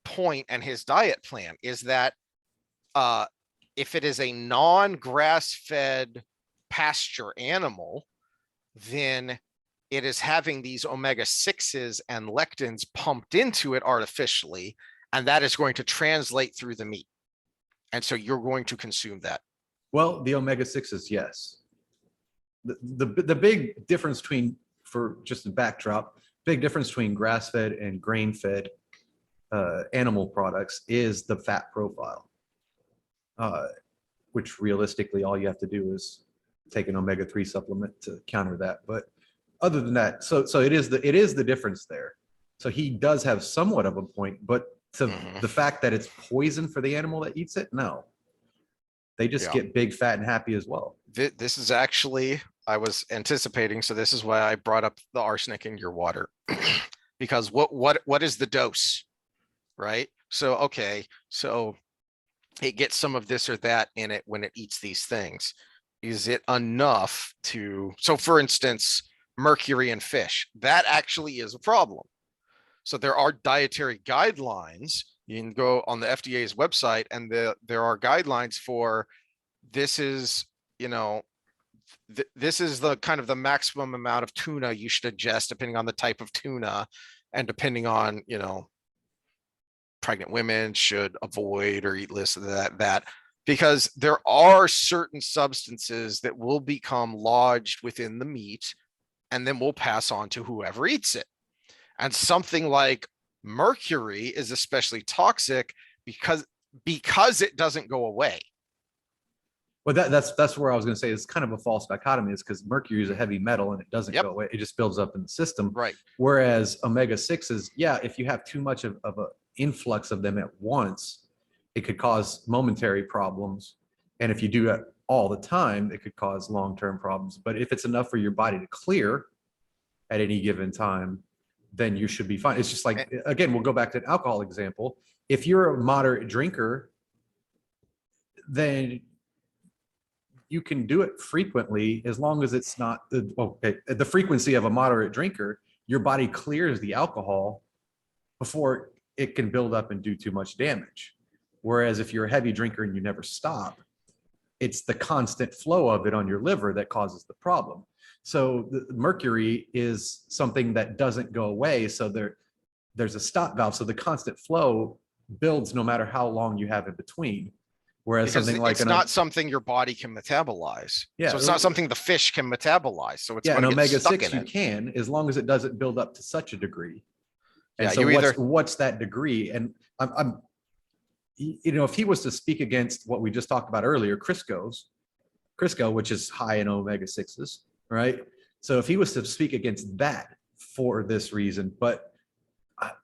point and his diet plan, is that if it is a non-grass-fed pasture animal, then it is having these omega-6s and lectins pumped into it artificially, and that is going to translate through the meat. And so you're going to consume that. Well, the omega-6s, yes. The big difference between, for just a backdrop, big difference between grass-fed and grain-fed animal products is the fat profile, which realistically all you have to do is take an omega-3 supplement to counter that. But other than that, so it is the difference there. So he does have somewhat of a point, but to the fact that it's poison for the animal that eats it, no. They just get big, fat, and happy as well. This is actually, I was anticipating, so this is why I brought up the arsenic in your water. Because what is the dose, right? So, okay, so it gets some of this or that in it when it eats these things. Is it enough to, so for instance, mercury in fish, that actually is a problem. So there are dietary guidelines. You can go on the FDA's website, and there are guidelines for, this is, this is the kind of the maximum amount of tuna you should ingest depending on the type of tuna, and depending on, you know, pregnant women should avoid or eat less of that, because there are certain substances that will become lodged within the meat and then will pass on to whoever eats it. And something like mercury is especially toxic because it doesn't go away. Well, that's where I was going to say it's kind of a false dichotomy, is because mercury is a heavy metal and it doesn't go away. It just builds up in the system. Right. Whereas omega-6s, yeah, if you have too much of an influx of them at once, it could cause momentary problems. And if you do it all the time, it could cause long-term problems. But if it's enough for your body to clear at any given time, then you should be fine. It's just like, again, we'll go back to an alcohol example. If you're a moderate drinker, then you can do it frequently as long as it's not the frequency of a moderate drinker. Your body clears the alcohol before it can build up and do too much damage. Whereas if you're a heavy drinker and you never stop, it's the constant flow of it on your liver that causes the problem. So the mercury is something that doesn't go away. So there's a stop valve. So the constant flow builds no matter how long you have in between. Whereas because something like it's not something your body can metabolize. Yeah, so it's not something the fish can metabolize. So it's an omega-6 you can, as long as it doesn't build up to such a degree. And yeah, so what's that degree? And I'm you know, if he was to speak against what we just talked about earlier, Crisco, which is high in omega-6s, right? So if he was to speak against that for this reason, but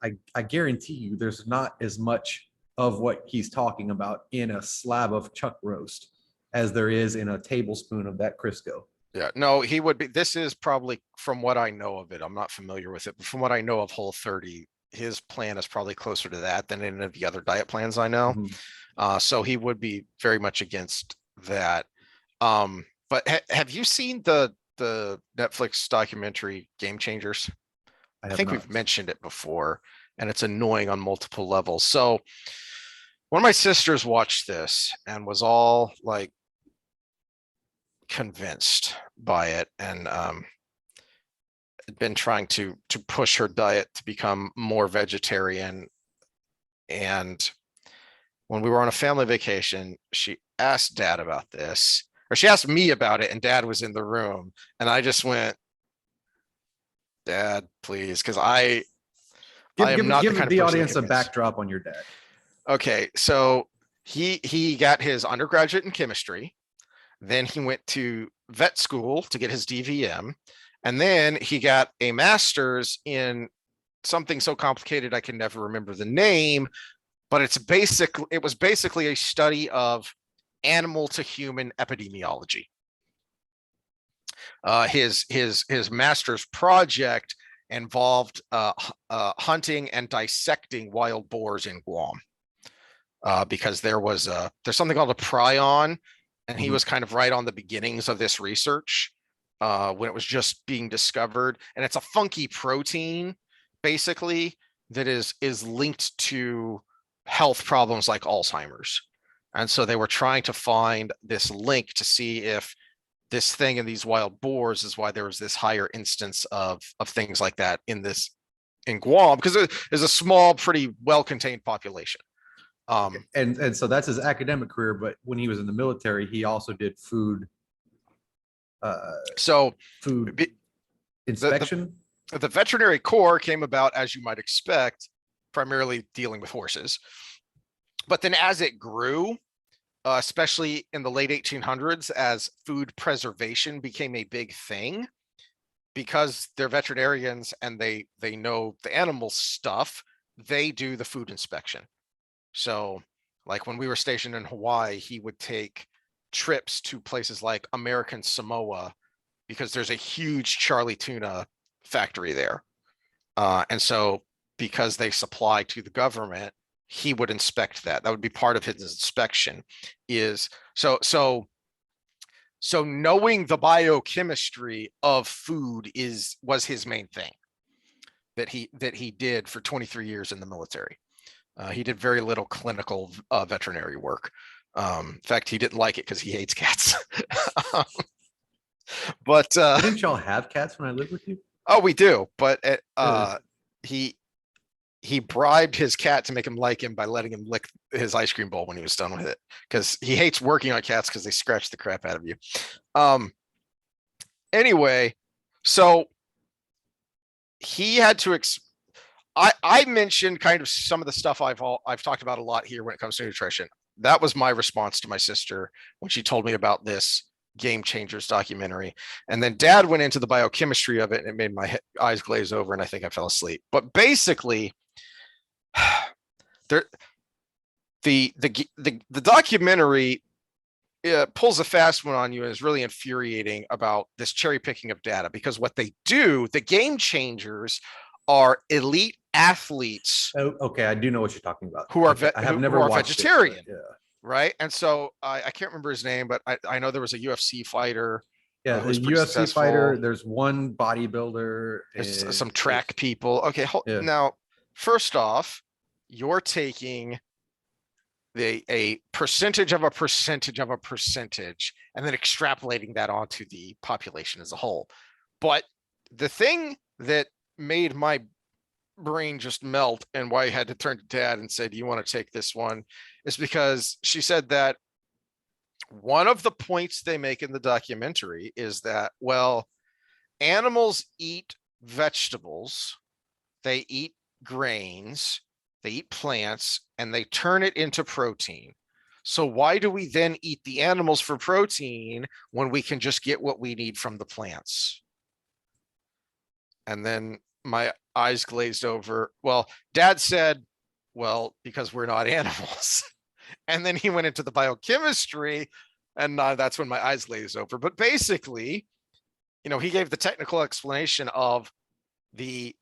I guarantee you there's not as much of what he's talking about in a slab of chuck roast as there is in a tablespoon of that Crisco. Yeah, no, he would be. This is probably, from what I know of it, I'm not familiar with it, but from what I know of Whole30, his plan is probably closer to that than any of the other diet plans I know. Mm-hmm. So he would be very much against that. But have you seen the Netflix documentary Game Changers? I think we've mentioned it before, and it's annoying on multiple levels. So one of my sisters watched this and was all like convinced by it, and had been trying to push her diet to become more vegetarian. And when we were on a family vacation, she asked Dad about this, or she asked me about it, and Dad was in the room, and I just went, Dad, please, because I am not give the kind the of person audience a backdrop on your dad. Okay, so he got his undergraduate in chemistry, then he went to vet school to get his DVM, and then he got a master's in something so complicated I can never remember the name, but it was basically a study of animal to human epidemiology. His master's project involved hunting and dissecting wild boars in Guam, because there's something called a prion, and he was kind of right on the beginnings of this research when it was just being discovered. And it's a funky protein, basically, that is linked to health problems like Alzheimer's. And so they were trying to find this link to see if this thing in these wild boars is why there was this higher instance of things like that in Guam, because there's a small, pretty well-contained population. And so that's his academic career, but when he was in the military, he also did food inspection. The veterinary corps came about, as you might expect, primarily dealing with horses. But then as it grew, especially in the late 1800s, as food preservation became a big thing, because they're veterinarians and they know the animal stuff, they do the food inspection. So like when we were stationed in Hawaii, he would take trips to places like American Samoa, because there's a huge Charlie tuna factory there. And so because they supply to the government, he would inspect that. That would be part of his inspection. So knowing the biochemistry of food was his main thing that he did for 23 years in the military. He did very little clinical veterinary work. In fact, he didn't like it because he hates cats. But Didn't y'all have cats when I lived with you? oh, we do. But Good. he he bribed his cat to make him like him by letting him lick his ice cream bowl when he was done with it, because he hates working on cats because they scratch the crap out of you. Anyway, so he had to I mentioned kind of some of the stuff I've talked about a lot here when it comes to nutrition. That was my response to my sister when she told me about this Game Changers documentary. And then dad went into the biochemistry of it, and it made my eyes glaze over, and I think I fell asleep. But basically, there the documentary pulls a fast one on you and is really infuriating about this cherry picking of data, because what they do, the Game Changers, are elite athletes. Oh, okay, I do know what you're talking about. Who are I have never who are watched vegetarian, it, yeah. Right? And so I can't remember his name, but I know there was a UFC fighter. Yeah, the UFC fighter. There's one bodybuilder. There's some track people. Okay, yeah. Now, first off, you're taking a percentage of a percentage of a percentage and then extrapolating that onto the population as a whole. But the thing that made my brain just melt, and why I had to turn to dad and say, do you want to take this one, is because she said that one of the points they make in the documentary is that, well, animals eat vegetables, they eat grains, they eat plants, and they turn it into protein. So why do we then eat the animals for protein when we can just get what we need from the plants? And then my eyes glazed over. Well, dad said, well, because we're not animals. And then he went into the biochemistry, and that's when my eyes glazed over. But basically, he gave the technical explanation of the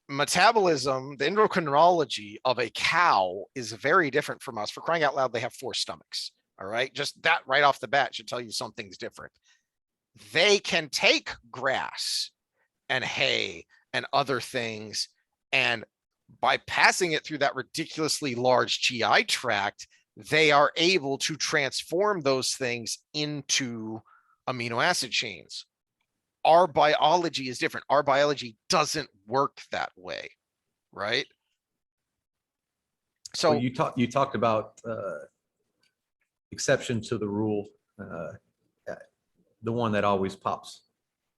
metabolism, the endocrinology of a cow is very different from us. For crying out loud, they have 4 stomachs. All right. Just that right off the bat should tell you something's different. They can take grass and hay and other things, and by passing it through that ridiculously large GI tract, they are able to transform those things into amino acid chains. Our biology is different. Our biology doesn't work that way, right? So well, you talked about exception to the rule. The one that always pops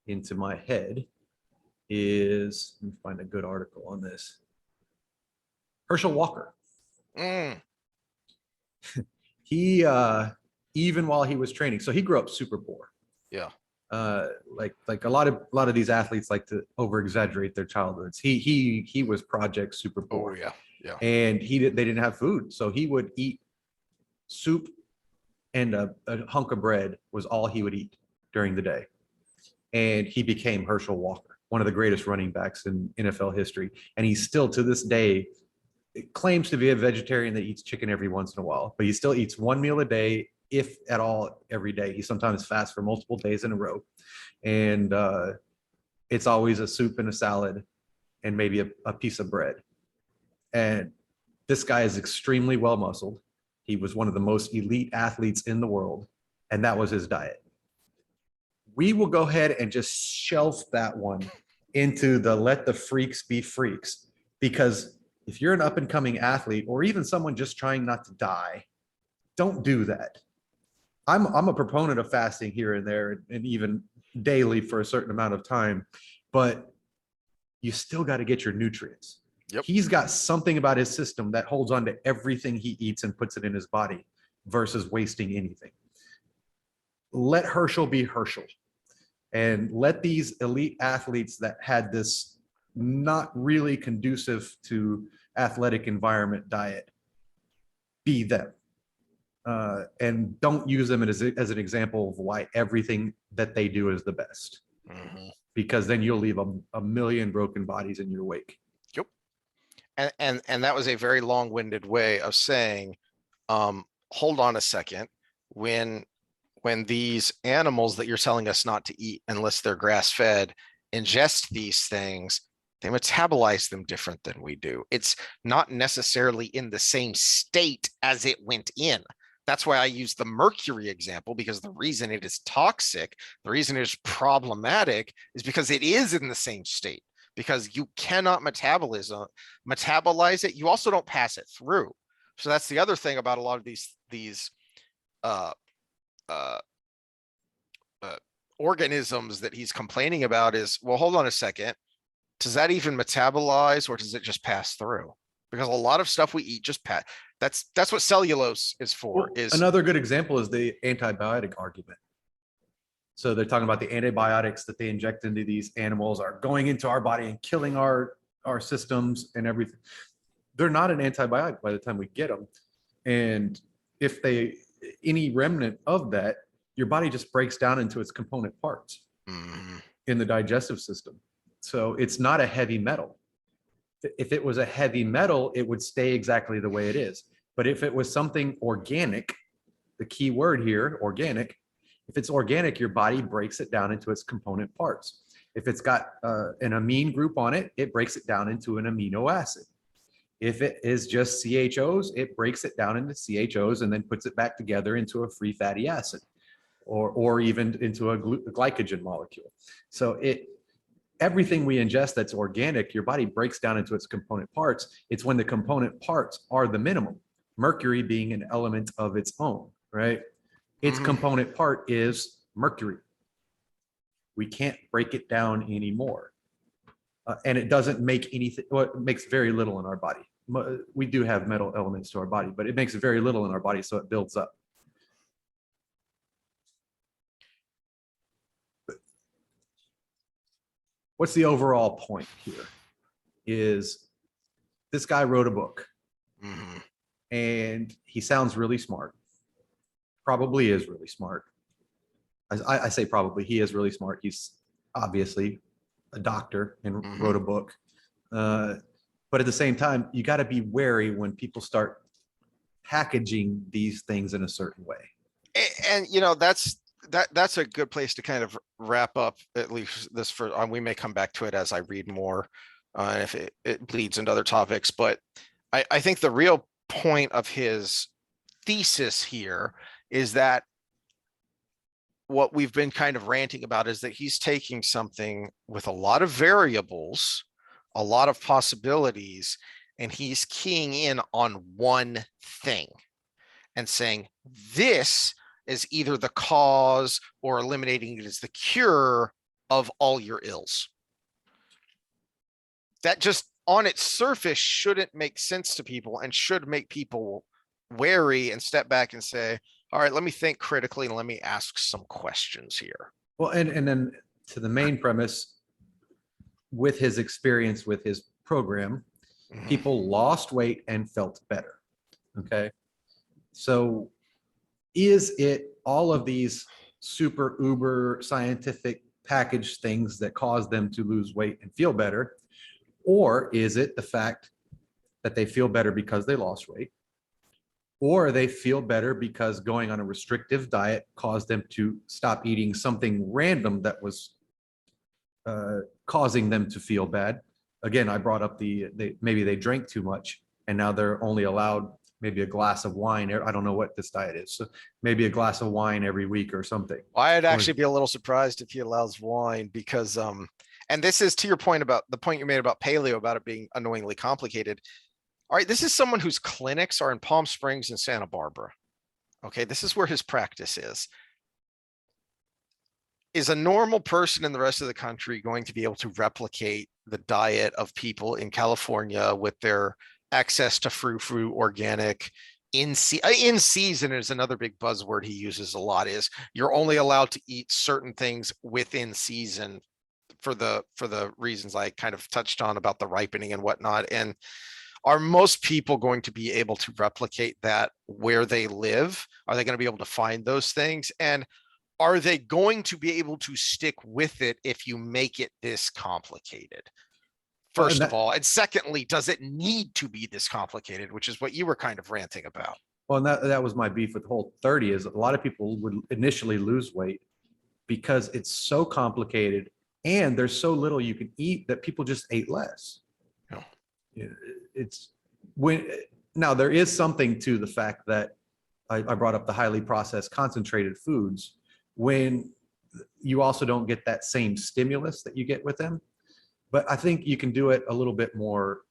into my head is, let me find a good article on this. Herschel Walker. He even while he was training, so he grew up super poor. Yeah. Like a lot of these athletes like to over exaggerate their childhoods. He was project super poor. Oh yeah, yeah. And they didn't have food, so he would eat soup, and a hunk of bread was all he would eat during the day. And he became Herschel Walker, one of the greatest running backs in NFL history. And he's still to this day claims to be a vegetarian that eats chicken every once in a while, but he still eats one meal a day, if at all, every day. He sometimes fasts for multiple days in a row. And it's always a soup and a salad and maybe a piece of bread. And this guy is extremely well muscled. He was one of the most elite athletes in the world, and that was his diet. We will go ahead and just shelf that one into the let the freaks be freaks, because if you're an up and coming athlete, or even someone just trying not to die, don't do that. I'm a proponent of fasting here and there, and even daily for a certain amount of time, but you still got to get your nutrients. Yep. He's got something about his system that holds on to everything he eats and puts it in his body versus wasting anything. Let Herschel be Herschel, and let these elite athletes that had this not really conducive to athletic environment diet be them. And don't use them as an example of why everything that they do is the best. Mm-hmm. Because then you'll leave a million broken bodies in your wake. Yep. And that was a very long-winded way of saying, hold on a second. When these animals that you're telling us not to eat unless they're grass-fed ingest these things, they metabolize them different than we do. It's not necessarily in the same state as it went in. That's why I use the mercury example, because the reason it is toxic, the reason it is problematic is because it is in the same state, because you cannot metabolize it. You also don't pass it through. So that's the other thing about a lot of these uh, uh, organisms that he's complaining about is, well, hold on a second. Does that even metabolize, or does it just pass through? Because a lot of stuff we eat just pass. That's what cellulose is for. Well, Is another good example is the antibiotic argument. So they're talking about the antibiotics that they inject into these animals are going into our body and killing our systems and everything. They're not an antibiotic by the time we get them. And if they, any remnant of that, your body just breaks down into its component parts in the digestive system. So it's not a heavy metal. If it was a heavy metal, it would stay exactly the way it is. But if it was something organic, the key word here, organic, if it's organic, your body breaks it down into its component parts. If it's got an amine group on it, it breaks it down into an amino acid. If it is just CHOs, it breaks it down into CHOs and then puts it back together into a free fatty acid, or even into a glycogen molecule. So everything we ingest that's organic, your body breaks down into its component parts. It's when the component parts are the minimum, mercury being an element of its own, right? Its component part is mercury. We can't break it down anymore. And it doesn't make anything, well, it makes very little in our body. We do have metal elements to our body, but it makes very little in our body, so it builds up. What's the overall point here? Is this guy wrote a book and he sounds really smart. Probably is really smart. I say probably, he is really smart. He's obviously a doctor and wrote a book. But at the same time, you got to be wary when people start packaging these things in a certain way. And you know, that's a good place to kind of wrap up, at least this for, we may come back to it as I read more, if it bleeds into other topics. But I think the real point of his thesis here is that what we've been kind of ranting about is that he's taking something with a lot of variables, a lot of possibilities, and he's keying in on one thing and saying this is either the cause, or eliminating it as the cure of all your ills. That just on its surface shouldn't make sense to people, and should make people wary and step back and say, all right, let me think critically and let me ask some questions here. Well, and then to the main premise, with his experience with his program, people lost weight and felt better. Okay. So is it all of these super uber scientific package things that cause them to lose weight and feel better? Or is it the fact that they feel better because they lost weight? Or they feel better because going on a restrictive diet caused them to stop eating something random that was causing them to feel bad. Again, I brought up maybe they drank too much and now they're only allowed maybe a glass of wine. I don't know what this diet is. So maybe a glass of wine every week or something. I'd actually be a little surprised if he allows wine, because, and this is to your point about the point you made about paleo, about it being annoyingly complicated. All right, this is someone whose clinics are in Palm Springs and Santa Barbara. Okay, this is where his practice is. Is a normal person in the rest of the country going to be able to replicate the diet of people in California with their access to fruit organic in season? Is another big buzzword he uses a lot, is you're only allowed to eat certain things within season for the reasons I kind of touched on about the ripening and whatnot. And are most people going to be able to replicate that where they live? Are they going to be able to find those things? And are they going to be able to stick with it if you make it this complicated? First of all, and secondly, does it need to be this complicated, which is what you were kind of ranting about? Well, and that was my beef with Whole30, is a lot of people would initially lose weight because it's so complicated and there's so little you can eat that people just ate less. It's when now there is something to the fact that I brought up the highly processed concentrated foods, when you also don't get that same stimulus that you get with them. But I think you can do it a little bit more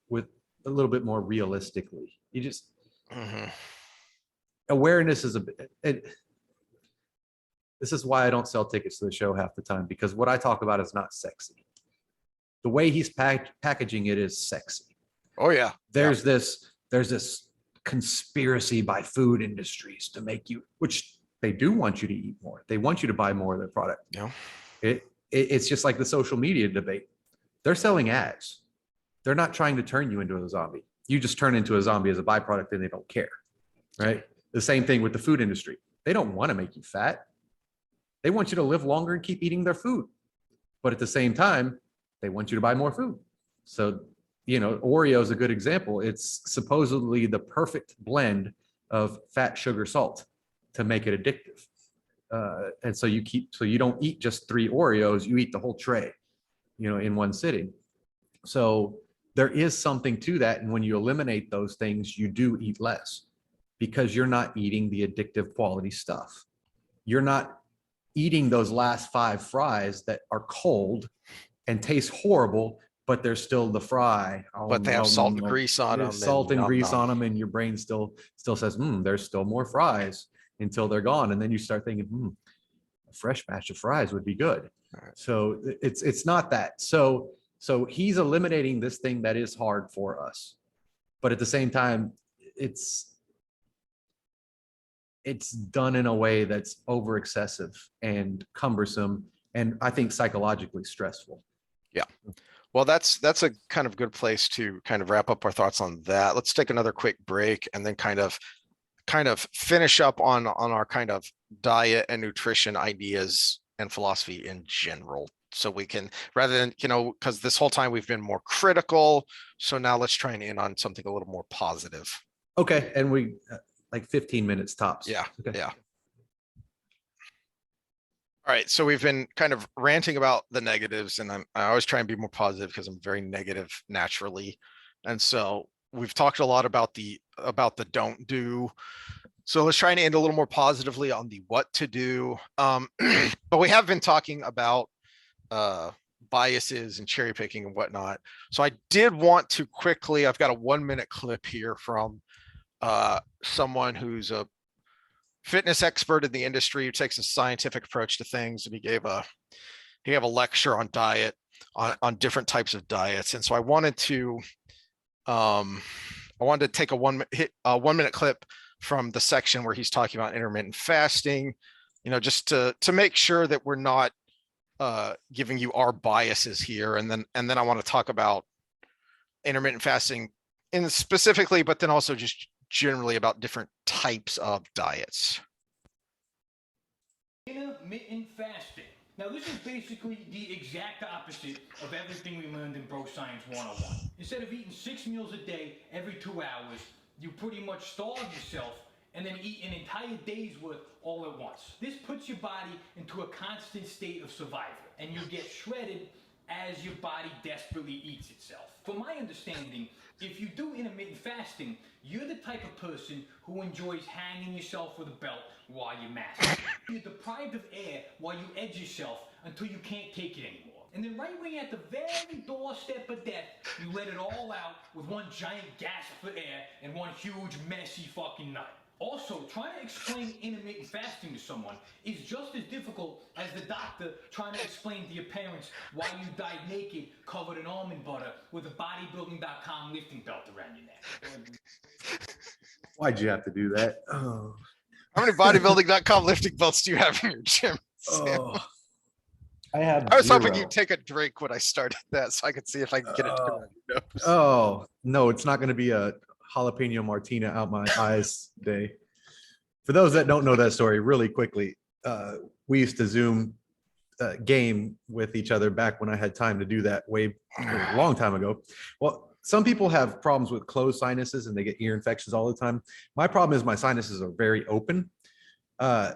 realistically. You just, awareness is this is why I don't sell tickets to the show half the time, because what I talk about is not sexy. The way he's packaging it is sexy. Oh yeah. There's this conspiracy by food industries to make you, which they do want you to eat more. They want you to buy more of their product. Yeah. It's just like the social media debate. They're selling ads. They're not trying to turn you into a zombie. You just turn into a zombie as a byproduct and they don't care, right? The same thing with the food industry. They don't want to make you fat. They want you to live longer and keep eating their food. But at the same time, they want you to buy more food. So, Oreo is a good example. It's supposedly the perfect blend of fat, sugar, salt to make it addictive. And so you don't eat just 3 Oreos, you eat the whole tray, in one sitting. So there is something to that. And when you eliminate those things, you do eat less, because you're not eating the addictive quality stuff. You're not eating those last 5 fries that are cold and taste horrible, but they're still the fry. But they have salt and grease on them. Salt and grease on them, and your brain still says, there's still more fries, until they're gone. And then you start thinking, a fresh batch of fries would be good. Right. So it's not that. So he's eliminating this thing that is hard for us, but at the same time, it's done in a way that's over excessive and cumbersome, and I think psychologically stressful. Yeah. Well, that's a kind of good place to kind of wrap up our thoughts on that. Let's take another quick break and then kind of finish up on our kind of diet and nutrition ideas and philosophy in general. So we can, rather than, because this whole time we've been more critical. So now let's try and end on something a little more positive. Okay. And we like 15 minutes tops. Yeah. Okay. Yeah. All right. So we've been kind of ranting about the negatives, and I always try and be more positive because I'm very negative naturally. And so we've talked a lot about the don't do. So let's try and end a little more positively on the what to do. But we have been talking about biases and cherry picking and whatnot. So I did want to quickly, I've got a 1-minute clip here from someone who's a fitness expert in the industry who takes a scientific approach to things, and he gave a lecture on diet, on different types of diets. And so I wanted to take a 1-minute clip from the section where he's talking about intermittent fasting, just to make sure that we're not giving you our biases here. And then I want to talk about intermittent fasting specifically, but then also just generally about different types of diets. Intermittent fasting. Now, this is basically the exact opposite of everything we learned in Bro Science 101. Instead of eating 6 meals a day every 2 hours, you pretty much starve yourself and then eat an entire day's worth all at once. This puts your body into a constant state of survival, and you get shredded as your body desperately eats itself. From my understanding, if you do intermittent fasting, you're the type of person who enjoys hanging yourself with a belt while you're masking. You're deprived of air while you edge yourself until you can't take it anymore. And then right when you're at the very doorstep of death, you let it all out with one giant gasp for air and one huge messy fucking nut. Also, trying to explain intermittent fasting to someone is just as difficult as the doctor trying to explain to your parents why you died naked, covered in almond butter, with a bodybuilding.com lifting belt around your neck. Why'd you have to do that? Oh. How many bodybuilding.com lifting belts do you have in your gym? Oh. I was hoping you'd take a drink when I started that so I could see if I could get it to come out your nose. Oh, no, it's not going to be a jalapeno martina out my eyes day. For those that don't know that story, really quickly, we used to Zoom game with each other back when I had time to do that a long time ago. Well, some people have problems with closed sinuses and they get ear infections all the time. My problem is my sinuses are very open.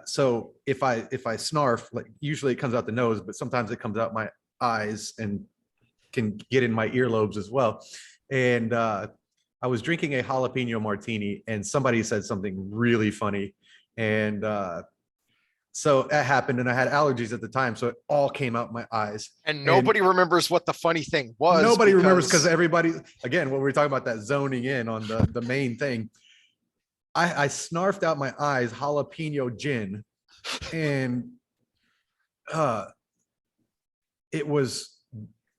So if I snarf, like usually it comes out the nose, but sometimes it comes out my eyes and can get in my earlobes as well. And I was drinking a jalapeno martini and somebody said something really funny. And so that happened, and I had allergies at the time, so it all came out my eyes. And nobody remembers what the funny thing was. Nobody remembers because everybody, again, what we were talking about, that zoning in on the main thing. I snarfed out my eyes jalapeno gin, and it was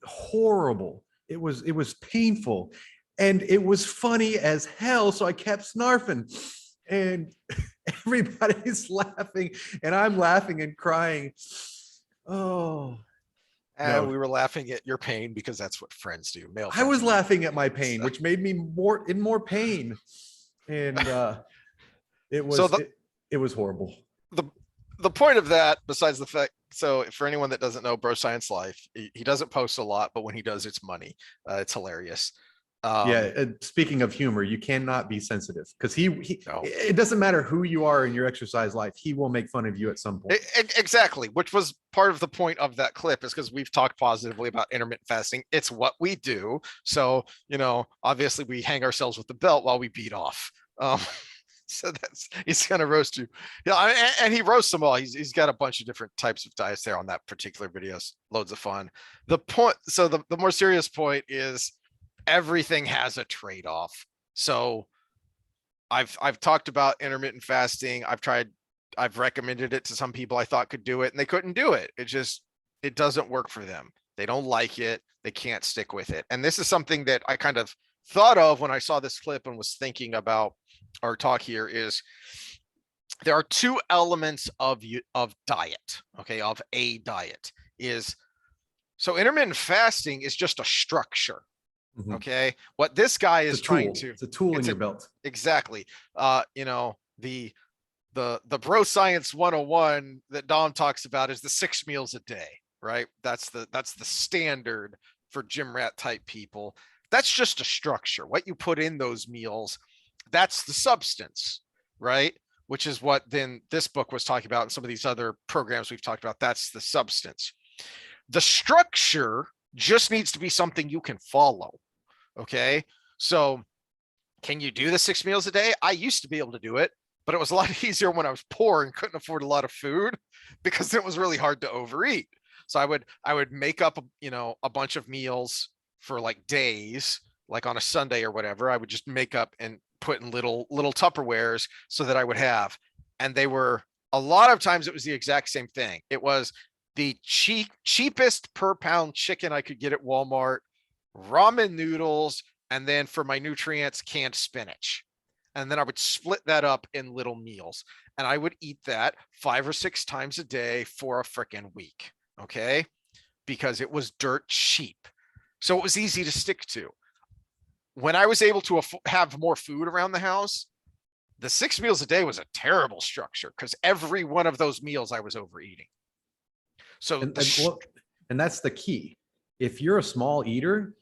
horrible. It was painful, and it was funny as hell. So I kept snarfing, and everybody's laughing, and I'm laughing and crying. Oh, And no. we were laughing at your pain because that's what friends do. Male I was friends do. laughing at my pain, which made me more pain, and it was So it was horrible. The point of that, besides the fact, so for anyone that doesn't know Bro Science Life, he doesn't post a lot, but when he does, it's money. It's hilarious. Speaking of humor, you cannot be sensitive, because No. it doesn't matter who you are in your exercise life, he will make fun of you at some point. Exactly, which was part of the point of that clip, is because we've talked positively about intermittent fasting. It's what we do. So, obviously we hang ourselves with the belt while we beat off. So he's gonna roast you. Yeah, and he roasts them all. He's got a bunch of different types of diets there on that particular video. Loads of fun. The more serious point is everything has a trade-off. So I've talked about intermittent fasting. I've recommended it to some people I thought could do it, and they couldn't do it. It doesn't work for them. They don't like it. They can't stick with it. And this is something that I kind of thought of when I saw this clip and was thinking about our talk here. Is there are two elements of diet, okay, of a diet. So intermittent fasting is just a structure. Okay, what this guy is trying to, it's a tool in your belt. Exactly. The Bro Science 101 that Dom talks about is the 6 meals a day, right? That's the standard for gym rat type people. That's just a structure. What you put in those meals, that's the substance, right? Which is what then this book was talking about, and some of these other programs we've talked about. That's the substance. The structure just needs to be something you can follow. Okay, so can you do the 6 meals a day? I used to be able to do it, but it was a lot easier when I was poor and couldn't afford a lot of food, because it was really hard to overeat. So I would make up a bunch of meals for like days, like on a Sunday or whatever. I would just make up and put in little Tupperwares so that I would have, and they were, a lot of times it was the exact same thing. It was the cheapest per pound chicken I could get at Walmart, ramen noodles, and then for my nutrients, canned spinach. And then I would split that up in little meals, and I would eat that 5 or 6 times a day for a freaking week. Okay, because it was dirt cheap. So it was easy to stick to. When I was able to have more food around the house, the 6 meals a day was a terrible structure, because every one of those meals I was overeating. So and that's the key. If you're a small eater,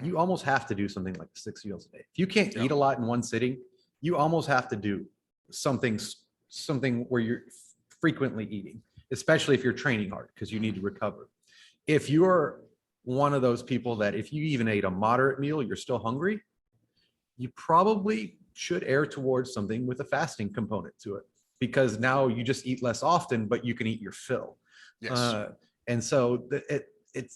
you almost have to do something like 6 meals a day. If you can't eat a lot in one sitting, you almost have to do something where you're frequently eating, especially if you're training hard, because you need to recover. If you're one of those people that if you even ate a moderate meal, you're still hungry, you probably should err towards something with a fasting component to it, because now you just eat less often, but you can eat your fill. Yes. And so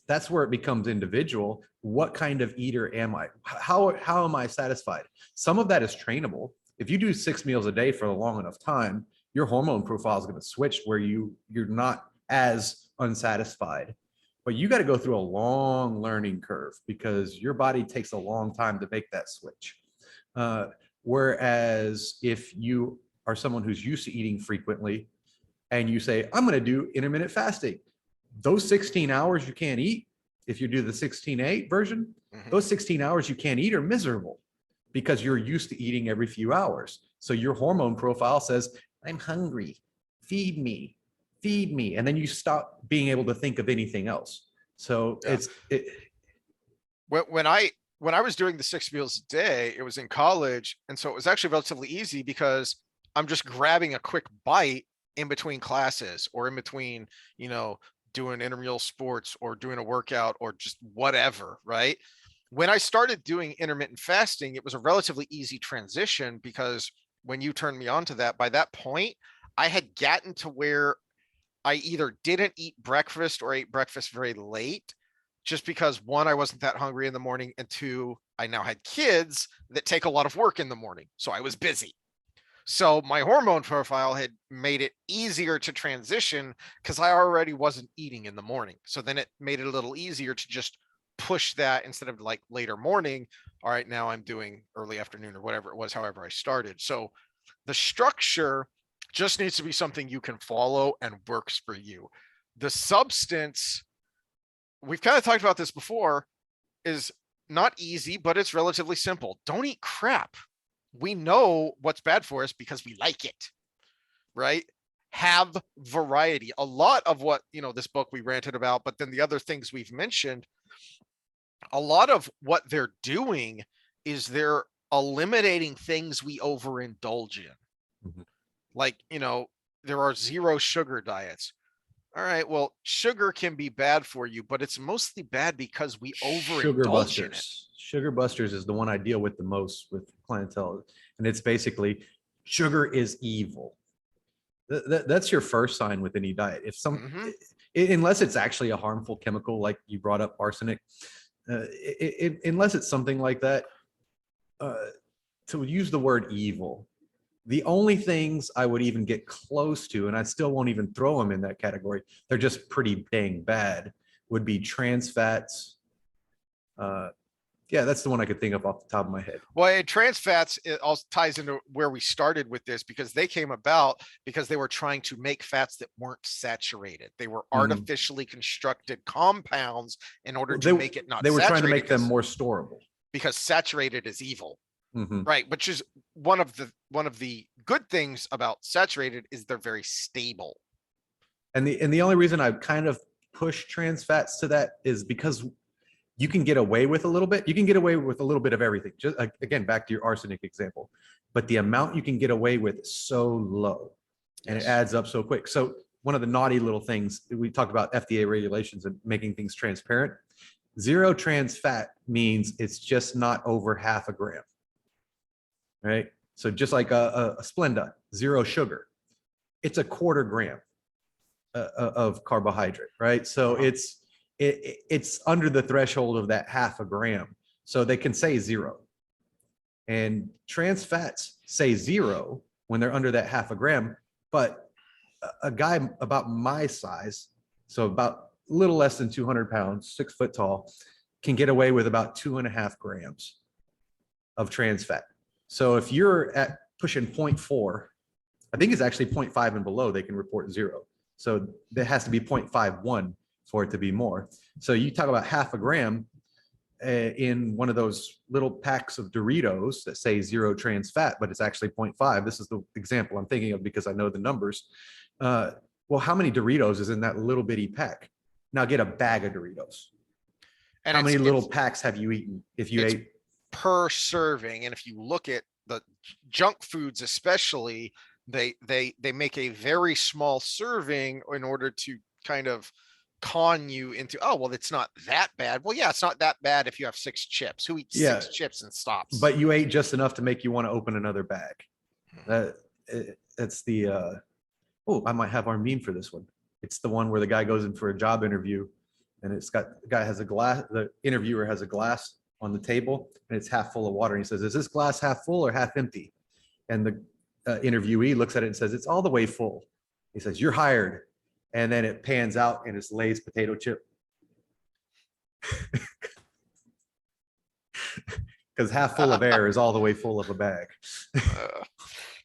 that's where it becomes individual. What kind of eater am I? How am I satisfied? Some of that is trainable. If you do 6 meals a day for a long enough time, your hormone profile is going to switch where you're not as unsatisfied. But you got to go through a long learning curve, because your body takes a long time to make that switch. Whereas if you are someone who's used to eating frequently and you say, I'm going to do intermittent fasting, those 16 hours you can't eat, if you do the 16-8 version, those 16 hours you can't eat are miserable, because you're used to eating every few hours. So your hormone profile says, I'm hungry, feed me. And then you stop being able to think of anything else. So when I was doing the 6 meals a day, it was in college. And so it was actually relatively easy, because I'm just grabbing a quick bite in between classes, or in between, doing intramural sports or doing a workout or just whatever, right? When I started doing intermittent fasting, it was a relatively easy transition, because when you turned me on to that, by that point, I had gotten to where I either didn't eat breakfast or ate breakfast very late, just because one, I wasn't that hungry in the morning, and two, I now had kids that take a lot of work in the morning. So I was busy. So my hormone profile had made it easier to transition because I already wasn't eating in the morning. So then it made it a little easier to just push that instead of like later morning. All right, now I'm doing early afternoon or whatever it was, however I started. So the structure just needs to be something you can follow and works for you. The substance, we've kind of talked about this before, is not easy, but it's relatively simple. Don't eat crap. We know what's bad for us because we like it, right? Have variety. A lot of what, this book we ranted about, but then the other things we've mentioned, a lot of what they're doing is they're eliminating things we overindulge in. Mhm. Like, there are 0 sugar diets. All right, well, sugar can be bad for you, but it's mostly bad because we Sugar overindulge in it. busters. Sugar busters is the one I deal with the most with clientele. And it's basically sugar is evil. That's your first sign with any diet. If unless it's actually a harmful chemical, like you brought up arsenic, unless it's something like that, to use the word evil, the only things I would even get close to, and I still won't even throw them in that category, they're just pretty dang bad, would be trans fats. Yeah, that's the one I could think of off the top of my head. Well, trans fats, it also ties into where we started with this, because they came about because they were trying to make fats that weren't saturated. They were artificially constructed compounds in order to make it not They were saturated, trying to make them more storable. because saturated is evil. Mhm. Right, which is one of the good things about saturated is they're very stable. And the only reason I kind of push trans fats to that is because you can get away with a little bit. You can get away with a little bit of everything. Just again, back to your arsenic example, but the amount you can get away with is so low, and it adds up so quick. So one of the naughty little things we talked about, FDA regulations and making things transparent. 0 trans fat means it's just not over half a gram. Right? So just like a Splenda, 0 sugar, it's a 1/4 gram of carbohydrate, right? So it's under the threshold of that half a gram. So they can say 0. And trans fats say 0 when they're under that half a gram, but a guy about my size, so about a little less than 200 pounds, 6 foot tall, can get away with about 2.5 grams of trans fat. So if you're at pushing 0.4, I think it's actually 0.5 and below, they can report 0. So there has to be 0.51 for it to be more. So you talk about half a gram in one of those little packs of Doritos that say 0 trans fat, but it's actually 0.5. This is the example I'm thinking of because I know the numbers. Well, how many Doritos is in that little bitty pack? Now get a bag of Doritos. And how many little packs have you eaten if you ate? Per serving. And if you look at the junk foods, especially, they make a very small serving in order to kind of con you into, oh, well, it's not that bad. Well, yeah, it's not that bad if you have 6 chips. Who eats 6 chips and stops? But you ate just enough to make you want to open another bag. That's the I might have our meme for this one. It's the one where the guy goes in for a job interview, and the guy has a glass, the interviewer has a glass on the table, and it's half full of water. And he says, "Is this glass half full or half empty?" And the interviewee looks at it and says, "It's all the way full." He says, "You're hired." And then it pans out and it's Lay's potato chip. Because half full of air is all the way full of a bag.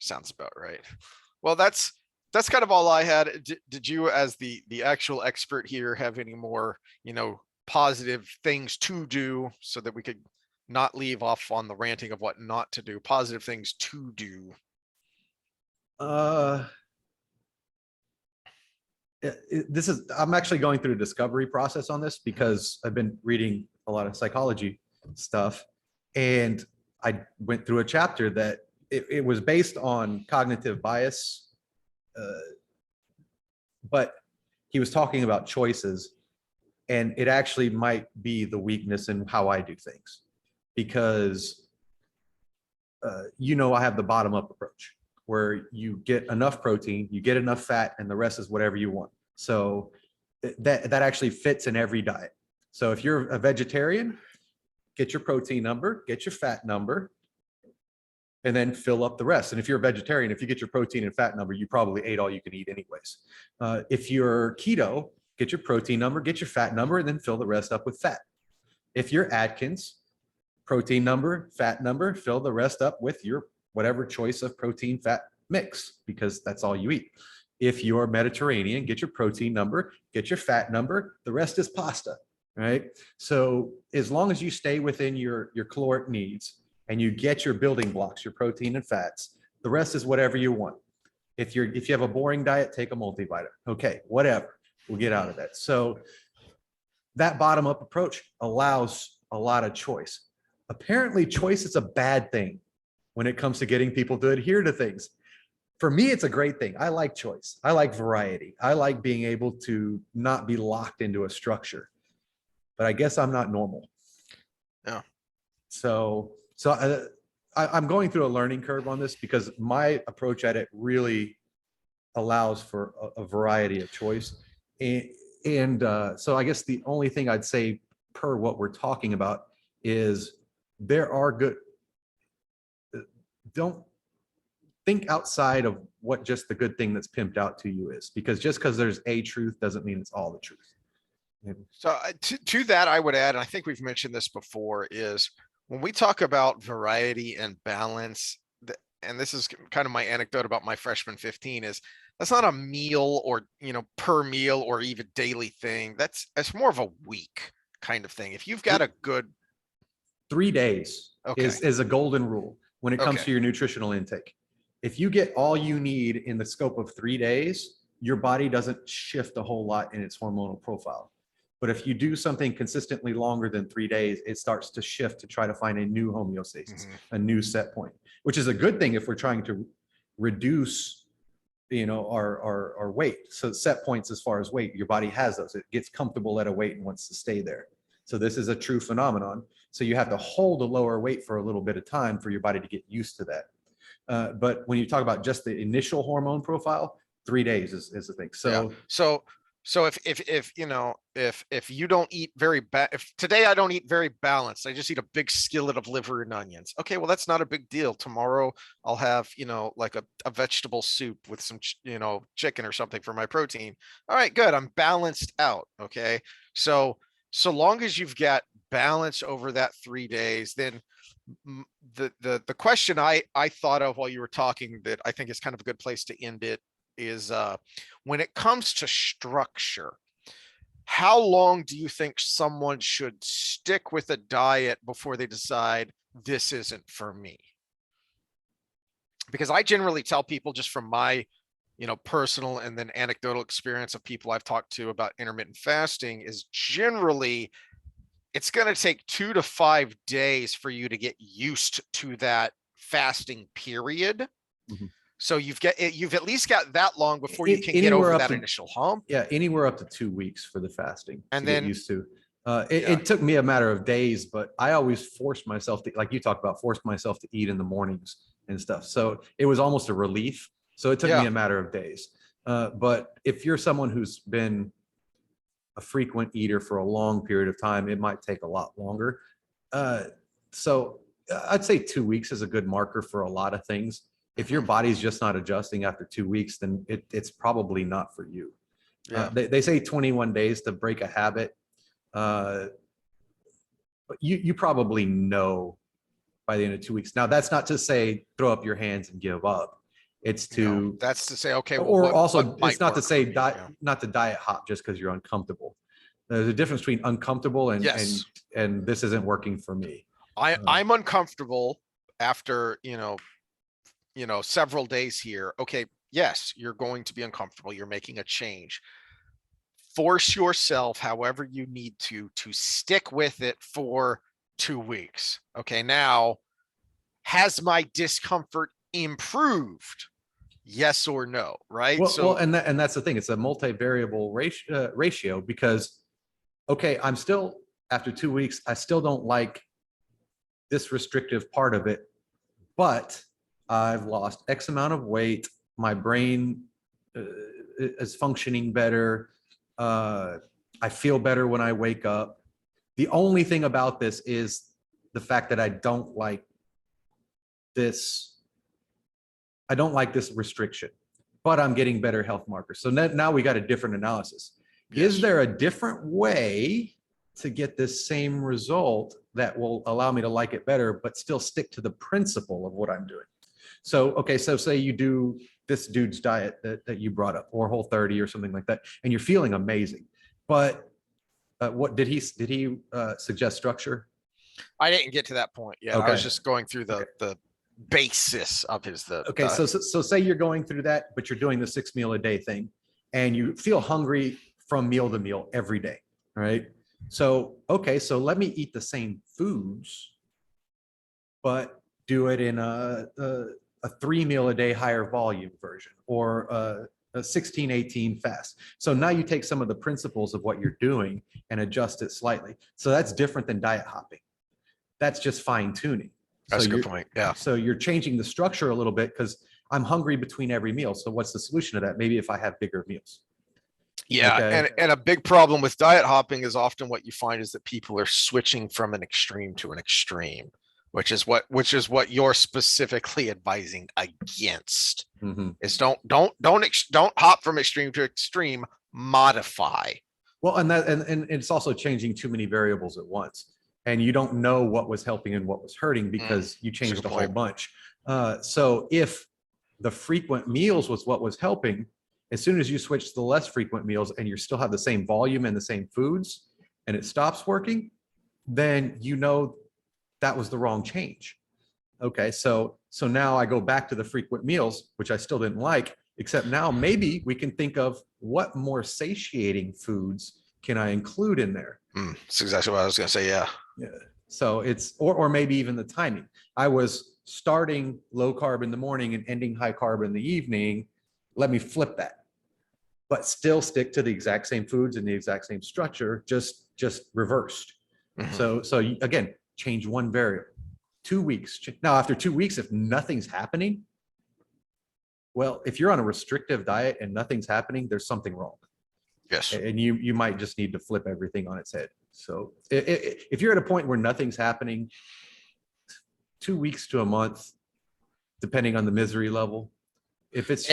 Sounds about right. Well, that's kind of all I had. Did you, as the actual expert here, have any more, positive things to do so that we could not leave off on the ranting of what not to do? Positive things to do. I'm actually going through a discovery process on this because I've been reading a lot of psychology stuff, and I went through a chapter that it was based on cognitive bias, but he was talking about choices, and it actually might be the weakness in how I do things, because I have the bottom up approach. where you get enough protein, you get enough fat, and the rest is whatever you want. So that actually fits in every diet. So if you're a vegetarian, get your protein number, get your fat number, and then fill up the rest. And if you're a vegetarian, if you get your protein and fat number, you probably ate all you can eat anyways. If you're keto, get your protein number, get your fat number, and then fill the rest up with fat. If you're Atkins, protein number, fat number, fill the rest up with your whatever choice of protein fat mix, because that's all you eat. If you're Mediterranean, get your protein number, get your fat number, the rest is pasta, right? So as long as you stay within your caloric needs and you get your building blocks, your protein and fats, the rest is whatever you want. If you have a boring diet, take a multivitamin. Okay, whatever, we'll get out of that. So that bottom-up approach allows a lot of choice. Apparently, choice is a bad thing when it comes to getting people to adhere to things. For me, it's a great thing. I like choice. I like variety. I like being able to not be locked into a structure. But I guess I'm not normal. Yeah. So I'm going through a learning curve on this, because my approach at it really allows for a variety of choice. And so I guess the only thing I'd say per what we're talking about is there are good, don't think outside of what just the good thing that's pimped out to you is, because just because there's a truth doesn't mean it's all the truth. So to that, I would add, and I think we've mentioned this before, is when we talk about variety and balance, and this is kind of my anecdote about my freshman 15, is that's not a meal or, per meal or even daily thing. That's more of a week kind of thing. If you've got a good 3 days is a golden rule when it comes to your nutritional intake. If you get all you need in the scope of 3 days, your body doesn't shift a whole lot in its hormonal profile. But if you do something consistently longer than 3 days, it starts to shift to try to find a new homeostasis, a new set point, which is a good thing if we're trying to reduce, our weight. So set points as far as weight, your body has those. It gets comfortable at a weight and wants to stay there. So this is a true phenomenon. So you have to hold a lower weight for a little bit of time for your body to get used to that. But when you talk about just the initial hormone profile, 3 days is the thing. So if you don't eat if today I don't eat very balanced, I just eat a big skillet of liver and onions. Okay, well, that's not a big deal. Tomorrow I'll have, like a vegetable soup with some, chicken or something for my protein. All right, good. I'm balanced out. Okay. So long as you've got balance over that 3 days, then the question I thought of while you were talking that I think is kind of a good place to end it is when it comes to structure, how long do you think someone should stick with a diet before they decide this isn't for me? Because I generally tell people, just from my personal and then anecdotal experience of people I've talked to about intermittent fasting, is generally it's going to take 2 to 5 days for you to get used to that fasting period. So you've at least got that long before you can get over that initial hump. Yeah, anywhere up to 2 weeks for the fasting and to then get used to. It took me a matter of days, but I always forced myself to, like you talked about, forced myself to eat in the mornings and stuff. So it was almost a relief. So it took me a matter of days. But if you're someone who's been a frequent eater for a long period of time, it might take a lot longer. So I'd say 2 weeks is a good marker for a lot of things. If your body's just not adjusting after 2 weeks, then it's probably not for you. They say 21 days to break a habit. But you probably know by the end of 2 weeks. Now, that's not to say throw up your hands and give up. It's to that's to say, okay, well, or also it's not to say not to diet hop just because you're uncomfortable. There's a difference between uncomfortable and this isn't working for me. I'm uncomfortable after several days here. Okay, yes, you're going to be uncomfortable. You're making a change. Force yourself, however you need to stick with it for 2 weeks. Okay, now, has my discomfort improved? Yes or no, right? Well, and that's the thing. It's a multivariable ratio because, okay, I'm still, after 2 weeks, I still don't like this restrictive part of it, but I've lost X amount of weight. My brain is functioning better. I feel better when I wake up. The only thing about this is the fact that I don't like this. I don't like this restriction, but I'm getting better health markers. So now we got a different analysis. Yes. Is there a different way to get this same result that will allow me to like it better, but still stick to the principle of what I'm doing? So, okay, so say you do this dude's diet that you brought up, or Whole30 or something like that, and you're feeling amazing. But what did he suggest structure? I didn't get to that point yet. I Okay. was just going through the basis of his Okay, so say you're going through that, but you're doing the 6 meal a day thing, and you feel hungry from meal to meal every day, right? So, okay, so let me eat the same foods, but do it in a 3 meal a day higher volume version, or a 16-18 fast. So now you take some of the principles of what you're doing and adjust it slightly. So that's different than diet hopping. That's just fine tuning. That's So a good point. Yeah. So you're changing the structure a little bit because I'm hungry between every meal. So what's the solution to that? Maybe if I have bigger meals. Yeah. Okay. And a big problem with diet hopping is often what you find is that people are switching from an extreme to an extreme, which is what you're specifically advising against. Mm-hmm. Is don't hop from extreme to extreme, modify. Well, and it's also changing too many variables at once. And you don't know what was helping and what was hurting because you changed a whole bunch. So if the frequent meals was what was helping, as soon as you switch to the less frequent meals and you still have the same volume and the same foods and it stops working, then you know that was the wrong change. Okay, so now I go back to the frequent meals, which I still didn't like, except now maybe we can think of what more satiating foods can I include in there? That's exactly what I was going to say. Yeah. Yeah. So it's, or maybe even the timing. I was starting low carb in the morning and ending high carb in the evening. Let me flip that, but still stick to the exact same foods and the exact same structure, just reversed. Mm-hmm. So again, change one variable. 2 weeks. Now, after 2 weeks, if nothing's happening, well, if you're on a restrictive diet and nothing's happening, there's something wrong. Yes. And you might just need to flip everything on its head. So if you're at a point where nothing's happening, 2 weeks to a month, depending on the misery level, if it's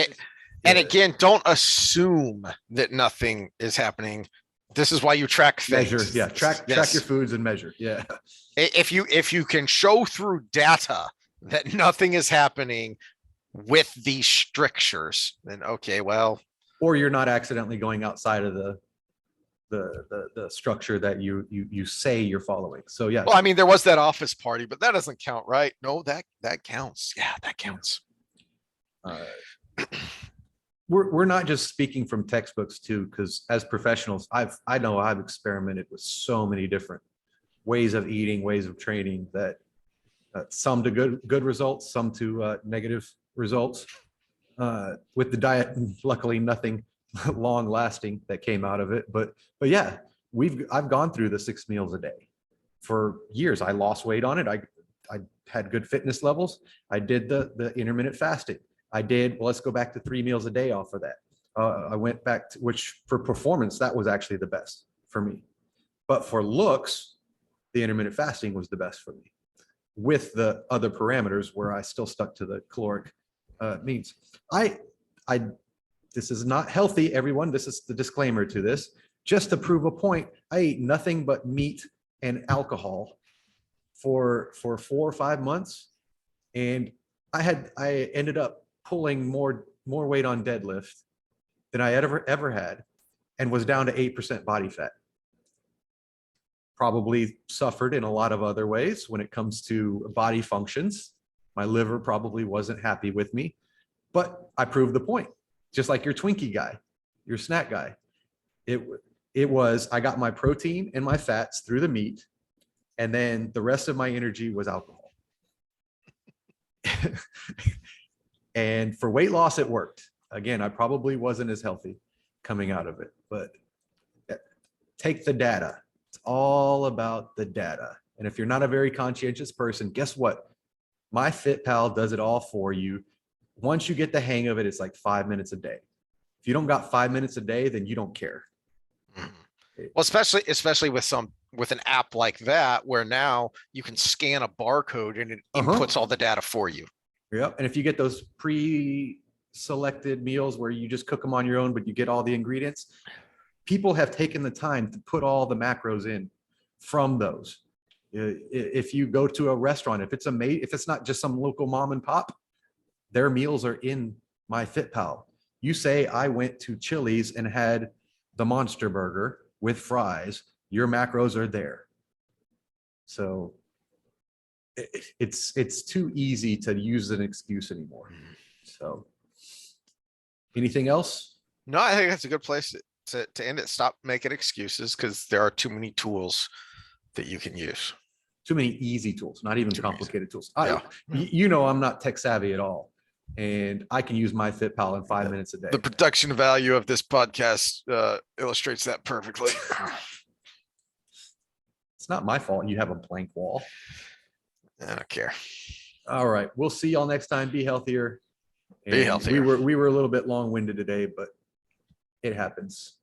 and again, don't assume that nothing is happening. This is why you track things. Measure, yeah, track your foods and measure. Yeah. If you can show through data that nothing is happening with these strictures, then okay, well. Or you're not accidentally going outside of the structure that you say you're following. So yeah. Well, I mean, there was that office party, but that doesn't count, right? No, that counts. Yeah, that counts. We're not just speaking from textbooks too, because as professionals, I know I've experimented with so many different ways of eating, ways of training that some to good results, some to negative results. With the diet, luckily nothing long lasting that came out of it. But yeah, I've gone through the 6 meals a day for years. I lost weight on it. I had good fitness levels. I did the intermittent fasting. I did, well, let's go back to 3 meals a day off of that. I went back to, which for performance, that was actually the best for me. But for looks, the intermittent fasting was the best for me, with the other parameters where I still stuck to the caloric means. This is not healthy, everyone. This is the disclaimer to this. Just to prove a point, I ate nothing but meat and alcohol for 4 or 5 months, and I ended up pulling more weight on deadlift than I ever had, and was down to 8% body fat. Probably suffered in a lot of other ways when it comes to body functions. My liver probably wasn't happy with me, but I proved the point. Just like your Twinkie guy, your snack guy. It was, I got my protein and my fats through the meat, and then the rest of my energy was alcohol. And for weight loss, it worked. Again, I probably wasn't as healthy coming out of it, but take the data. It's all about the data. And if you're not a very conscientious person, guess what? MyFitPal does it all for you. Once you get the hang of it, it's like 5 minutes a day. If you don't got 5 minutes a day, then you don't care. Mhm. Well, especially with an app like that, where now you can scan a barcode and it inputs all the data for you. Yep. And if you get those pre-selected meals where you just cook them on your own, but you get all the ingredients, people have taken the time to put all the macros in from those. If you go to a restaurant, if it's not just some local mom and pop, their meals are in MyFitPal. You say, I went to Chili's and had the Monster Burger with fries, your macros are there. So it's too easy to use an excuse anymore. So anything else? No, I think that's a good place to end it. Stop making excuses, because there are too many tools that you can use. Too many easy tools, not even Too complicated tools. Yeah. You know, I'm not tech savvy at all. And I can use MyFitPal in 5 minutes a day. The production value of this podcast illustrates that perfectly. It's not my fault you have a blank wall. I don't care. All right. We'll see y'all next time. Be healthier. Be healthier. We were a little bit long-winded today, but it happens.